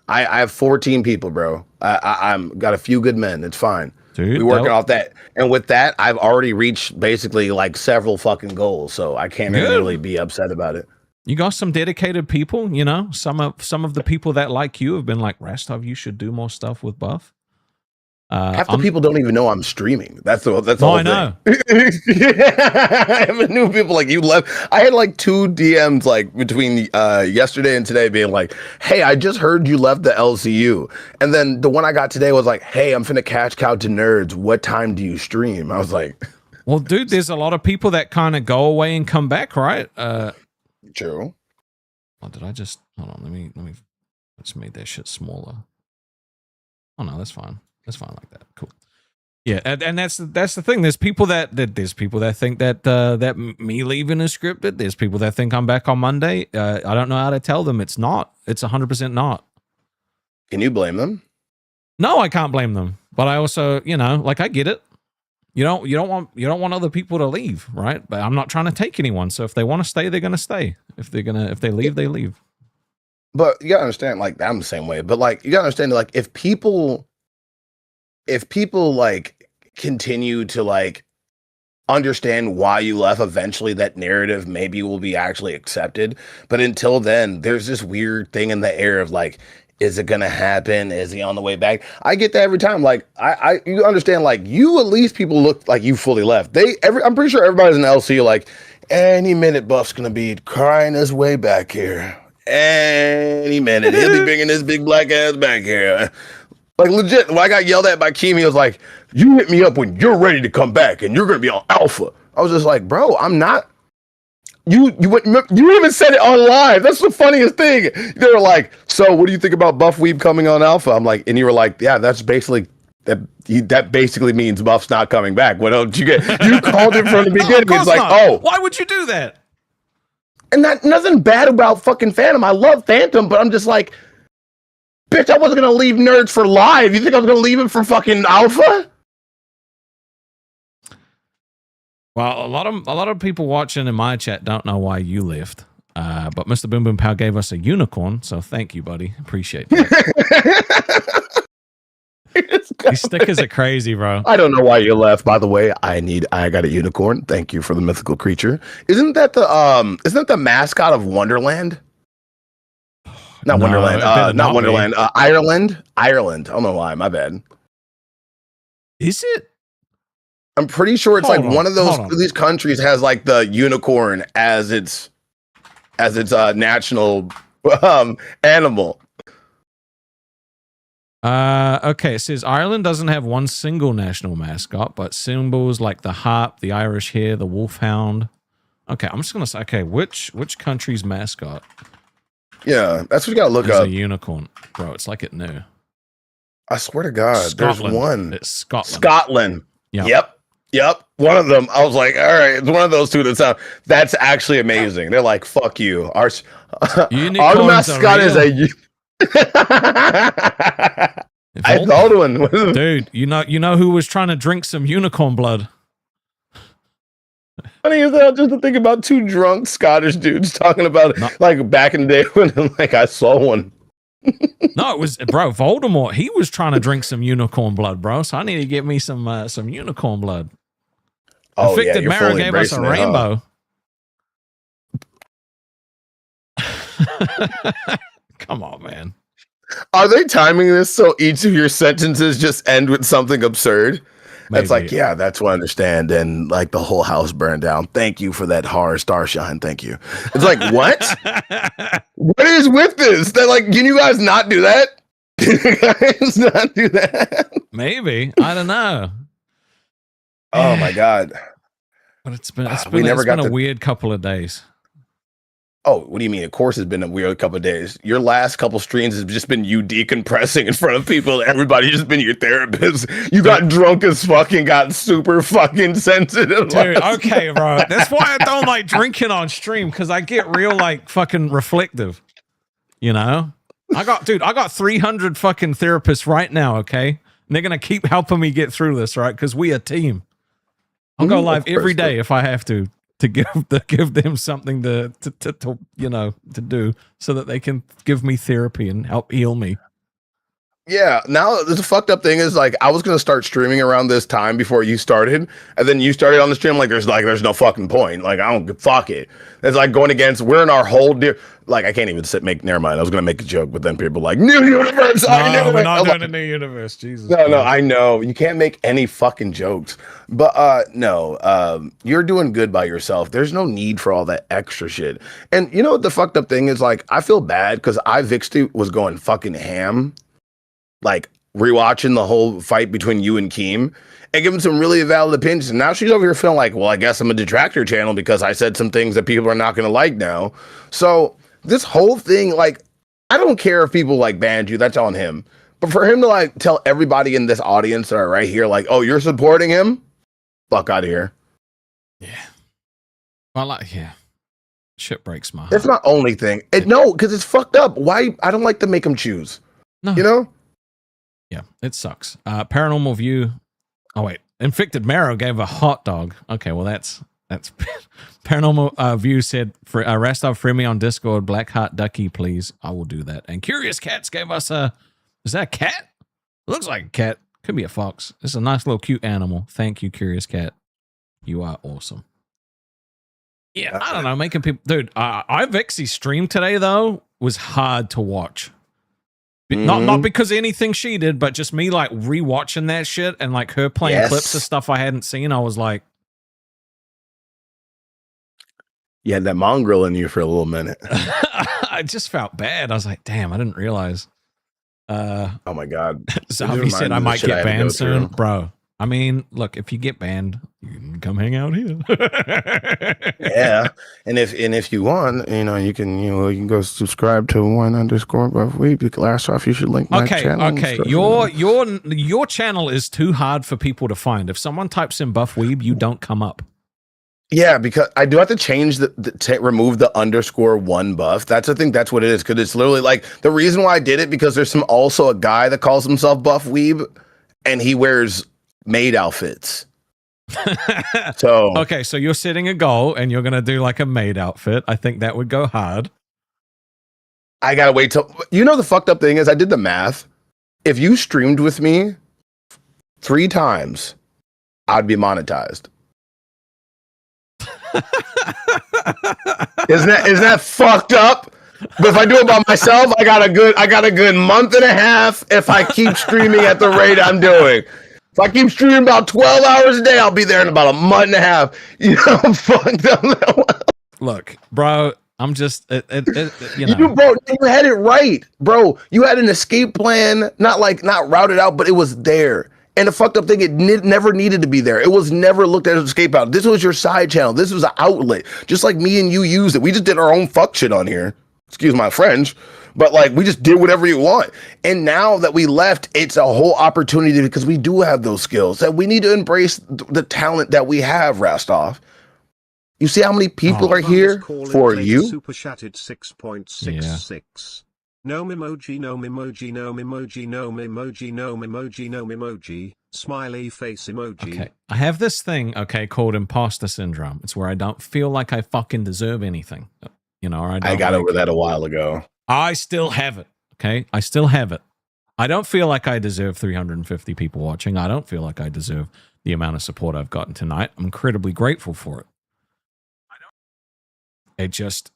E: I have 14 people, bro. I'm got a few good men. It's fine.
A: Dude,
E: we're working off that, and with that, I've already reached basically like several fucking goals. So I can't really be upset about it.
A: You got some dedicated people, some of the people that like you have been like, Rastov, you should do more stuff with Buff.
E: Half the people don't even know I'm streaming. That's all.
A: I know.
E: I have new people like you left. I had like 2 DMs like between yesterday and today being like, hey, I just heard you left the LCU. And then the one I got today was like, hey, I'm finna cash cow to nerds. What time do you stream? I was like,
A: well, dude, there's a lot of people that kind of go away and come back, right?
E: True.
A: Oh, did I just hold on? Let me. I just made that shit smaller. Oh no, that's fine. That's fine like that. Cool. Yeah, and that's the thing. There's people that think that me leaving is scripted. There's people that think I'm back on Monday. I don't know how to tell them it's not. It's 100% not.
E: Can you blame them?
A: No, I can't blame them. But I also, I get it. You don't want other people to leave, right? But I'm not trying to take anyone. So if they want to stay, they're gonna stay. If they leave, they leave.
E: But you gotta understand, like, I'm the same way. But like, you gotta understand, like, if people like continue to like understand why you left, eventually that narrative maybe will be actually accepted. But until then, there's this weird thing in the air of like, is it gonna happen? Is he on the way back? I get that every time. Like, you understand, like, you at least people look like you fully left. I'm pretty sure everybody's in LC like, any minute Buff's gonna be crying his way back here. Any minute he'll be bringing his big black ass back here. Like, legit. When I got yelled at by Kimi, he was like, "You hit me up when you're ready to come back, and you're gonna be on Alpha." I was just like, "Bro, I'm not." You even said it on live. That's the funniest thing. They were like, "So, what do you think about Buff Weeb coming on Alpha?" I'm like, and you were like, "Yeah, that's basically that basically means Buff's not coming back." What don't you get? You called it from the beginning. It's like, oh,
A: why would you do that?
E: And nothing bad about fucking Phantom. I love Phantom, but I'm just like, bitch, I wasn't gonna leave nerds for live. You think I was gonna leave him for fucking Alpha?
A: Well, a lot of people watching in my chat don't know why you left. But Mr. Boom Boom Pow gave us a unicorn, so thank you, buddy. Appreciate that. These stickers are crazy, bro.
E: I don't know why you left. By the way, I got a unicorn. Thank you for the mythical creature. Isn't that the mascot of Wonderland? Not
A: No,
E: Wonderland. Not Wonderland.
A: be.
E: Ireland. I don't know why. My bad.
A: Is it?
E: I'm pretty sure it's
A: Hold
E: like
A: on,
E: one of these countries has like the unicorn as its national animal.
A: Okay, it says Ireland doesn't have one single national mascot, but symbols like the harp, the Irish hare, the wolfhound. Okay, I'm just gonna say, okay, which country's mascot?
E: Yeah, that's what you gotta look
A: is
E: up.
A: A unicorn, bro. It's like it knew.
E: I swear to God,
A: Scotland.
E: There's one.
A: It's Scotland.
E: Scotland. Yep. One of them. I was like, all right, it's one of those two that's actually amazing. They're like, fuck you. Our mascot is a. I thought one.
A: Dude, you know who was trying to drink some unicorn blood?
E: Funny as hell, just to think about 2 drunk Scottish dudes talking about like back in the day when like I saw one.
A: No, it was, bro, Voldemort. He was trying to drink some unicorn blood, bro. So I need to get me some unicorn blood.
E: Oh,
A: Infected Mara gave us a rainbow. Come on, man.
E: Are they timing this so each of your sentences just end with something absurd? Maybe. It's like, yeah, that's what I understand. And like the whole house burned down. Thank you for that horror starshine. Thank you. It's like, what? What is with this? That like, can you guys not do that? Can you guys not do that?
A: Maybe. I don't know.
E: Oh my God.
A: But it's been a weird couple of days.
E: Oh, what do you mean? Of course, it's been a weird couple of days. Your last couple streams has just been you decompressing in front of people. Everybody just been your therapist. You got drunk as fucking, got super fucking sensitive.
A: Dude, okay, bro. That's why I don't like drinking on stream, because I get real like fucking reflective. You know? I got 300 fucking therapists right now, okay? And they're gonna keep helping me get through this, right? Because we a team. I'll go live every day if I have to give them something to do so that they can give me therapy and help heal me.
E: Yeah. Now the fucked up thing is like I was gonna start streaming around this time before you started, and then you started on the stream. There's no fucking point. Like I don't fuck it. It's like going against. We're in our whole like I can't even never mind. I was gonna make a joke, but then people like new universe.
A: No, we're not doing a new universe. Jesus.
E: No, I know you can't make any fucking jokes. But you're doing good by yourself. There's no need for all that extra shit. And you know what the fucked up thing is? Like I feel bad because Vixty was going fucking ham. Like rewatching the whole fight between you and Keem and giving some really valid opinions. And now she's over here feeling like, well, I guess I'm a detractor channel because I said some things that people are not going to like now. So this whole thing, like, I don't care if people like banned you, that's on him. But for him to like tell everybody in this audience that are right here, like, oh, you're supporting him? Fuck out of here.
A: Yeah. Well, yeah. Shit breaks my heart.
E: It's my only thing. No, because it's fucked up. Why? I don't like to make them choose. No. You know?
A: Yeah, it sucks. Paranormal View. Oh wait, Infected Marrow gave a hot dog. Okay, well that's Paranormal View said for Rastov, free me on Discord. Blackheart Ducky, please. I will do that. And Curious Cats gave us a. Is that a cat? It looks like a cat. Could be a fox. It's a nice little cute animal. Thank you, Curious Cat. You are awesome. Yeah, I don't know, making people, dude. Ivexy's stream today though was hard to watch. Not because of anything she did, but just me like rewatching that shit and like her playing clips of stuff I hadn't seen. I was like,
E: you had that mongrel in you for a little minute.
A: I just felt bad. I was like, damn, I didn't realize.
E: Oh my God.
A: Zavi said I might get banned soon. Bro, I mean, look, if you get banned, you can come hang out here.
E: Yeah, and if you want, you can go subscribe to _buffweeb. Last off, you should link my channel.
A: Okay, your channel is too hard for people to find. If someone types in buffweeb, you don't come up.
E: Yeah, because I do have to change remove the _1 buff. I think that's what it is, because it's literally like the reason why I did it, because there's also a guy that calls himself Buff Weeb, and he wears maid outfits. So
A: okay, so you're setting a goal and you're gonna do like a maid outfit. I think that would go hard.
E: I gotta wait till the fucked up thing is I did the math. If you streamed with me 3 times, I'd be monetized. Isn't that fucked up? But if I do it by myself, I got a good month and a half if I keep streaming at the rate I'm doing. If I keep streaming about 12 hours a day, I'll be there in about a month and a half. I'm fucked up.
A: Look, bro, I'm just,
E: bro, you had it right, bro. You had an escape plan, not routed out, but it was there. And the fucked up thing, it never needed to be there. It was never looked at as escape out. This was your side channel. This was an outlet. Just like me and you used it. We just did our own fuck shit on here. Excuse my French. But like, we just did whatever you want. And now that we left, it's a whole opportunity, because we do have those skills that we need to embrace the talent that we have, Rastov. You see how many people are here for you?
C: Super chatted 6.66. No memoji, no memoji, no memoji, no memoji, no memoji, no memoji, smiley face emoji.
A: Okay. I have this thing, called imposter syndrome. It's where I don't feel like I fucking deserve anything. Or I
E: got over that a while ago.
A: I still have it. Okay, I still have it. I don't feel like I deserve 350 people watching. I don't feel like I deserve the amount of support I've gotten tonight. I'm incredibly grateful for it.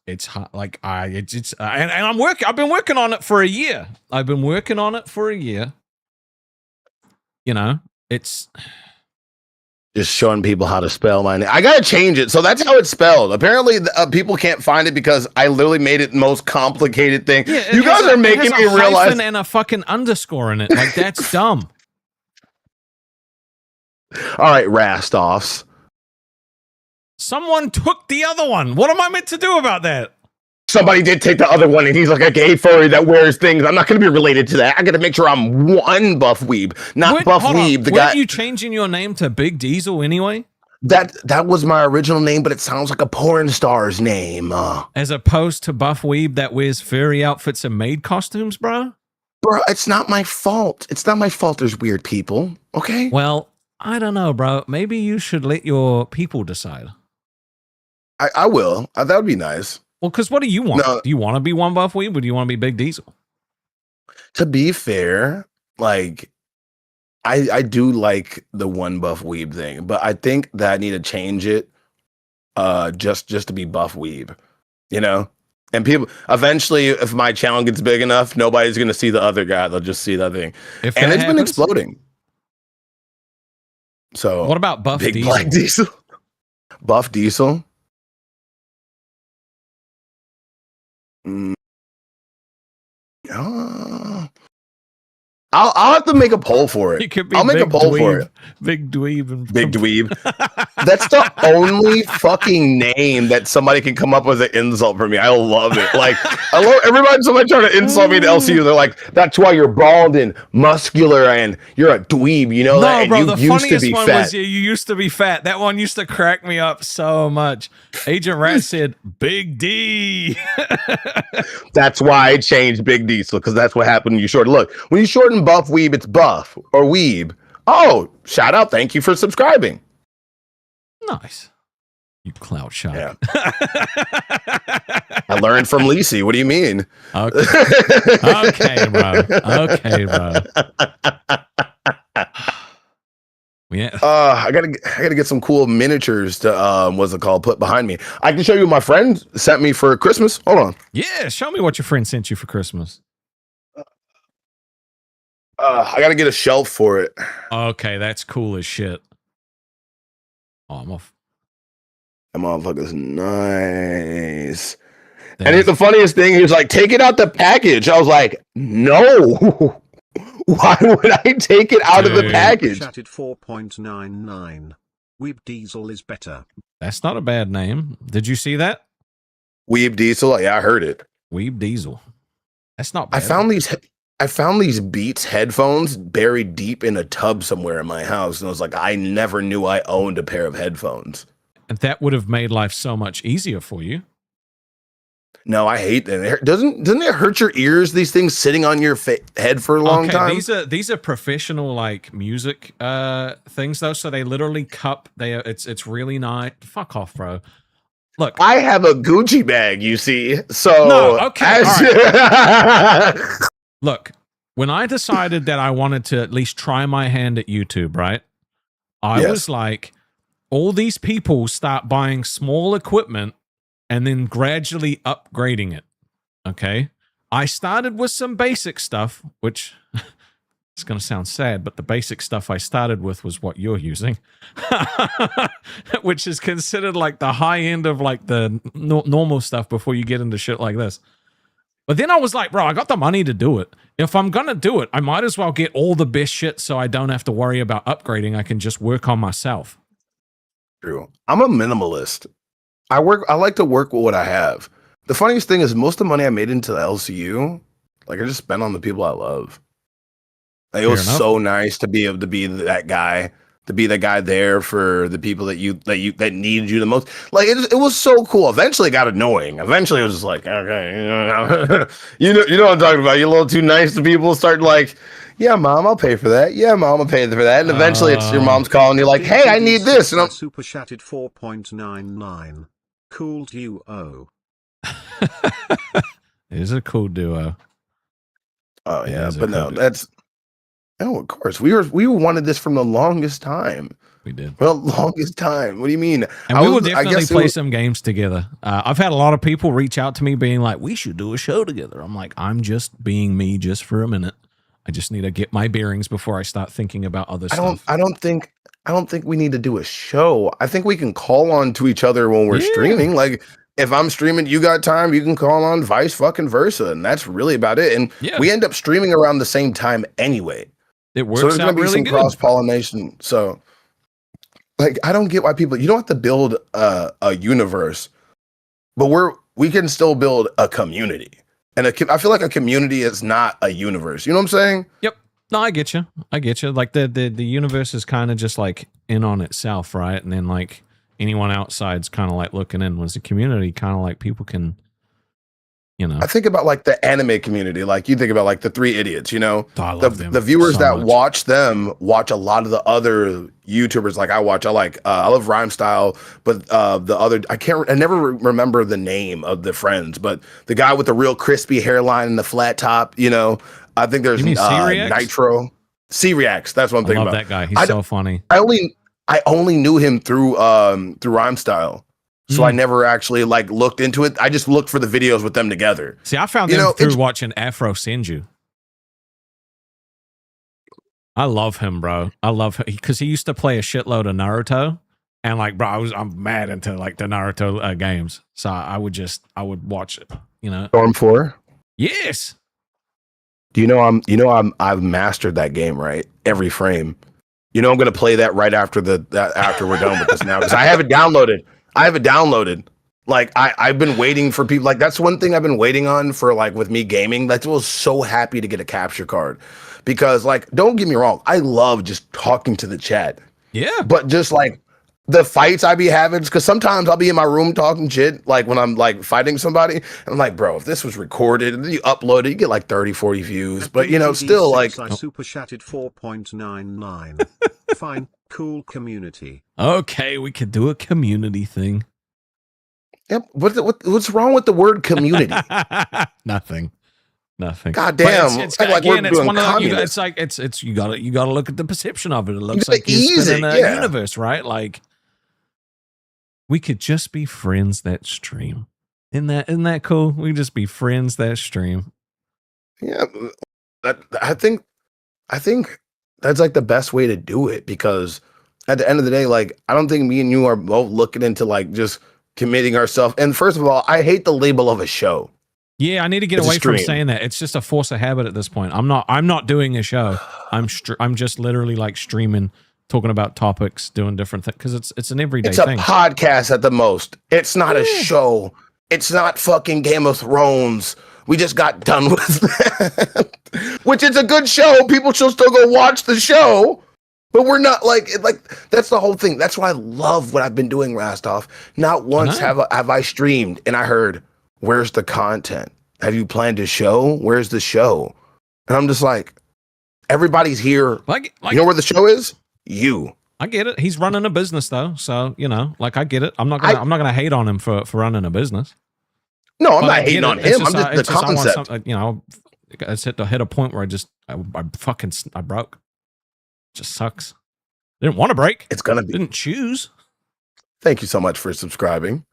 A: It's hard. Like and I'm working. I've been working on it for a year. You know, it's
E: just showing people how to spell my name. I gotta change it. So that's how it's spelled. Apparently, people can't find it because I literally made it the most complicated thing.
A: Yeah,
E: you guys are making me realize.
A: Hyphen and a fucking underscore in it. Like that's dumb.
E: All right, Rastovs.
A: Someone took the other one. What am I meant to do about that?
E: Somebody did take the other one, and he's like a gay furry that wears things. I'm not going to be related to that. I got to make sure I'm one Buff Weeb, not Buff Weeb.
A: Weren't you changing your name to Big Diesel anyway?
E: That was my original name, but it sounds like a porn star's name.
A: As opposed to Buff Weeb that wears furry outfits and maid costumes, bro?
E: Bro, it's not my fault. It's not my fault there's weird people, okay?
A: Well, I don't know, bro. Maybe you should let your people decide.
E: I will. That would be nice.
A: Well, because what do you want?
E: No.
A: Do you want to be one Buff Weeb or do you want to be Big Diesel?
E: To be fair, like, I do like the one Buff Weeb thing, but I think that I need to change it just to be Buff Weeb, you know? And people, eventually, if my channel gets big enough, nobody's going to see the other guy. They'll just see that thing. And it's been exploding. So,
A: what about Buff
E: Big
A: Diesel?
E: Black Diesel? Buff Diesel? I'll have to make a poll for it. I'll make a poll for it.
A: Big Dweeb. And
E: Big Dweeb. That's the only fucking name that somebody can come up with an insult for me. I love it. Like, I love everybody. Somebody trying to insult me to LCU. They're like, that's why you're bald and muscular and you're a dweeb. You know that?
A: Bro,
E: and
A: the funniest one was you used to be fat. That one used to crack me up so much. Agent Rat said, Big D.
E: That's why I changed Big Diesel, because that's what happened when you shorten. Look, when you shorten Buff Weeb, it's Buff or Weeb. Oh, shout out. Thank you for subscribing.
A: Nice. You clout shot.
E: Yeah. I learned from Lisi. What do you mean?
A: Okay. Okay, bro. Okay, bro. Yeah.
E: I gotta get some cool miniatures to what's it called? Put behind me. I can show you what my friend sent me for Christmas. Hold on.
A: Yeah, show me what your friend sent you for Christmas.
E: I gotta get a shelf for it.
A: Okay, that's cool as shit. Oh, I'm off.
E: That motherfucker's nice. And the funniest thing, he was like, take it out the package. I was like, no. Why would I take it out of the package?
C: Chatted 4.99. Weeb Diesel is better.
A: That's not a bad name. Did you see that?
E: Weeb Diesel? Yeah, I heard it.
A: Weeb Diesel. That's not bad.
E: I found these Beats headphones buried deep in a tub somewhere in my house. And I was like, I never knew I owned a pair of headphones.
A: And that would have made life so much easier for you.
E: No, I hate that. Doesn't it hurt your ears? These things sitting on your head for a long time.
A: These are professional like music things though. So they literally cup. It's really nice. Fuck off, bro. Look,
E: I have a Gucci bag. You see, so
A: no, okay. All right. Look, when I decided that I wanted to at least try my hand at YouTube, right? I was like, all these people start buying small equipment and then gradually upgrading it. Okay. I started with some basic stuff, which it's going to sound sad, but the basic stuff I started with was what you're using, which is considered like the high end of like the normal stuff before you get into shit like this. But then I was like, bro, I got the money to do it. If I'm going to do it, I might as well get all the best shit so I don't have to worry about upgrading. I can just work on myself.
E: True. I'm a minimalist. I like to work with what I have. The funniest thing is most of the money I made into the LCU, like I just spent on the people I love. Like, it was so nice to be able to be that guy, to be the guy there for the people that needed you the most. Like it was so cool. Eventually it got annoying. Eventually it was just like, okay, you know what I'm talking about. You're a little too nice to people. Start like, yeah, mom, I'll pay for that. Yeah, mom, I'll pay for that. And eventually it's your mom's calling you like, hey, I need this. And I'm
C: super chatted 4.99. Cool duo.
A: It is a cool duo.
E: Oh yeah, but no, that's of course we wanted this from the longest time.
A: We did.
E: Well, longest time. What do you mean?
A: And we will definitely play some games together. I've had a lot of people reach out to me being like, we should do a show together. I'm like, I'm just being me just for a minute. I just need to get my bearings before I start thinking about other stuff.
E: I don't think we need to do a show. I think we can call on to each other when we're streaming. Like if I'm streaming, you got time, you can call on, vice fucking versa. And that's really about it. And we end up streaming around the same time anyway.
A: It works
E: so there's
A: out
E: be
A: really
E: some
A: good.
E: Cross-pollination. So like, I don't get why you don't have to build a universe, but we can still build a community. And I feel like a community is not a universe. You know what I'm saying?
A: Yep. No, I get you. Like the universe is kind of just like in on itself, right? And then like anyone outside's kind of like looking in. Was the community kind of like people can, you know?
E: I think about like the anime community. Like you think about like the Three Idiots, you know?
A: Oh, I love them
E: the viewers
A: so
E: that
A: much.
E: watch them watch a lot of the other YouTubers like I watch. I love Rhyme Style, but the other I never remember the name of the friends, but the guy with the real crispy hairline and the flat top, you know. I think there's Nitro. C-Reacts, that's what I'm thinking about.
A: I love that guy. He's so funny.
E: I only knew him through Rhyme Style. So I never actually like looked into it. I just looked for the videos with them together.
A: See, I found them through watching Afro Senju. I love him, bro. I love him because he used to play a shitload of Naruto, and like, bro, I'm mad into like the Naruto games. So I would watch it. You know,
E: Storm 4.
A: Yes.
E: I've mastered that game, right? Every frame. You know, I'm gonna play that right after after we're done with this now because I have it downloaded. Like I've been waiting for people. Like that's one thing I've been waiting on for like with me gaming. That's why I was so happy to get a capture card because like don't get me wrong, I love just talking to the chat.
A: Yeah.
E: But just like the fights I be having, because sometimes I'll be in my room talking shit like when I'm like fighting somebody. And I'm like, bro, if this was recorded and then you upload it, you get like 30, 40 views. But you know, still like
C: I super chatted 4.99. Fine, cool community.
A: Okay, we could do a community thing.
E: Yep. What's wrong with the word community?
A: Nothing.
E: God damn!
A: It's one of the, it's like it's you gotta look at the perception of it. It looks like you're spinning a universe, right? Like we could just be friends that stream. Isn't that cool? We could just be friends that stream.
E: Yeah, I think that's like the best way to do it because at the end of the day, like I don't think me and you are both looking into like just committing ourselves. And first of all, I hate the label of a show.
A: Yeah, I need to get away from saying that. It's just a force of habit at this point. I'm not doing a show. I'm just literally like streaming, talking about topics, doing different things because it's an everyday thing.
E: It's a podcast at the most. It's not a show. It's not fucking Game of Thrones. We just got done with that, which is a good show. People should still go watch the show. But we're not like that's the whole thing. That's why I love what I've been doing, Rastov. Not once have I streamed and I heard, where's the content? Have you planned a show? Where's the show? And I'm just like, everybody's here. Like you know where the show is? You.
A: I get it. He's running a business though, so you know, like I get it. I'm not gonna hate on him for running a business.
E: No, I'm not hating on him. I'm just the concept.
A: You know, I hit a point where I broke. Just sucks. Didn't want to break.
E: It's gonna be.
A: Didn't choose.
E: Thank you so much for subscribing.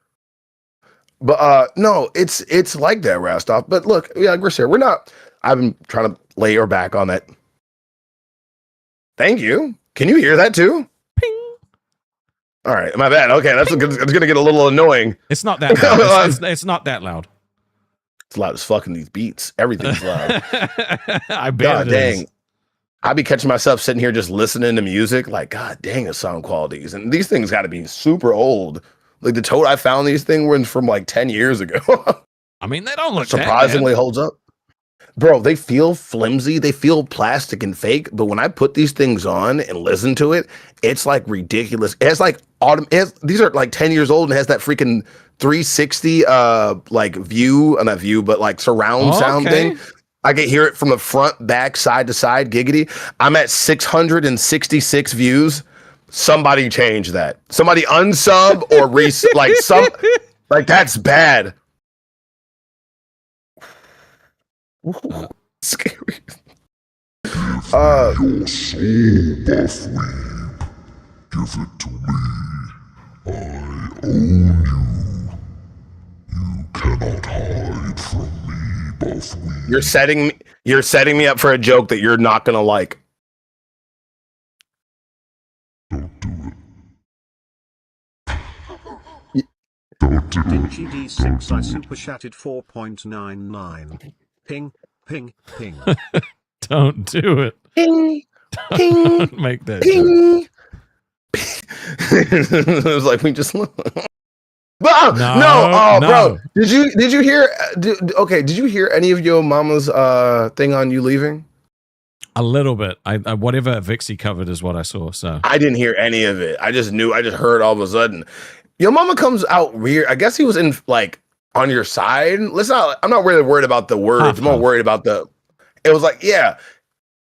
E: But no, it's like that, Rastov. But look, yeah, we're here. We're not. I've been trying to lay your back on that. Thank you. Can you hear that too?
A: Ping.
E: All right, my bad. Okay, it's gonna get a little annoying.
A: It's not that loud. It's not that loud.
E: It's loud as fucking these beats. Everything's loud.
A: I bet.
E: God dang. I be catching myself sitting here just listening to music, like, God dang, the sound qualities. And these things got to be super old. Like the Toad I found these things were from like 10 years ago.
A: I mean, they don't look
E: surprisingly holds up. Bro, they feel flimsy. They feel plastic and fake. But when I put these things on and listen to it, it's like ridiculous. It's like these are like 10 years old and has that freaking 360 like view, not view, but like surround sound thing. I can hear it from the front, back, side to side, giggity. I'm at 666 views. Somebody change that. Somebody unsub or like that's bad. Scary.
F: Your soul, Buff Weeb. Give it to me. I own you. You cannot hide from me, Buff Weeb.
E: You're setting me up for a joke that you're not gonna like.
F: Don't do it. Don't do
C: Dingy
F: it.
C: D6 I super chatted 4.99. Ping, ping, ping.
A: Don't do it.
E: Ping, ping,
A: make that
E: ping. It was like we just. Bro, bro. Did you hear? Did you hear any of your mama's thing on you leaving?
A: A little bit. I whatever Vixie covered is what I saw. So
E: I didn't hear any of it. I just heard all of a sudden. Your mama comes out weird. I guess he was in like on your side. I'm not really worried about the words. I'm more worried about it was like, yeah.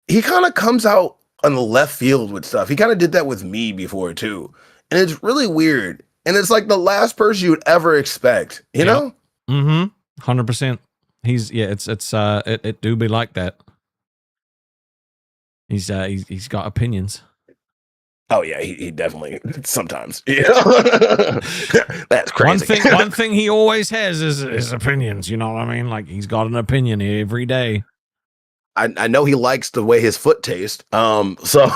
E: He kind of comes out on the left field with stuff. He kind of did that with me before too. And it's really weird. And it's like the last person you would ever expect, you know?
A: 100%. It do be like that. He's got opinions.
E: Oh yeah, he definitely sometimes. Yeah. That's crazy.
A: One thing he always has is opinions, you know what I mean? Like he's got an opinion every day.
E: I know he likes the way his foot tastes. So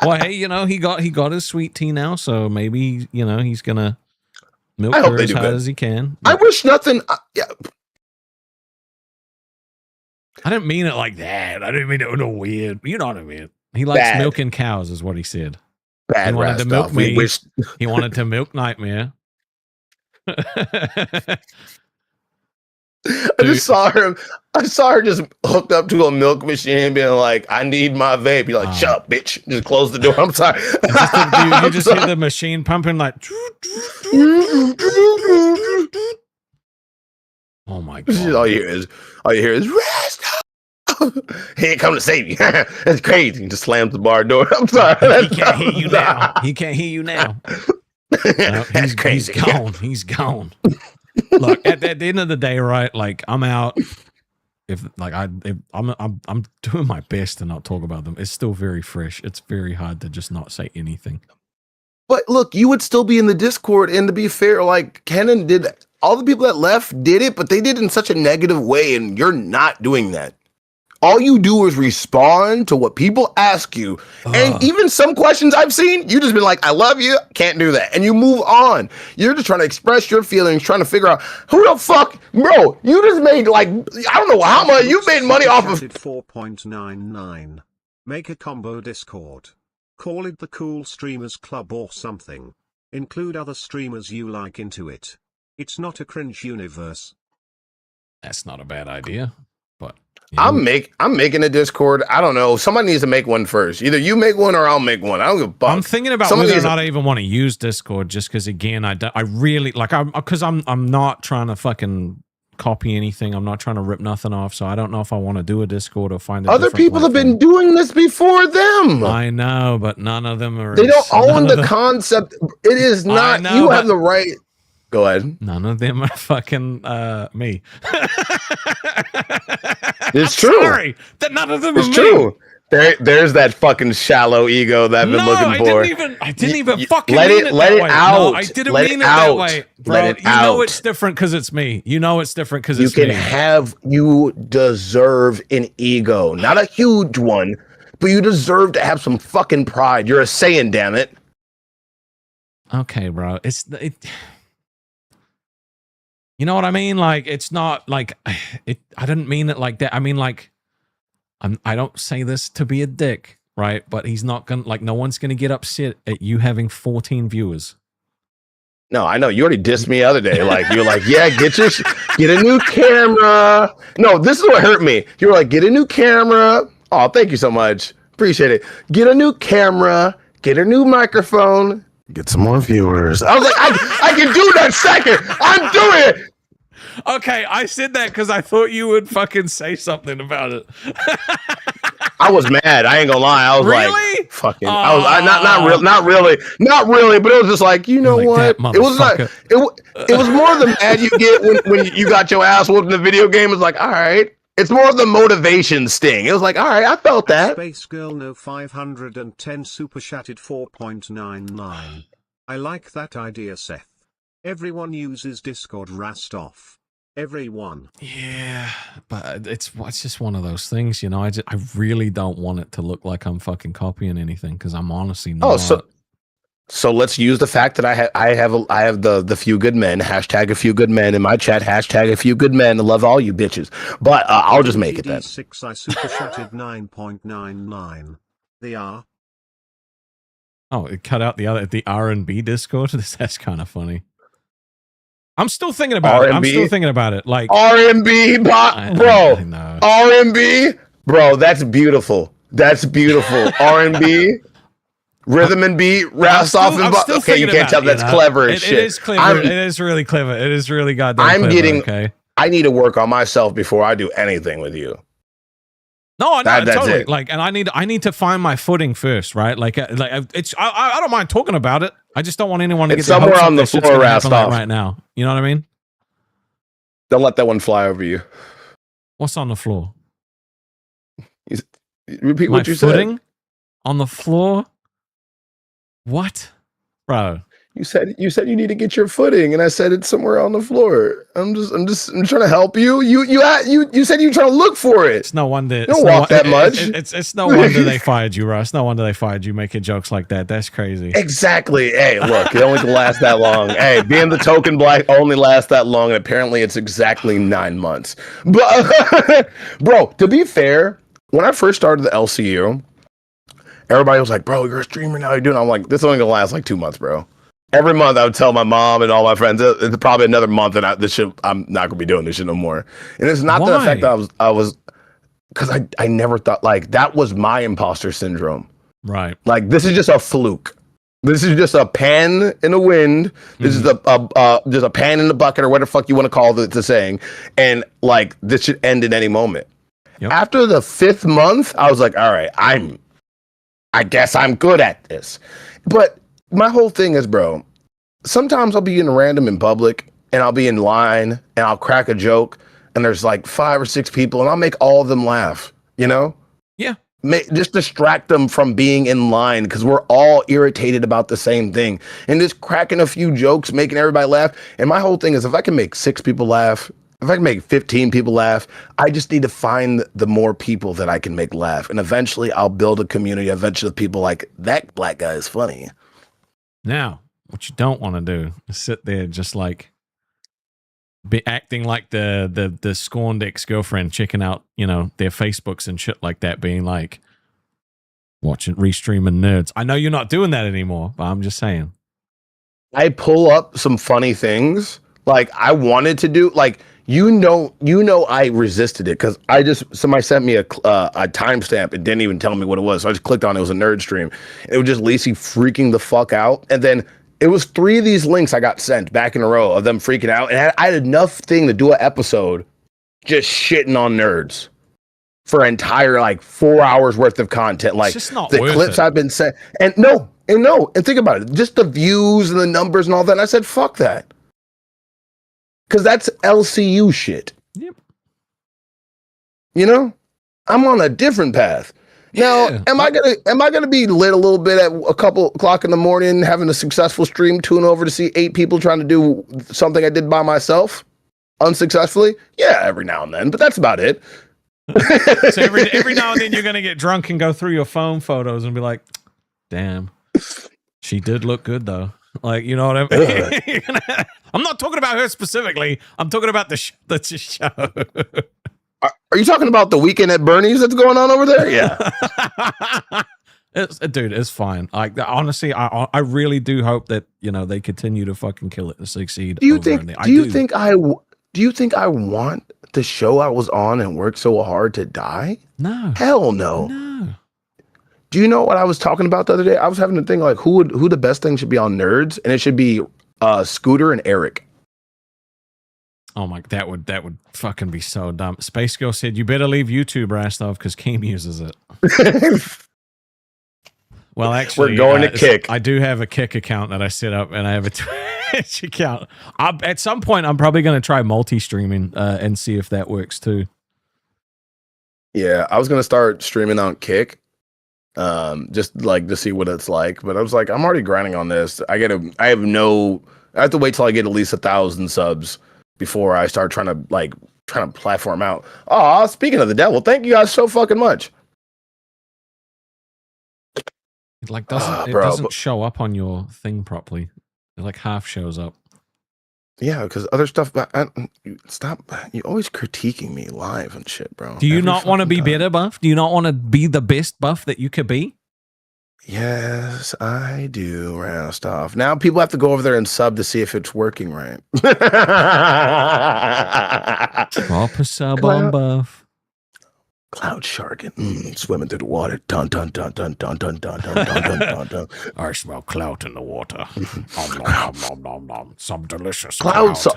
A: well, hey, you know, he got his sweet tea now, so maybe, you know, he's gonna milk her as hard as he can.
E: I wish nothing. Yeah.
A: I didn't mean it like that. I didn't mean it no weird. You know what I mean? He likes milking cows, is what he said.
E: Bad.
A: He wanted to milk me. He wanted to milk Nightmare.
E: I saw her just hooked up to a milk machine being like, I need my vape. You're like, shut up, bitch. Just close the door. I'm sorry.
A: You just hear the machine pumping like oh my god.
E: All you hear is Rastov. He ain't come to save you. That's crazy. He just slams the bar door. I'm sorry.
A: He can't hear you now. He can't hear you now. No,
E: That's crazy.
A: He's gone. He's gone. Look, at the end of the day, right? Like I'm out. I'm doing my best to not talk about them. It's still very fresh. It's very hard to just not say anything.
E: But look, you would still be in the Discord, and to be fair, like Kenan did. All the people that left did it, but they did it in such a negative way, and you're not doing that. All you do is respond to what people ask you. And even some questions I've seen, you just been like, I love you, can't do that. And you move on. You're just trying to express your feelings, trying to figure out who the fuck, bro, you just made like, I don't know how much, you made money off of
C: 4.99. Make a combo Discord. Call it the Cool Streamers Club or something. Include other streamers you like into it. It's not a cringe universe.
A: That's not a bad idea, but
E: yeah. I'm making a Discord. I don't know. Somebody needs to make one first. Either you make one or I'll make one. I don't give a fuck.
A: I'm thinking about whether or not I even want to use Discord, just because again, I really like I'm not trying to fucking copy anything. I'm not trying to rip nothing off. So I don't know if I want to do a Discord or find
E: other people
A: platform.
E: Have been doing this before them.
A: I know, but none of them are.
E: They don't own the concept. It is not. You have the right. Go ahead.
A: None of them are fucking me.
E: It's true.
A: Sorry, that none of them are
E: true. There's that fucking shallow ego that I've been looking for.
A: I didn't even fucking
E: let
A: mean
E: it let
A: that
E: it
A: way.
E: out.
A: No, I didn't mean it that way, bro.
E: Let it
A: you know it's different because it's me. You know it's different because it's me.
E: You deserve an ego, not a huge one, but you deserve to have some fucking pride. You're a Saiyan, damn it.
A: Okay, bro. You know what I mean? Like, it's not like it. I didn't mean it like that. I mean, like, I don't say this to be a dick, right? But he's not gonna, like, no one's gonna get upset at you having 14 viewers.
E: No, I know. You already dissed me the other day. Like, you're like, yeah, get a new camera. No, this is what hurt me. You were like, get a new camera. Oh, thank you so much. Appreciate it. Get a new camera. Get a new microphone. Get some more viewers. I was like, I can do that second. I'm doing it.
A: Okay, I said that because I thought you would fucking say something about it.
E: I was mad. I ain't gonna lie. I was like, fucking. I was not really, but it was just like, you know what? It was like it was more of the mad you get when you got your ass whooped in the video game. It's like, all right. It's more of the motivation sting. It was like, all right, I felt that.
C: Space Girl No 510 super chatted 4.99. I like that idea, Seth. Everyone uses Discord Rastov. Everyone.
A: Yeah, but it's just one of those things, you know. I really don't want it to look like I'm fucking copying anything because I'm honestly not.
E: Oh, so let's use the fact that I have the few good men, hashtag a few good men in my chat, hashtag a few good men. I love all you bitches, but I'll just make it then.
C: 6 I super chatted 9.99. The R.
A: Oh, it cut out the R&B Discord. That's kind of funny. I'm still thinking about it. I'm still thinking about it. Like
E: R&B, bro. R&B, bro. That's beautiful. That's beautiful. R&B. Rhythm and beat, Rastov and okay, you can't tell that's clever as shit.
A: It is clever. It is really clever. It is really goddamn clever. Okay.
E: I need to work on myself before I do anything with you.
A: No, totally. It. Like, and I need to find my footing first, right? Like it's. I don't mind talking about it. I just don't want anyone to get
E: somewhere on the floor, Rastov,
A: right now. You know what I mean?
E: Don't let that one fly over you.
A: What's on the floor?
E: Repeat what you said.
A: On the floor. What, bro?
E: You said you need to get your footing, and I said it's somewhere on the floor. I'm trying to help you. You said you're trying to look for it.
A: It's no wonder.
E: You don't walk that much.
A: It's no wonder they fired you, Russ. No wonder they fired you making jokes like that. That's crazy.
E: Exactly. Hey, look, it only can last that long. Hey, being the token black only lasts that long, and apparently it's exactly 9 months. But bro, to be fair, when I first started the LCU. Everybody was like, bro, you're a streamer now. You're doing. I'm like, this is only gonna last like 2 months, bro. Every month I would tell my mom and all my friends, it's probably another month, and I'm not gonna be doing this shit no more. And it's not the fact that I was, because I never thought like that was my imposter syndrome.
A: Right.
E: Like this is just a fluke. This is just a pan in the wind. This is just a pan in the bucket or whatever the fuck you want to call the saying. And like this should end at any moment. Yep. After the 5th month, I was like, all right, I guess I'm good at this. But my whole thing is, bro, sometimes I'll be in random in public and I'll be in line and I'll crack a joke and there's like 5 or 6 people and I'll make all of them laugh, you know?
A: Yeah.
E: Just distract them from being in line because we're all irritated about the same thing. And just cracking a few jokes, making everybody laugh. And my whole thing is if I can make 6 people laugh, if I can make 15 people laugh, I just need to find the more people that I can make laugh. And eventually I'll build a community. Eventually people like, that black guy is funny.
A: Now, what you don't want to do is sit there just like be acting like the scorned ex-girlfriend, checking out, you know, their Facebooks and shit like that, being like, watching, restreaming nerds. I know you're not doing that anymore, but I'm just saying.
E: I pull up some funny things. Like I wanted to do, like, you know, I resisted it because somebody sent me a timestamp. It didn't even tell me what it was. So I just clicked on it. It was a nerd stream. It was just Lacey freaking the fuck out. And then it was 3 of these links I got sent back in a row of them freaking out. And I had enough thing to do an episode just shitting on nerds for an entire like 4 hours worth of content. Like the clips I've been sent. And think about it. Just the views and the numbers and all that. And I said, fuck that. Because that's LCU shit.
A: Yep.
E: You know, I'm on a different path. Now, am I gonna be lit a little bit at a couple o'clock in the morning, having a successful stream, tune over to see 8 people trying to do something I did by myself unsuccessfully? Yeah, every now and then, but that's about it.
A: So every now and then you're gonna get drunk and go through your phone photos and be like, damn, she did look good though. Like, you know what I mean? I'm not talking about her specifically. I'm talking about the show.
E: Are you talking about the weekend at Bernie's that's going on over there? Yeah.
A: Dude, it's fine. Like, honestly, I really do hope that, you know, they continue to fucking kill it and succeed. Do you
E: think I want the show I was on and worked so hard to die?
A: No.
E: Hell no.
A: No.
E: Do you know what I was talking about the other day? I was having a thing like who the best thing should be on Nerds, and it should be Scooter and Eric.
A: Oh my, that would fucking be so dumb. Space Girl said, "You better leave YouTube, Rastov, because Keem uses it." Well, actually,
E: we're going to Kick.
A: I do have a Kick account that I set up, and I have a Twitch account. At some point, I'm probably going to try multi-streaming and see if that works too.
E: Yeah, I was going to start streaming on Kick, just like to see what it's like. But I was like, I'm already grinding on this. I have to wait till I get at least 1,000 subs before I start trying to platform out. Oh, speaking of the devil, thank you guys so fucking much.
A: It doesn't show up on your thing properly. It like half shows up.
E: Yeah, because other stuff. Stop! You always critiquing me live and shit, bro.
A: Do you not want to be better, Buff? Do you not want to be the best Buff that you could be?
E: Yes, I do, Rastov. Now people have to go over there and sub to see if it's working right.
A: Drop a sub on Buff.
E: Cloud sharking, swimming through the water. Dun dun dun dun dun dun dun dun dun dun dun.
A: I smell clout in the water. Nom, nom, nom, nom. Some delicious
E: clout.
A: clout.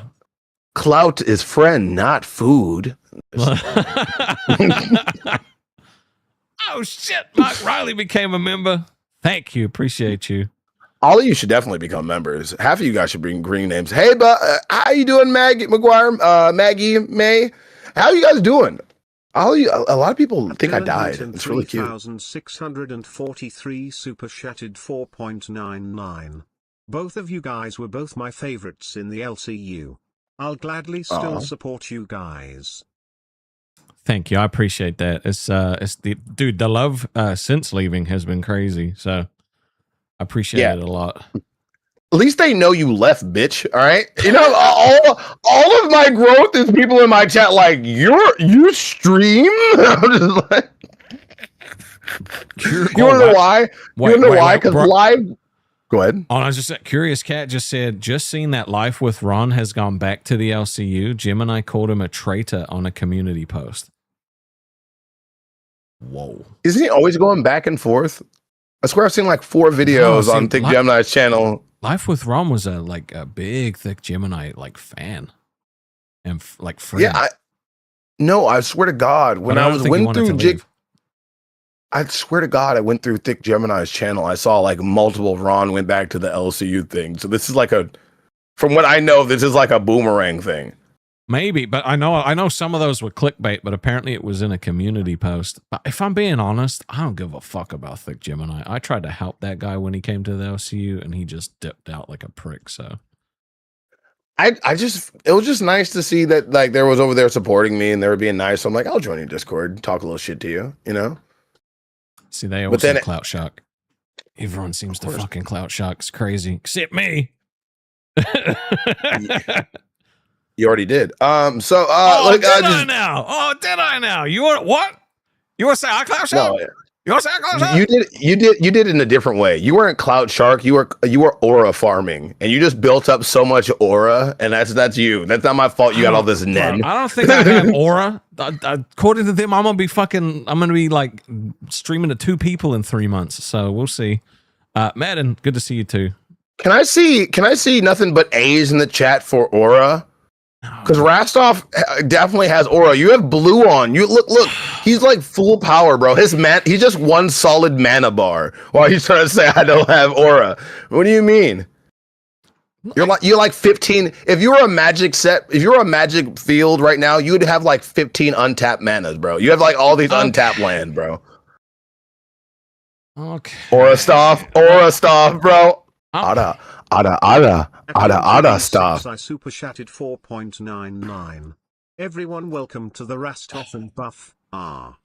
E: Clout is friend, not food.
A: Oh shit! Mark Riley became a member. Thank you, appreciate you.
E: All of you should definitely become members. Half of you guys should bring green names. Hey, how you doing, Maggie McGuire? Maggie May, how you guys doing? A lot of people think I died. It's really cute.
C: 3,643 super chatted 4.99. Both of you guys were both my favorites in the LCU. I'll gladly still support you guys.
A: Thank you. I appreciate that. It's the love since leaving has been crazy. So I appreciate it a lot.
E: At least they know you left, bitch. All right. You know, all of my growth is people in my chat like, you stream? I'm just like, you wanna know why? You wanna know why? Because live. Go ahead.
A: Oh, I was just Curious Cat just said, just seen that Life with Ron has gone back to the LCU. Gemini called him a traitor on a community post. Whoa.
E: Isn't he always going back and forth? I swear I've seen like 4 videos on Thick Gemini's channel.
A: Life with Ron was a big Thick Gemini fan and friend.
E: Yeah, I swear to God, when I went through I swear to God, I went through Thick Gemini's channel. I saw like multiple Ron went back to the LCU thing. So this is from what I know, this is like a boomerang thing.
A: Maybe, but I know some of those were clickbait, but apparently it was in a community post. But if I'm being honest, I don't give a fuck about Thick Gemini. I tried to help that guy when he came to the LCU, and he just dipped out like a prick. So
E: it was just nice to see that there was over there supporting me and they were being nice. So I'm like, I'll join your Discord and talk a little shit to you, you know?
A: See, they also clout shock. Everyone seems to fucking clout shock. It's crazy, except me.
E: You already did.
A: Did I now? You want what? You want to say I clout shark? No, you want to say I clout shark?
E: You did it in a different way. You weren't clout shark. You were aura farming, and you just built up so much aura, and that's you. That's not my fault. You got all this nen.
A: I don't think I have aura. According to them, I'm gonna be streaming to 2 people in 3 months. So we'll see. Madden, good to see you too.
E: Can I see nothing but A's in the chat for aura? Because Rastov definitely has aura. You have blue on. You look. He's like full power, bro. He's just one solid mana bar. While he's trying to say I don't have aura. What do you mean? You're like 15. If you were a magic field right now, you would have like 15 untapped manas, bro. You have like all these untapped land, bro.
A: Okay.
E: Aura stuff, bro. Ada stuff.
C: I super chatted 4.99. Everyone welcome to the Rastov and Buff.
E: Oh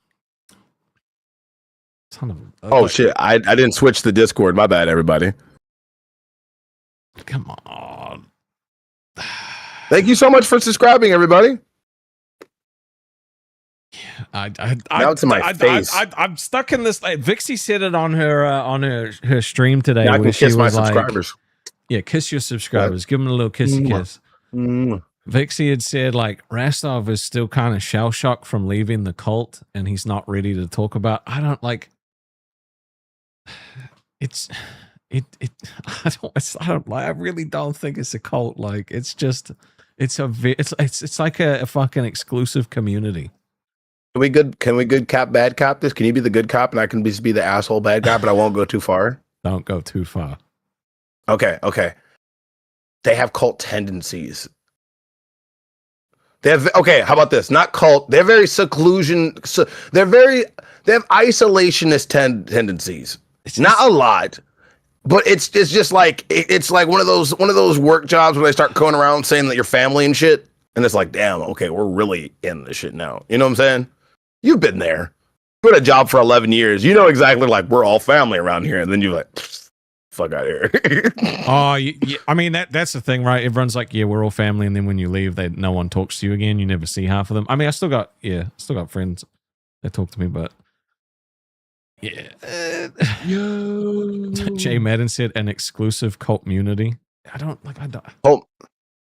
E: shit, I didn't switch the Discord. My bad, everybody.
A: Come on.
E: Thank you so much for subscribing, everybody. Now to my face.
A: I'm stuck in this. Vixie said it on her stream today.
E: Yeah, I can kiss my subscribers.
A: Yeah, kiss your subscribers. Give them a little kissy kiss. Vixie had said Rastov is still kind of shell shocked from leaving the cult, and he's not ready to talk about. I don't like. I really don't think it's a cult. It's It's like a fucking exclusive community.
E: Can we good cop, bad cop this? Can you be the good cop and I can be the asshole bad cop, but I won't go too far?
A: Don't go too far.
E: Okay. They have cult tendencies. They have, okay, how about this? Not cult. They're very seclusion. So they have isolationist tendencies. Not a lot, but it's just like it's like one of those work jobs where they start going around saying that you're family and shit, and it's like, damn, okay, we're really in this shit now. You know what I'm saying? You've been there. You had a job for 11 years. You know exactly, like, we're all family around here, and then you're like, fuck out of here.
A: Oh, I mean that's the thing, right? Everyone's like, yeah, we're all family, and then when you leave, no one talks to you again. You never see half of them. I mean, I still got friends that talk to me, but yeah. Jay Madden said an exclusive cult community. I don't.
E: Oh,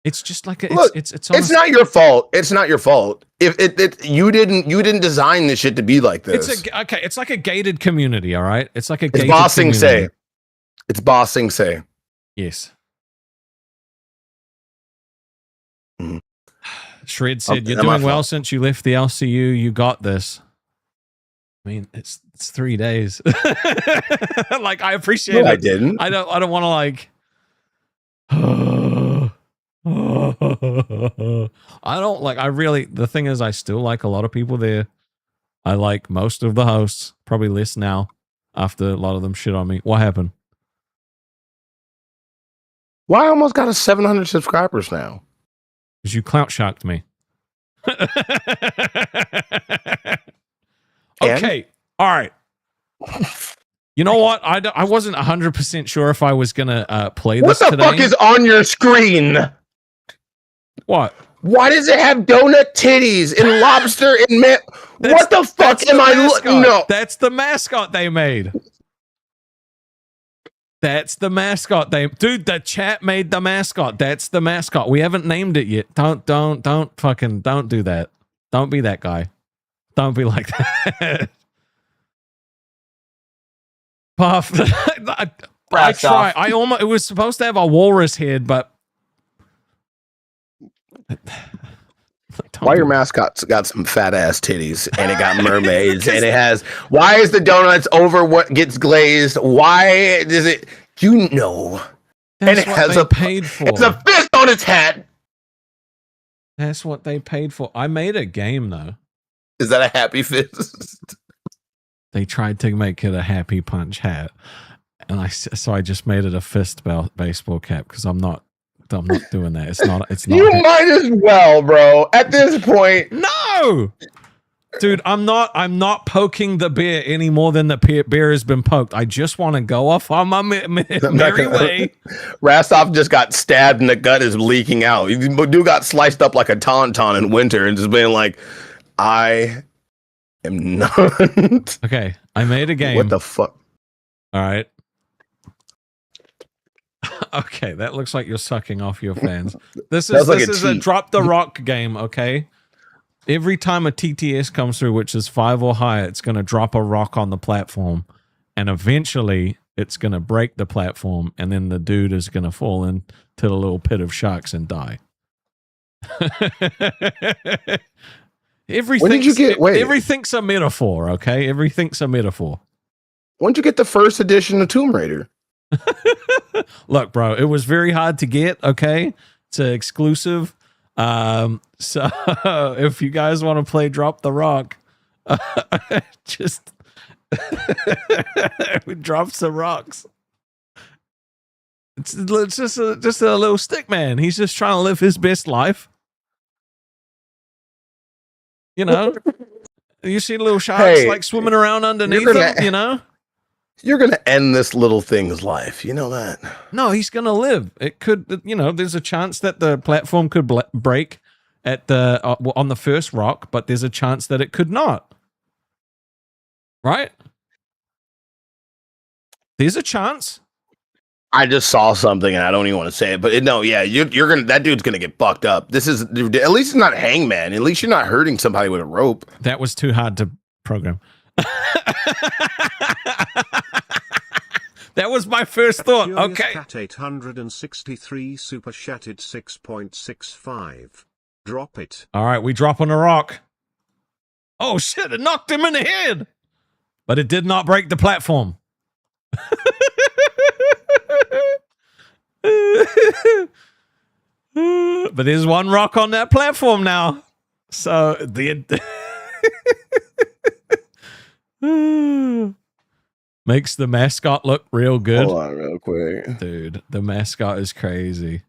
A: it's just like
E: it's not your fault. It's not your fault. If you didn't design this shit to be like this.
A: It's like a gated community. All right. It's like a gated
E: bossing
A: community.
E: say. It's bossing say.
A: Yes. Mm-hmm. Shred said, "You're doing well since you left the LCU. You got this." I mean, it's 3 days. Like, I appreciate it.
E: I didn't.
A: I don't want to like. I don't like. I really. The thing is, I still like a lot of people there. I like most of the hosts. Probably less now after a lot of them shit on me. What happened?
E: Well, I almost got 700 subscribers now.
A: Because you clout shocked me. Okay. All right. You know what? I wasn't 100% sure if I was going to play this today.
E: What the fuck is on your screen?
A: What?
E: Why does it have donut titties and lobster and what the fuck am I looking? No.
A: That's the mascot they made. That's the mascot dude, the chat made the mascot. That's the mascot. We haven't named it yet. Don't do that. Don't be that guy. Don't be like that. Puff. I try. It was supposed to have a walrus head, but
E: why your mascot's got some fat ass titties and it got mermaids and it has, why is the donuts over what gets glazed? Why does it, you know,
A: that's
E: and it has
A: paid for.
E: It's a fist on its head.
A: That's what they paid for. I made a game though.
E: Is that a happy fist?
A: They tried to make it a happy punch hat, and I just made it a fist baseball cap because I'm not doing that. It's not.
E: You might as well, bro. At this point,
A: no, dude. I'm not poking the bear any more than the bear has been poked. I just want to go off on my merry way.
E: Rastov just got stabbed and the gut is leaking out. Dude got sliced up like a tauntaun in winter and just being like, I am not.
A: Okay, I made a game.
E: What the fuck?
A: All right. Okay, that looks like you're sucking off your fans. This is a drop the rock game, okay? Every time a TTS comes through, which is 5 or higher, it's going to drop a rock on the platform, and eventually it's going to break the platform, and then the dude is going to fall into the little pit of sharks and die. Everything's a metaphor, okay? Everything's a metaphor.
E: When did you get the first edition of Tomb Raider?
A: Look, bro, it was very hard to get, okay? It's an exclusive. So if you guys want to play Drop the Rock, just drop some rocks. It's just a little stick man. He's just trying to live his best life. You know, you see little sharks like swimming around underneath him, you know?
E: You're going to end this little thing's life. You know that?
A: No, he's going to live. It could, you know, there's a chance that the platform could break at the on the first rock, but there's a chance that it could not. Right? There's a chance.
E: I just saw something and I don't even want to say it, but you're gonna, that dude's gonna get fucked up. This is, at least it's not hangman. At least you're not hurting somebody with a rope.
A: That was too hard to program. That was my first thought.
C: Curious
A: Okay.
C: Cat 863 super chatted 6.65. Drop it.
A: All right, we drop on a rock. Oh shit, it knocked him in the head. But it did not break the platform. But there's one rock on that platform now. So the makes the mascot look real good.
E: Hold on real quick.
A: Dude, the mascot is crazy.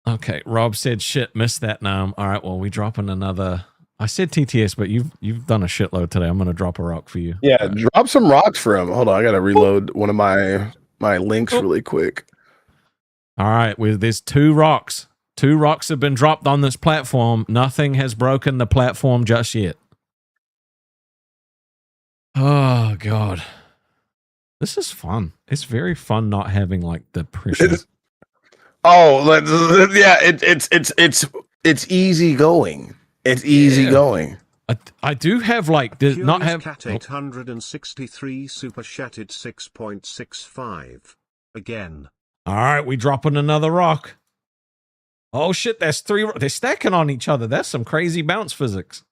A: Okay, Rob said shit, missed that now. All right, well, we dropping another. I said TTS, but you've done a shitload today. I'm gonna drop a rock for you.
E: Yeah, drop some rocks for him. Hold on, I gotta reload one of my links really quick.
A: All right, there's 2 rocks. 2 rocks have been dropped on this platform. Nothing has broken the platform just yet. Oh God, this is fun. It's very fun not having like the pressure.
E: Yeah, it's easy going. It's easy going.
A: I do have like did not have
C: Cat 863 super chatted 6.65. Again.
A: All right, we dropping another rock. Oh shit, that's 3. They're stacking on each other. That's some crazy bounce physics.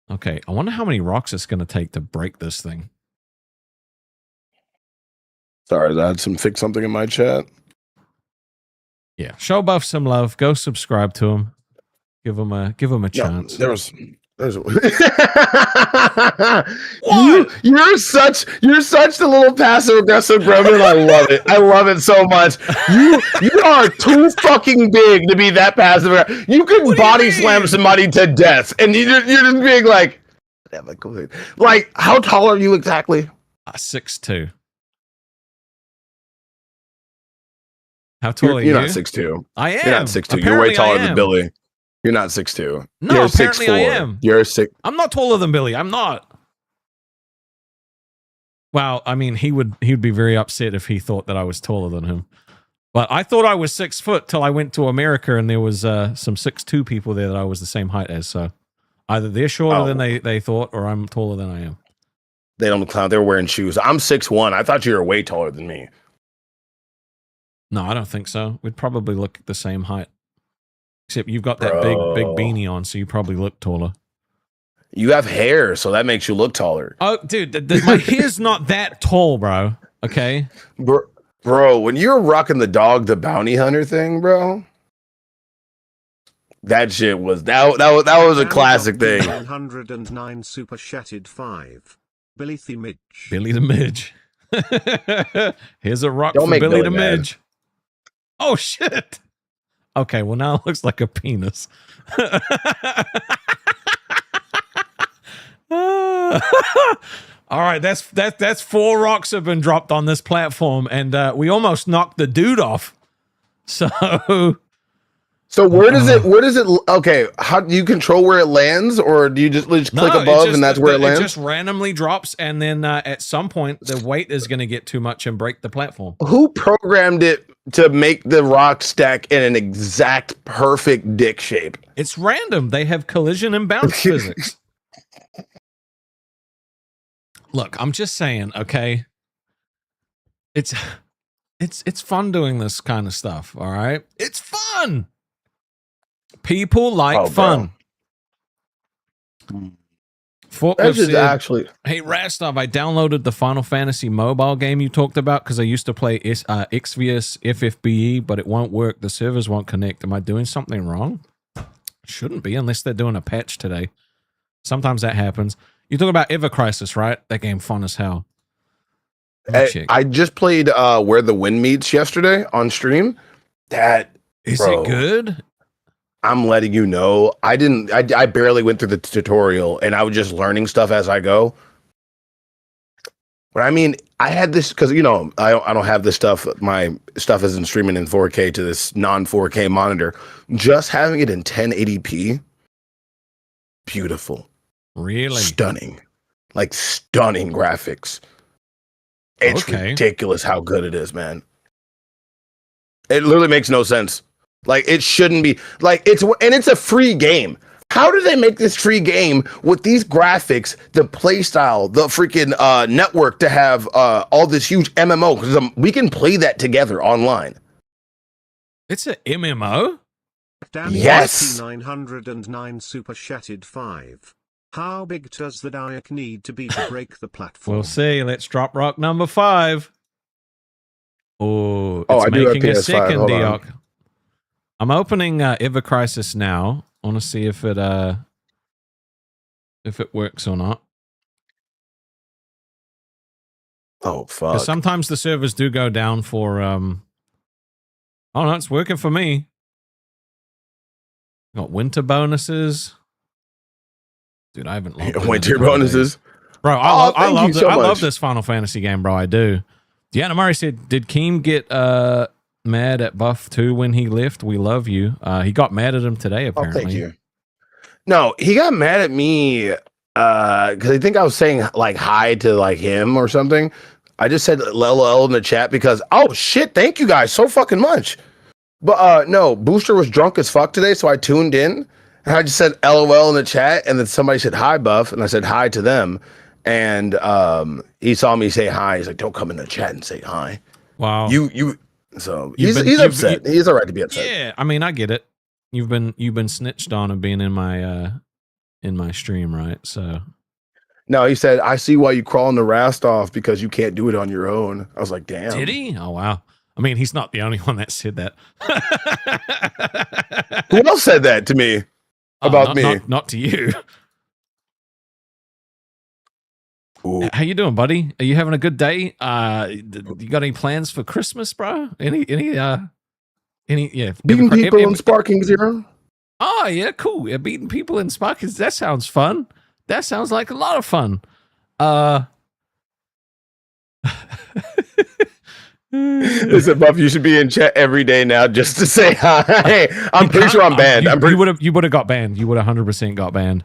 A: Okay, I wonder how many rocks it's going to take to break this thing.
E: Sorry, I had fix something in my chat.
A: Yeah, show Buff some love. Go subscribe to him. Give him a chance.
E: You're such the little passive aggressive Brevin. I love it. I love it so much. You are too fucking big to be that passive. You could body slam somebody to death, and you're just being like, like, how tall are you exactly?
A: 6'2". How tall are you?
E: You're not 6'2".
A: I am.
E: You're not 6'2". You're
A: Apparently
E: way taller
A: I
E: than
A: am.
E: Billy. You're not 6'2".
A: No,
E: you're
A: apparently
E: 6'4".
A: I am.
E: You're 6.
A: I'm not taller than Billy. I'm not. Well, I mean, he'd be very upset if he thought that I was taller than him. But I thought I was 6 foot till I went to America and there was some 6'2" people there that I was the same height as. So either they're shorter than they thought, or I'm taller than I am.
E: They don't clown. They're wearing shoes. I'm 6'1". I thought you were way taller than me.
A: No, I don't think so. We'd probably look the same height. Except you've got that big beanie on, so you probably look taller.
E: You have hair, so that makes you look taller.
A: Oh, dude, my hair's not that tall, bro. Okay?
E: Bro, when you were rocking the Dog the Bounty Hunter thing, bro, that shit was that was a classic thing.
C: 109 super chatted 5. Billy the Midge.
A: Billy the Midge. Here's a rock for Billy the Midge. Oh shit. Okay, well now it looks like a penis. All right, that's 4 rocks have been dropped on this platform, and we almost knocked the dude off. So
E: where does it? Okay, how do you control where it lands, or do you just click above and that's where it lands?
A: It just randomly drops, and then at some point the weight is going to get too much and break the platform.
E: Who programmed it to make the rock stack in an exact perfect dick shape?
A: It's random. They have collision and bounce physics. Look, I'm just saying, okay? It's fun doing this kind of stuff, all right? It's fun. People like fun.
E: That's just actually.
A: Hey, Rastov, I downloaded the Final Fantasy mobile game you talked about because I used to play Xvius FFBE, but it won't work. The servers won't connect. Am I doing something wrong? Shouldn't be unless they're doing a patch today. Sometimes that happens. You talk about Ever Crisis, right? That game fun as hell.
E: I just played Where the Wind Meets yesterday on stream. Is
A: it good?
E: I'm letting you know. I barely went through the tutorial, and I was just learning stuff as I go. But I mean, I had this because I don't have this stuff. My stuff isn't streaming in 4K to this non-4K monitor. Just having it in 1080p, beautiful.
A: Really?
E: Stunning. Like stunning graphics. It's ridiculous how good it is, man. It literally makes no sense. Like it shouldn't be like it's a free game. How do they make this free game with these graphics, the play style, the freaking network to have all this huge MMO? Because we can play that together online.
A: It's an MMO?
C: Danny
E: yes.
C: 909 super chatted 5. How big does the Diak need to be to break the platform?
A: We'll see. Let's drop rock number 5. Oh, it's
E: I do have
A: making a
E: PS5.
A: second
E: Hold
A: Diak.
E: on.
A: I'm opening Ever Crisis now. I want to see if it works or not.
E: Oh fuck!
A: Because sometimes the servers do go down for Oh no, it's working for me. Got winter bonuses. Dude, I haven't logged in
E: winter
A: in a couple
E: bonuses.
A: days. Bro, I
E: love
A: love this Final Fantasy game, bro. I do. Deanna Murray said, did Keem get mad at Buff 2 when he left? We love you. He got mad at him today, apparently.
E: Thank you. No, he got mad at me because I think I was saying like hi to like him or something. I just said LOL in the chat because oh shit, thank you guys so fucking much. But no, Booster was drunk as fuck today, so I tuned in and I just said LOL in the chat, and then somebody said hi Buff, and I said hi to them, and he saw me say hi. He's like, don't come in the chat and say hi.
A: Wow.
E: So he's upset. He's all right to be upset.
A: Yeah, I mean, I get it. You've been snitched on and being in my stream, right? So
E: no, he said, I see why you crawl in the Rastov because you can't do it on your own. I was like, damn.
A: Did he? Oh wow. I mean, he's not the only one that said that.
E: Who else said that to me about me?
A: Not to you.
E: Ooh.
A: How you doing, buddy? Are you having a good day? You got any plans for Christmas, bro? Any yeah.
E: Beating people in Sparking Zero?
A: Oh, yeah, cool. Yeah, beating people in Sparking. That sounds fun. That sounds like a lot of fun.
E: Listen, Buff, you should be in chat every day now just to say hi. I'm pretty sure I'm banned.
A: You would have got banned. You would have 100% got banned.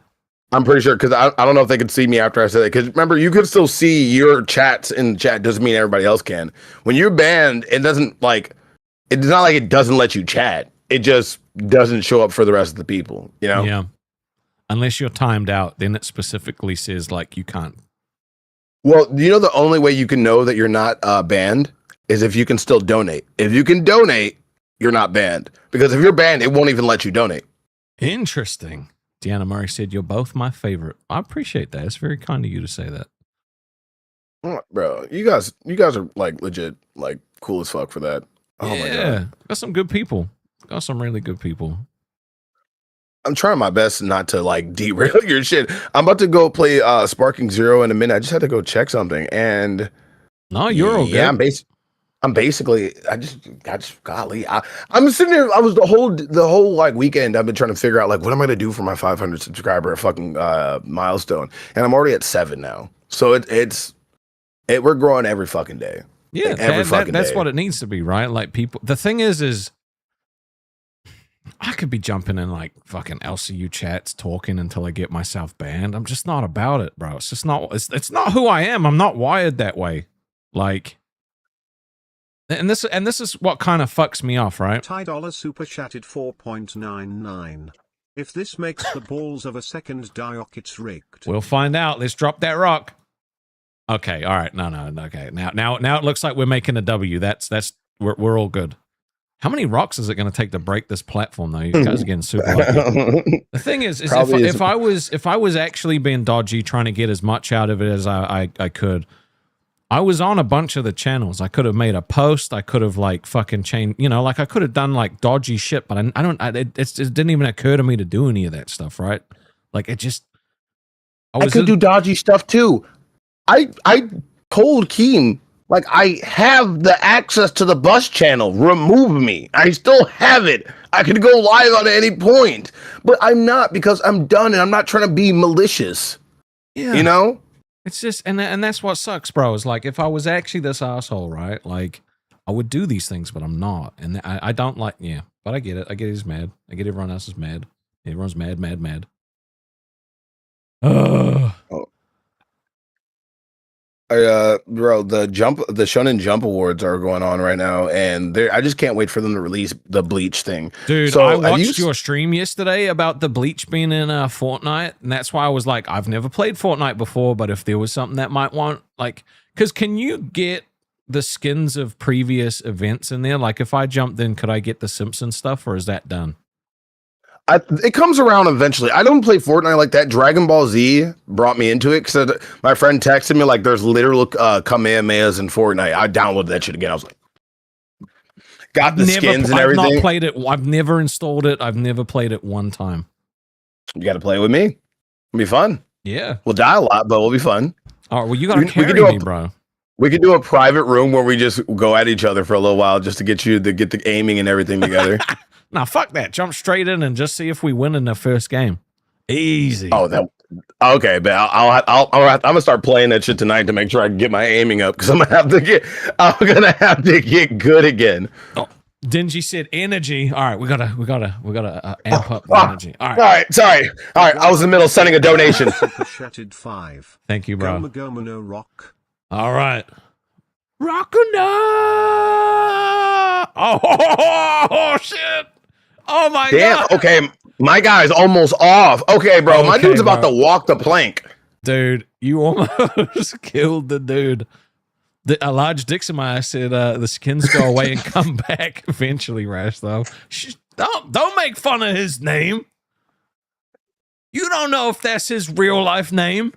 E: I'm pretty sure because I don't know if they could see me after I said that. Because remember, you could still see your chats in the chat. Doesn't mean everybody else can. When you're banned, it doesn't like. It's not like it doesn't let you chat. It just doesn't show up for the rest of the people. You know?
A: Yeah. Unless you're timed out, then it specifically says like you can't.
E: Well, you know the only way you can know that you're not banned is if you can still donate. If you can donate, you're not banned. Because if you're banned, it won't even let you donate.
A: Interesting. Deanna Murray said, you're both my favorite. I appreciate that. It's very kind of you to say that.
E: Oh, bro, you guys are like legit, like cool as fuck for that. Oh my god.
A: Got some good people. Got some really good people.
E: I'm trying my best not to like derail your shit. I'm about to go play Sparking Zero in a minute. I just had to go check something, and
A: no, you're all good.
E: Yeah, I'm basically. I'm sitting here. I was the whole like weekend. I've been trying to figure out like what am I gonna do for my 500 subscriber fucking milestone, and I'm already at 7 now. So we're growing every fucking day.
A: Yeah,
E: like, every fucking
A: that's
E: day.
A: what it needs to be, right? Like people. The thing is I could be jumping in like fucking LCU chats talking until I get myself banned. I'm just not about it, bro. It's just not. It's not who I am. I'm not wired that way. Like. And this is what kind of fucks me off, right?
C: $10 super chatted 4.99. If this makes the balls of a second Diok, it's rigged.
A: We'll find out. Let's drop that rock. Okay, all right. No, okay. Now it looks like we're making a W. We're all good. How many rocks is it going to take to break this platform, though? You guys are getting super lucky. The thing is if I was actually being dodgy, trying to get as much out of it as I could. I was on a bunch of the channels. I could have made a post. I could have like fucking changed, like I could have done like dodgy shit, but it didn't even occur to me to do any of that stuff, right? Like I could
E: do dodgy stuff too. I told Keem, like I have the access to the bus channel. Remove me. I still have it. I could go live on any point, but I'm not because I'm done and I'm not trying to be malicious.
A: Yeah.
E: You know?
A: It's just, and that's what sucks, bro. Is like, if I was actually this asshole, right? Like, I would do these things, but I'm not. And I don't like, yeah. But I get it. I get he's mad. I get everyone else is mad. Everyone's mad.
E: Oh. Bro, the Shonen Jump Awards are going on right now, and I just can't wait for them to release the Bleach thing.
A: Dude, so I watched your stream yesterday about the Bleach being in Fortnite, and that's why I was like, I've never played Fortnite before, but if there was something that might want, like, because can you get the skins of previous events in there? Like, if I jumped in, could I get the Simpsons stuff, or is that done?
E: It comes around eventually. I don't play Fortnite like that. Dragon Ball Z brought me into it because my friend texted me like there's literal Kamehamehas in Fortnite. I downloaded that shit again. I was like, got the skins and everything.
A: I've not played it. I've never installed it. I've never played it one time.
E: You got to play with me. It'll be fun.
A: Yeah.
E: We'll die a lot, but we'll be fun.
A: All right. Well, you got to carry me, bro.
E: We could do a private room where we just go at each other for a little while just to get the aiming and everything together.
A: Nah, fuck that. Jump straight in and just see if we win in the first game. Easy.
E: Oh, okay. But I'm gonna start playing that shit tonight to make sure I can get my aiming up because I'm gonna have to get good again.
A: Oh, Dingy said energy. All right, we gotta amp up the energy. All
E: right. Sorry. All right, I was in the middle of sending a donation.
C: Super chatted 5.
A: Thank you, bro.
C: Goma no rock.
A: All right. Rockana! Oh, shit! Oh my god!
E: Okay, my guy's almost off. Okay, bro, my dude's about to walk the plank.
A: Dude, you almost killed the dude. A large Dixamaya said the skins go away and come back eventually, Rastov. Don't make fun of his name. You don't know if that's his real life name.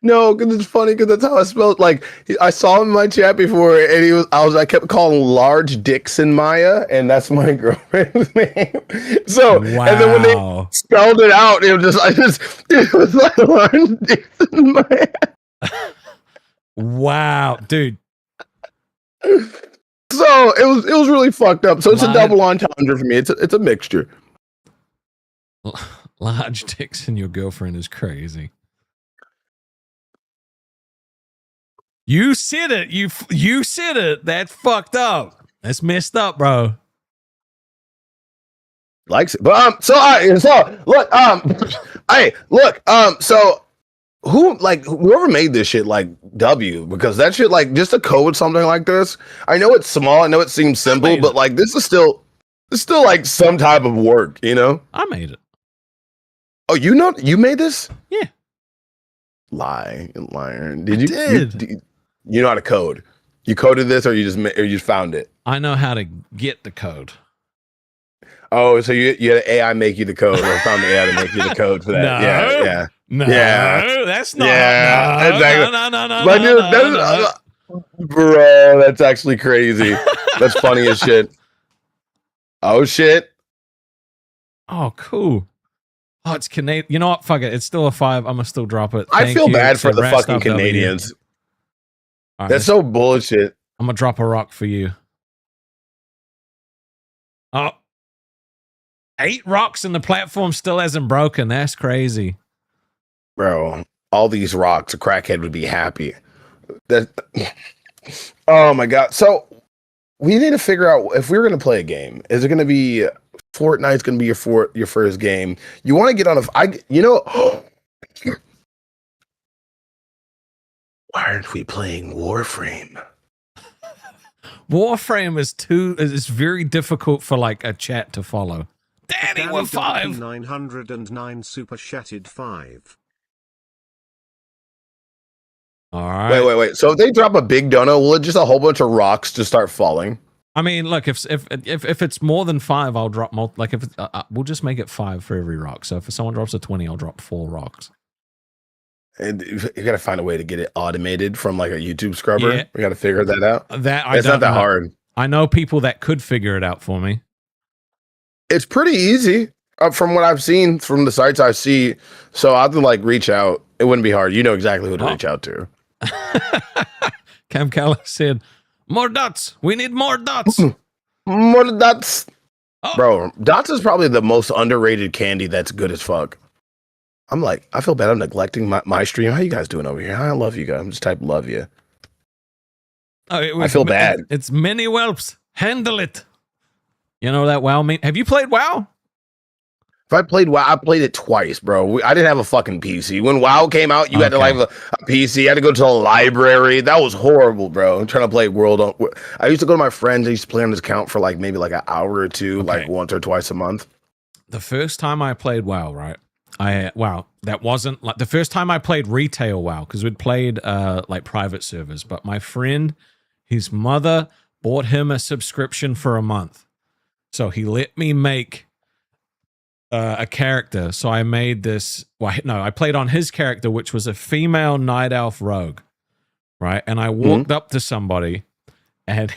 E: No, because it's funny because that's how I spelled. Like I saw him in my chat before, and I kept calling large Dixon Maya, and that's my girlfriend's name. So, wow. And then when they spelled it out, it was like large Dixon Maya.
A: Wow, dude.
E: So it was really fucked up. So it's a double entendre for me. It's a mixture.
A: Large Dixon, your girlfriend is crazy. You said it. You said it. That's fucked up. That's messed up, bro.
E: Likes it, but so look, hey, look, so whoever made this shit, like W, because that shit, like just to code something like this, I know it's small, I know it seems simple, but like this is still like some type of work, you know?
A: I made it.
E: Oh, you made this?
A: Yeah.
E: Liar. Did you? You know how to code? You coded this, or you just found it?
A: I know how to get the code.
E: Oh, so you had AI make you the code, or found the AI to make you the code for that?
A: No, that's not.
E: Yeah,
A: no,
E: exactly. No. Bro, that's actually crazy. That's funny as shit. Oh shit.
A: Oh, cool. Oh, it's Canadian. You know what? Fuck it. It's still a 5. I'm gonna still drop it.
E: I feel bad for the fucking Canadians. Right, that's so bullshit.
A: I'm gonna drop a rock for you. Oh, 8 rocks and the platform still hasn't broken. That's crazy,
E: bro. All these rocks, a crackhead would be happy. Oh my god. So we need to figure out if we're gonna play a game. Is it gonna be Fortnite's gonna be your first game? You want to get on why aren't we playing Warframe?
A: Warframe is very difficult for like a chat to follow. Danny, we're 5.
C: 909 super chatted 5.
A: All right.
E: Wait. So if they drop a big dono, will it just a whole bunch of rocks just start falling?
A: I mean, look, if it's more than 5, I'll drop more. Like if we'll just make it 5 for every rock. So if someone drops a 20, I'll drop 4 rocks.
E: And you gotta find a way to get it automated from like a YouTube scrubber. Yeah. We gotta figure that out.
A: It's
E: not that hard.
A: I know people that could figure it out for me.
E: It's pretty easy from what I've seen from the sites I see. So I have to like reach out. It wouldn't be hard. You know exactly who to reach out to.
A: Cam Callis said, "More dots. We need more dots.
E: More dots." Oh. Bro, dots is probably the most underrated candy that's good as fuck. I feel bad. I'm neglecting my stream. How you guys doing over here? I love you guys. I'm just type love you.
A: Oh,
E: I feel bad.
A: It's many whelps. Handle it. You know that WoW mean? Have you played WoW?
E: If I played WoW, I played it twice, bro. I didn't have a fucking PC. When WoW came out, you had to have a PC. You had to go to the library. That was horrible, bro. I'm trying to play I used to go to my friends. I used to play on his account for like maybe like an hour or two, like once or twice a month.
A: The first time I played WoW, right? That wasn't like the first time I played retail WoW, because we'd played like private servers. But my friend, his mother bought him a subscription for a month, so he let me make a character. So I made this. I played on his character, which was a female night elf rogue, right? And I walked up to somebody, and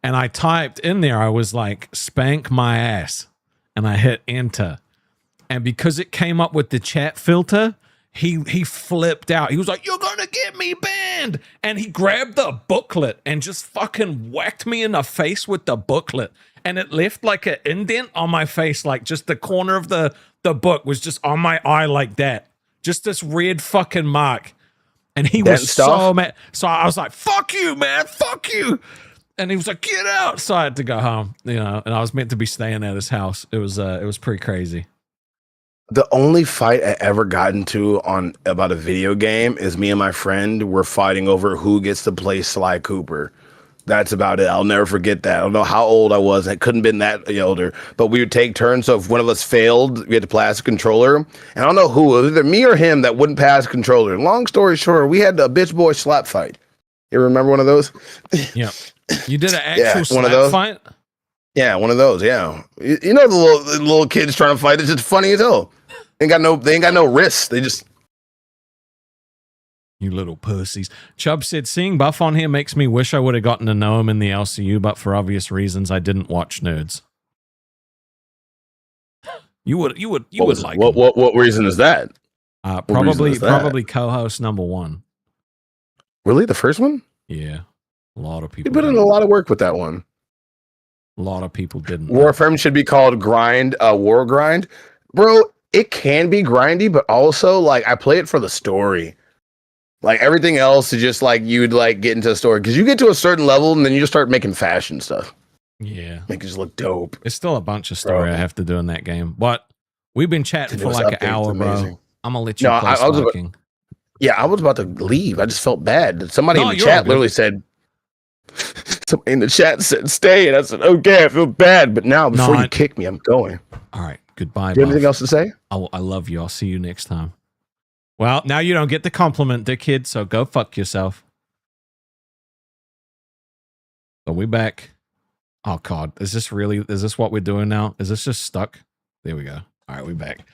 A: I typed in there. I was like, "Spank my ass," and I hit enter. And because it came up with the chat filter, he flipped out. He was like, "You're gonna get me banned!" And he grabbed the booklet and just fucking whacked me in the face with the booklet. And it left like an indent on my face, like just the corner of the book was just on my eye like that. Just this red fucking mark. And he was so mad. So I was like, "Fuck you, man, fuck you." And he was like, "Get out." So I had to go home, and I was meant to be staying at his house. It was pretty crazy.
E: The only fight I ever got into about a video game is me and my friend were fighting over who gets to play Sly Cooper. That's about it. I'll never forget that. I don't know how old I was. I couldn't have been that older. But we would take turns. So if one of us failed, we had to pass a controller. And I don't know who, either me or him, that wouldn't pass a controller. Long story short, we had a bitch boy slap fight. You remember one of those?
A: Yeah. You did an actual slap fight?
E: Yeah, one of those. Yeah. You know the little kids trying to fight. It's just funny as hell. They ain't got no wrists. They just.
A: You little pussies. Chubb said, "Seeing Buff on here makes me wish I would have gotten to know him in the LCU, but for obvious reasons, I didn't watch Nerds." You would like him.
E: What reason is that?
A: Probably co-host number 1.
E: Really, the first one?
A: Yeah, a lot of people.
E: He put in a lot of work with that one.
A: A lot of people didn't.
E: Warframe should be called War Grind, bro. It can be grindy, but also like I play it for the story. Like everything else is just like you'd like get into a story because you get to a certain level and then you just start making fashion stuff.
A: Yeah,
E: make it just look dope.
A: It's still a bunch of story I have to do in that game, but we've been chatting for like an hour, bro. I'm gonna let you play Stalking.
E: I was about to leave. I just felt bad. Somebody in the chat literally said. Somebody in the chat said stay, and I said okay. I feel bad, but now before you kick me, I'm going.
A: All right, goodbye.
E: Do you have anything else to say?
A: I love you. I'll see you next time. Well, now you don't get the compliment, dickhead, so go fuck yourself. Are we back? Oh, God. Is this what we're doing now? Is this just stuck? There we go. All right, we're back.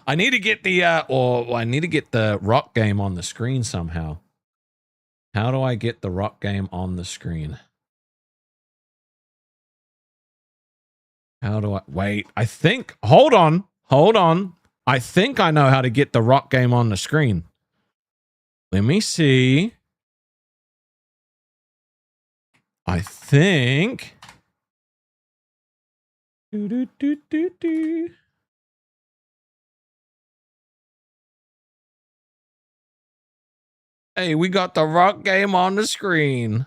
A: I need to get the rock game on the screen somehow. How do I get the rock game on the screen? How do I... Wait, Hold on. I think I know how to get the rock game on the screen. Let me see. I think... Hey, we got the rock game on the screen.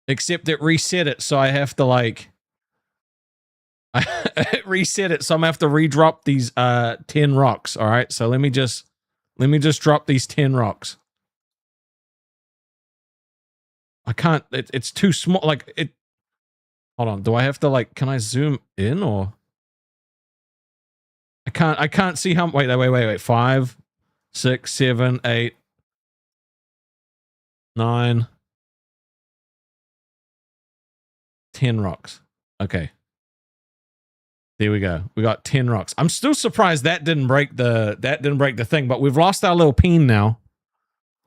A: Except it reset it, so I have to like... reset it, so I'm gonna have to redrop these 10 rocks. All right, so let me just drop these 10 rocks. I can't. It's too small. Like it. Hold on. Do I have to like? Can I zoom in or? I can't see how. Wait. 5, 6, 7, 8, 9, 10 rocks. Okay. There we go. We got 10 rocks. I'm still surprised that didn't break the thing, but we've lost our little peen now.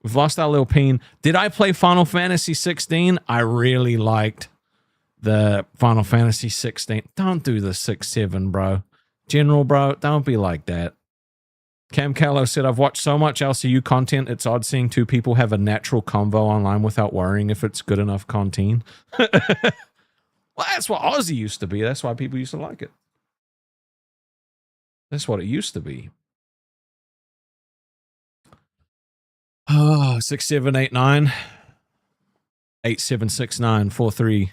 A: Did I play Final Fantasy 16? I really liked the Final Fantasy 16. Don't do the 6-7, bro. General, bro, don't be like that. Cam Callow said, I've watched so much LCU content, it's odd seeing two people have a natural convo online without worrying if it's good enough content. Well, that's what Aussie used to be. That's why people used to like it. That's what it used to be. Oh, 6, 7, 8, 9. 8, 7, 6, 9, 4, 3.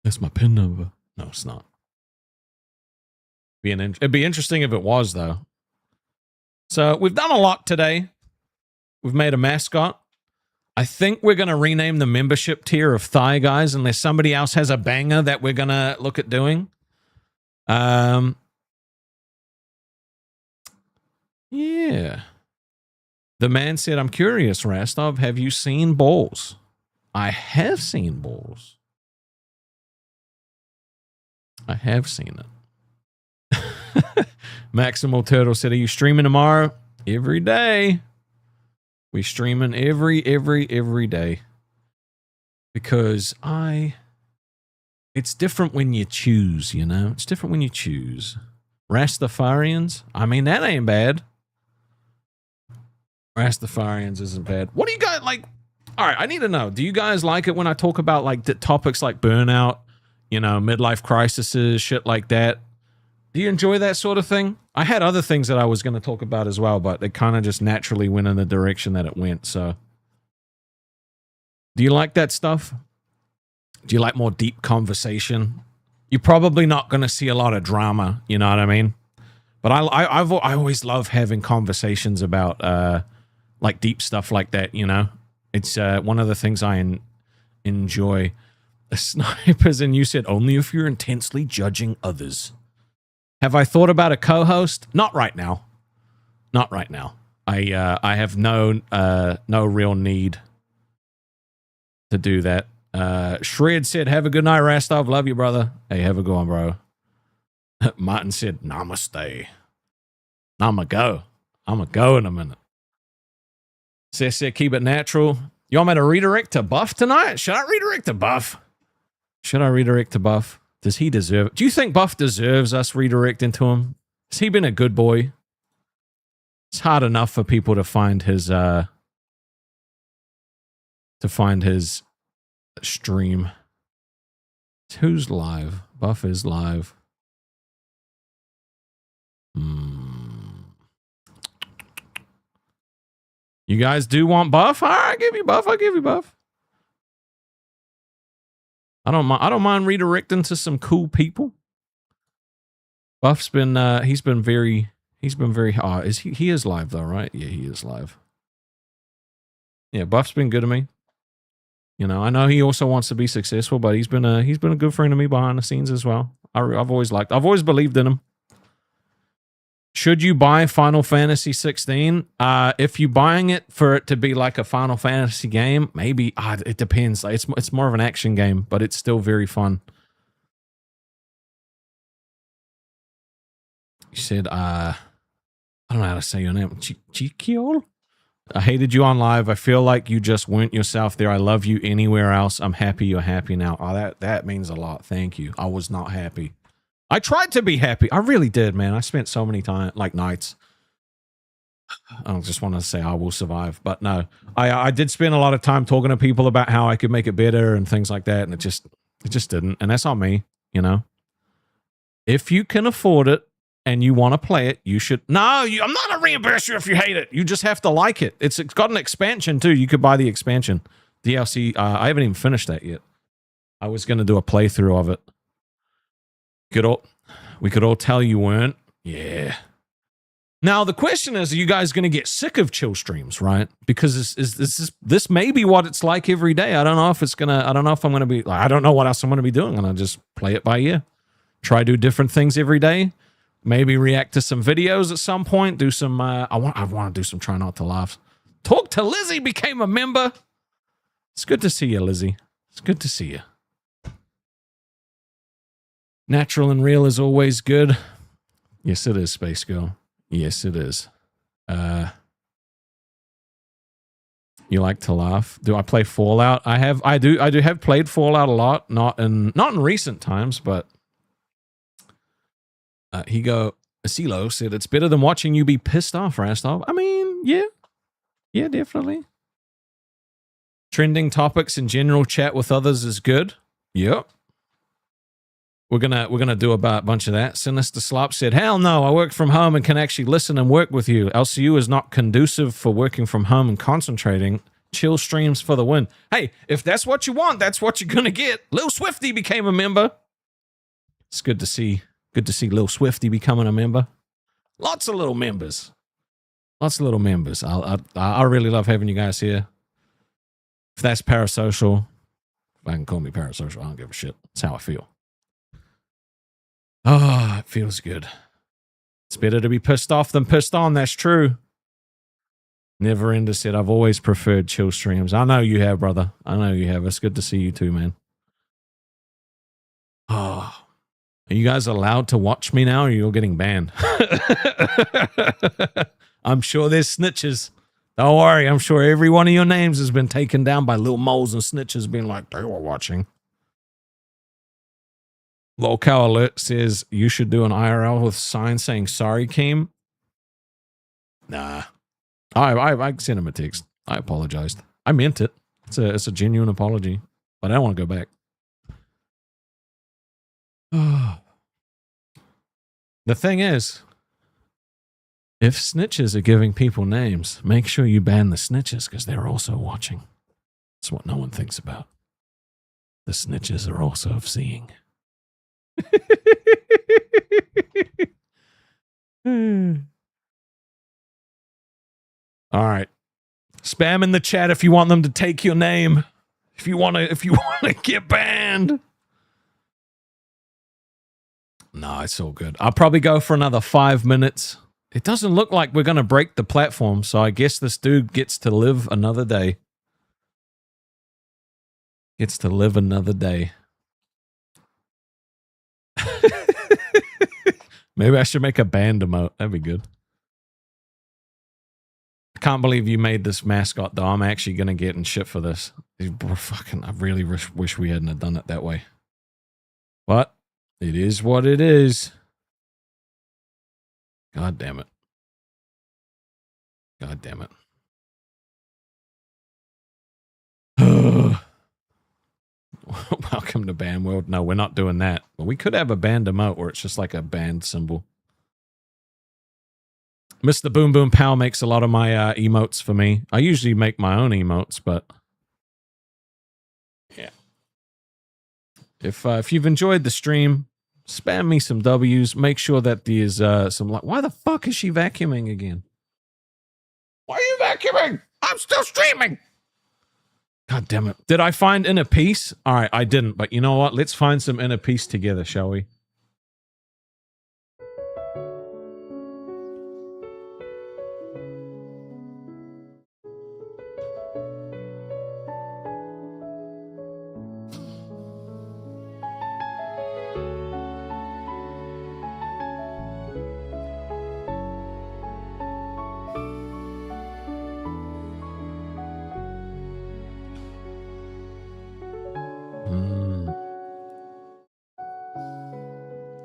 A: That's my PIN number. No, it's not. It'd be interesting if it was, though. So we've done a lot today. We've made a mascot. I think we're going to rename the membership tier of Thigh Guys unless somebody else has a banger that we're going to look at doing. Yeah. The man said, I'm curious, Rastov, have you seen balls? I have seen balls. I have seen it. Maximal Turtle said, are you streaming tomorrow? Every day. We streaming every day. Because it's different when you choose, you know? It's different when you choose. Rastafarians? I mean, that ain't bad. Rastafarians isn't bad. What do you guys like? All right, I need to know. Do you guys like it when I talk about like the topics like burnout, you know, midlife crises, shit like that? Do you enjoy that sort of thing? I had other things that I was going to talk about as well, but it kind of just naturally went in the direction that it went. So, do you like that stuff? Do you like more deep conversation? You're probably not going to see a lot of drama, you know what I mean? But I always love having conversations about like deep stuff like that, you know? It's one of the things I enjoy. The snipers, and you said only if you're intensely judging others. Have I thought about a co-host? Not right now. Not right now. I have no real need to do that. Shred said, have a good night, Rastov. Love you, brother. Hey, have a good one, bro. Martin said, namaste. I'ma go in a minute. Seth said, keep it natural. You want me to redirect to Buff tonight? Should I redirect to Buff? Does he deserve it? Do you think Buff deserves us redirecting to him? Has he been a good boy? It's hard enough for people to find his stream. Who's live? Buff is live. You guys do want Buff? All right, I'll give you Buff. I don't mind redirecting to some cool people. Buff's been he's been very he is live though, right? Yeah, he is live. Yeah, Buff's been good to me. You know, I know he also wants to be successful, but he's been a good friend to me behind the scenes as well. I've always believed in him. Should you buy Final Fantasy 16? If you're buying it for it to be like a Final Fantasy game, maybe. It depends. It's more of an action game, but it's still very fun. You said, I don't know how to say your name. Chikiol? I hated you on live. I feel like you just weren't yourself there. I love you anywhere else. I'm happy you're happy now. Oh, that means a lot. Thank you. I was not happy. I tried to be happy. I really did, man. I spent so many nights. I just want to say I will survive, but no. I did spend a lot of time talking to people about how I could make it better and things like that, and it just didn't. And that's on me, you know. If you can afford it and you want to play it, you should. No, I'm not gonna reimburse you if you hate it. You just have to like it. It's got an expansion too. You could buy the expansion DLC. I haven't even finished that yet. I was gonna do a playthrough of it. We could all tell you weren't. Yeah. Now the question is, are you guys going to get sick of chill streams, right? Because this may be what it's like every day. I don't know if I'm going to be. I don't know what else I'm going to be doing, and I'll just play it by ear. Try to do different things every day. Maybe react to some videos at some point. Do some. I want to do some try not to laugh. Talk to Lizzie became a member. It's good to see you, Lizzie. It's good to see you. Natural and real is always good. Yes, it is, Space Girl. Yes, it is. You like to laugh? Do I play Fallout? I do have played Fallout a lot. Not in recent times, but Asilo said it's better than watching you be pissed off, Rastov. I mean, yeah, definitely. Trending topics and general chat with others is good. Yep. We're gonna do a bunch of that. Sinister Slop said, hell no, I work from home and can actually listen and work with you. LCU is not conducive for working from home and concentrating. Chill streams for the win. Hey, if that's what you want, that's what you're gonna get. Lil Swifty became a member. It's good to see Good to see Lil Swifty becoming a member. Lots of little members. Lots of little members. I really love having you guys here. If that's parasocial, if I can call me parasocial, I don't give a shit. That's how I feel. Oh, it feels good. It's better to be pissed off than pissed on. That's true. Neverender said, I've always preferred chill streams. I know you have, brother. I know you have. It's good to see you too, man. Oh, are you guys allowed to watch me now or you're getting banned? I'm sure there's snitches. Don't worry. I'm sure every one of your names has been taken down by little moles and snitches being like, they were watching. Lolcow Alert says, you should do an IRL with signs saying, sorry, Keem. Nah. I sent him a text. I apologized. I meant it. It's a genuine apology, but I don't want to go back. The thing is, if snitches are giving people names, make sure you ban the snitches because they're also watching. That's what no one thinks about. The snitches are also seeing. All right. Spam in the chat if you want them to take your name. If you want to get banned. No, it's all good. I'll probably go for another 5 minutes. It doesn't look like we're going to break the platform, so I guess this dude gets to live another day. Gets to live another day. Maybe I should make a band emote. That'd be good. I can't believe you made this mascot, though. I'm actually going to get in shit for this. I really wish we hadn't have done it that way. But it is what it is. God damn it. God damn it. Welcome to Band World. No, we're not doing that. But we could have a band emote where it's just like a band symbol. Mr. Boom Boom Pow makes a lot of my emotes for me. I usually make my own emotes, but yeah. If you've enjoyed the stream, spam me some W's. Make sure that there's some like, why the fuck is she vacuuming again? Why are you vacuuming? I'm still streaming. God damn it. Did I find inner peace? All right, I didn't, but you know what? Let's find some inner peace together, shall we?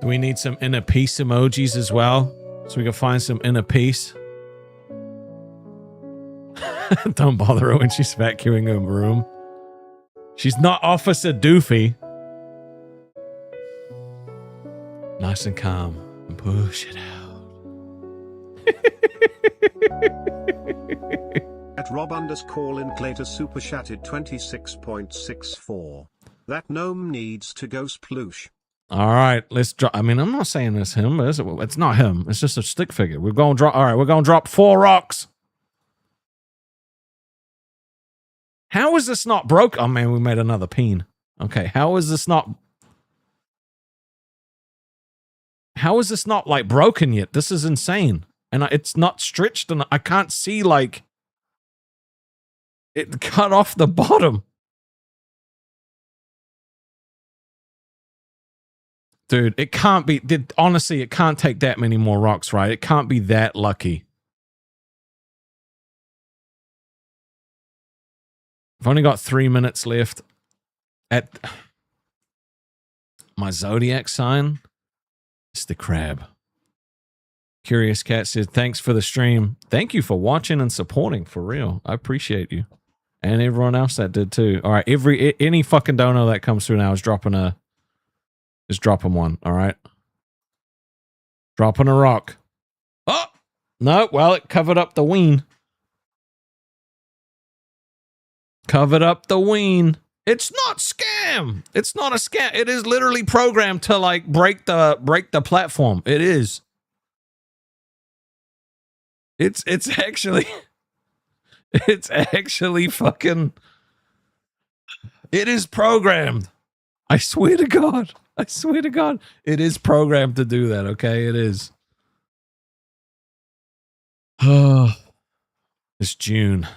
A: We need some inner peace emojis as well, so we can find some inner peace. Don't bother her when she's vacuuming her room. She's not Officer Doofy. Nice and calm and push it out.
C: At Rob_Linklater super chatted 26.64. That gnome needs to go sploosh.
A: All right, let's drop. I mean, I'm not saying it's him, but it's not him. It's just a stick figure. We're going to drop. All right, we're going to drop 4 rocks. How is this not broke? Oh, man, we made another peen. Okay, how is this not like broken yet? This is insane. And it's not stretched, and I can't see like it cut off the bottom. Dude, it can't be. Honestly, it can't take that many more rocks, right? It can't be that lucky. I've only got 3 minutes left. At my zodiac sign, it's the crab. Curious Cat said, thanks for the stream. Thank you for watching and supporting, for real. I appreciate you. And everyone else that did too. All right, any fucking dono that comes through now is dropping one, all right? Dropping a rock. Oh! No, well, it covered up the ween. Covered up the ween. It's not scam! scam. It's not a scam. It is literally programmed to like break the platform. It is. It's actually fucking. It is programmed. I swear to God. I swear to God. It is programmed to do that. Okay, it is. Oh, it's June.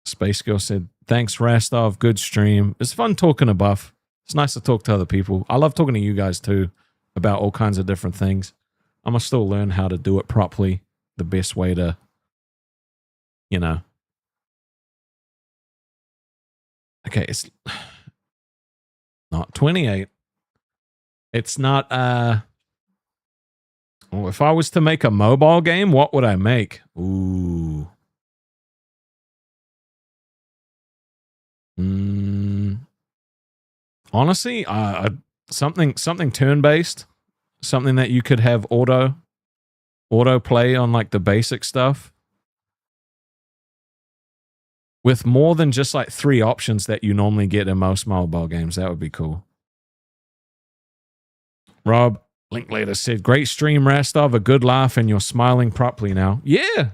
A: Space Girl said, thanks, Rastov. Good stream. It's fun talking to Buff. It's nice to talk to other people. I love talking to you guys too about all kinds of different things. I'm going to still learn how to do it properly. The best way to, you know. Okay, it's not 28. It's not, well, if I was to make a mobile game, what would I make? Ooh. Honestly, something turn-based, something that you could have auto play on like the basic stuff with more than just like 3 options that you normally get in most mobile games. That would be cool. Rob Linklater said, great stream, Rastov, a good laugh, and you're smiling properly now. Yeah.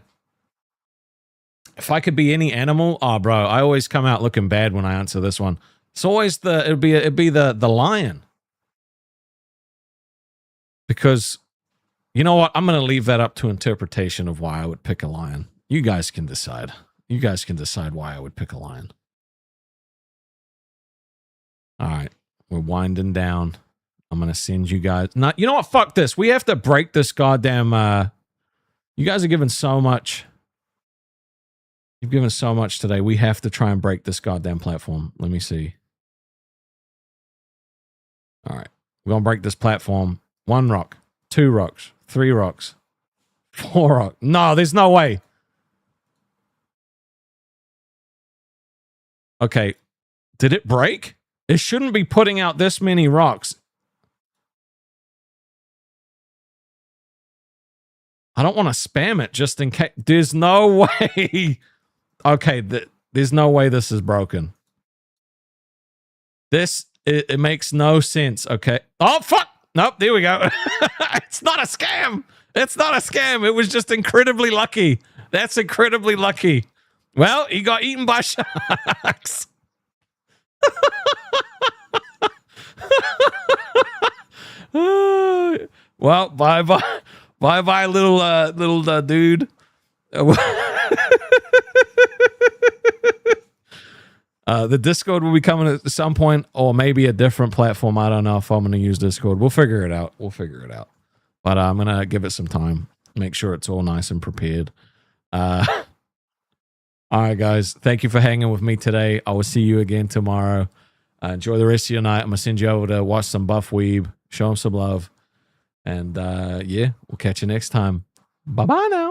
A: If I could be any animal, oh, bro, I always come out looking bad when I answer this one. It's always it'd be the lion. Because, you know what? I'm going to leave that up to interpretation of why I would pick a lion. You guys can decide. You guys can decide why I would pick a lion. All right. We're winding down. I'm going to send you guys. Not, you know what? Fuck this. We have to break this goddamn, you guys are giving so much. You've given so much today. We have to try and break this goddamn platform. Let me see. All right. We're going to break this platform. 1 rock, 2 rocks, 3 rocks, 4 rocks. No, there's no way. Okay. Did it break? It shouldn't be putting out this many rocks. I don't want to spam it just in case. There's no way. Okay, there's no way this is broken. It makes no sense, okay? Oh, fuck! Nope, there we go. It's not a scam! It's not a scam. It was just incredibly lucky. That's incredibly lucky. Well, he got eaten by sharks. Well, bye-bye. Bye-bye, little dude. The Discord will be coming at some point, or maybe a different platform. I don't know if I'm going to use Discord. We'll figure it out. But I'm going to give it some time. Make sure it's all nice and prepared. All right, guys. Thank you for hanging with me today. I will see you again tomorrow. Enjoy the rest of your night. I'm going to send you over to watch some Buff Weeb. Show them some love. And yeah, we'll catch you next time. Bye-bye now.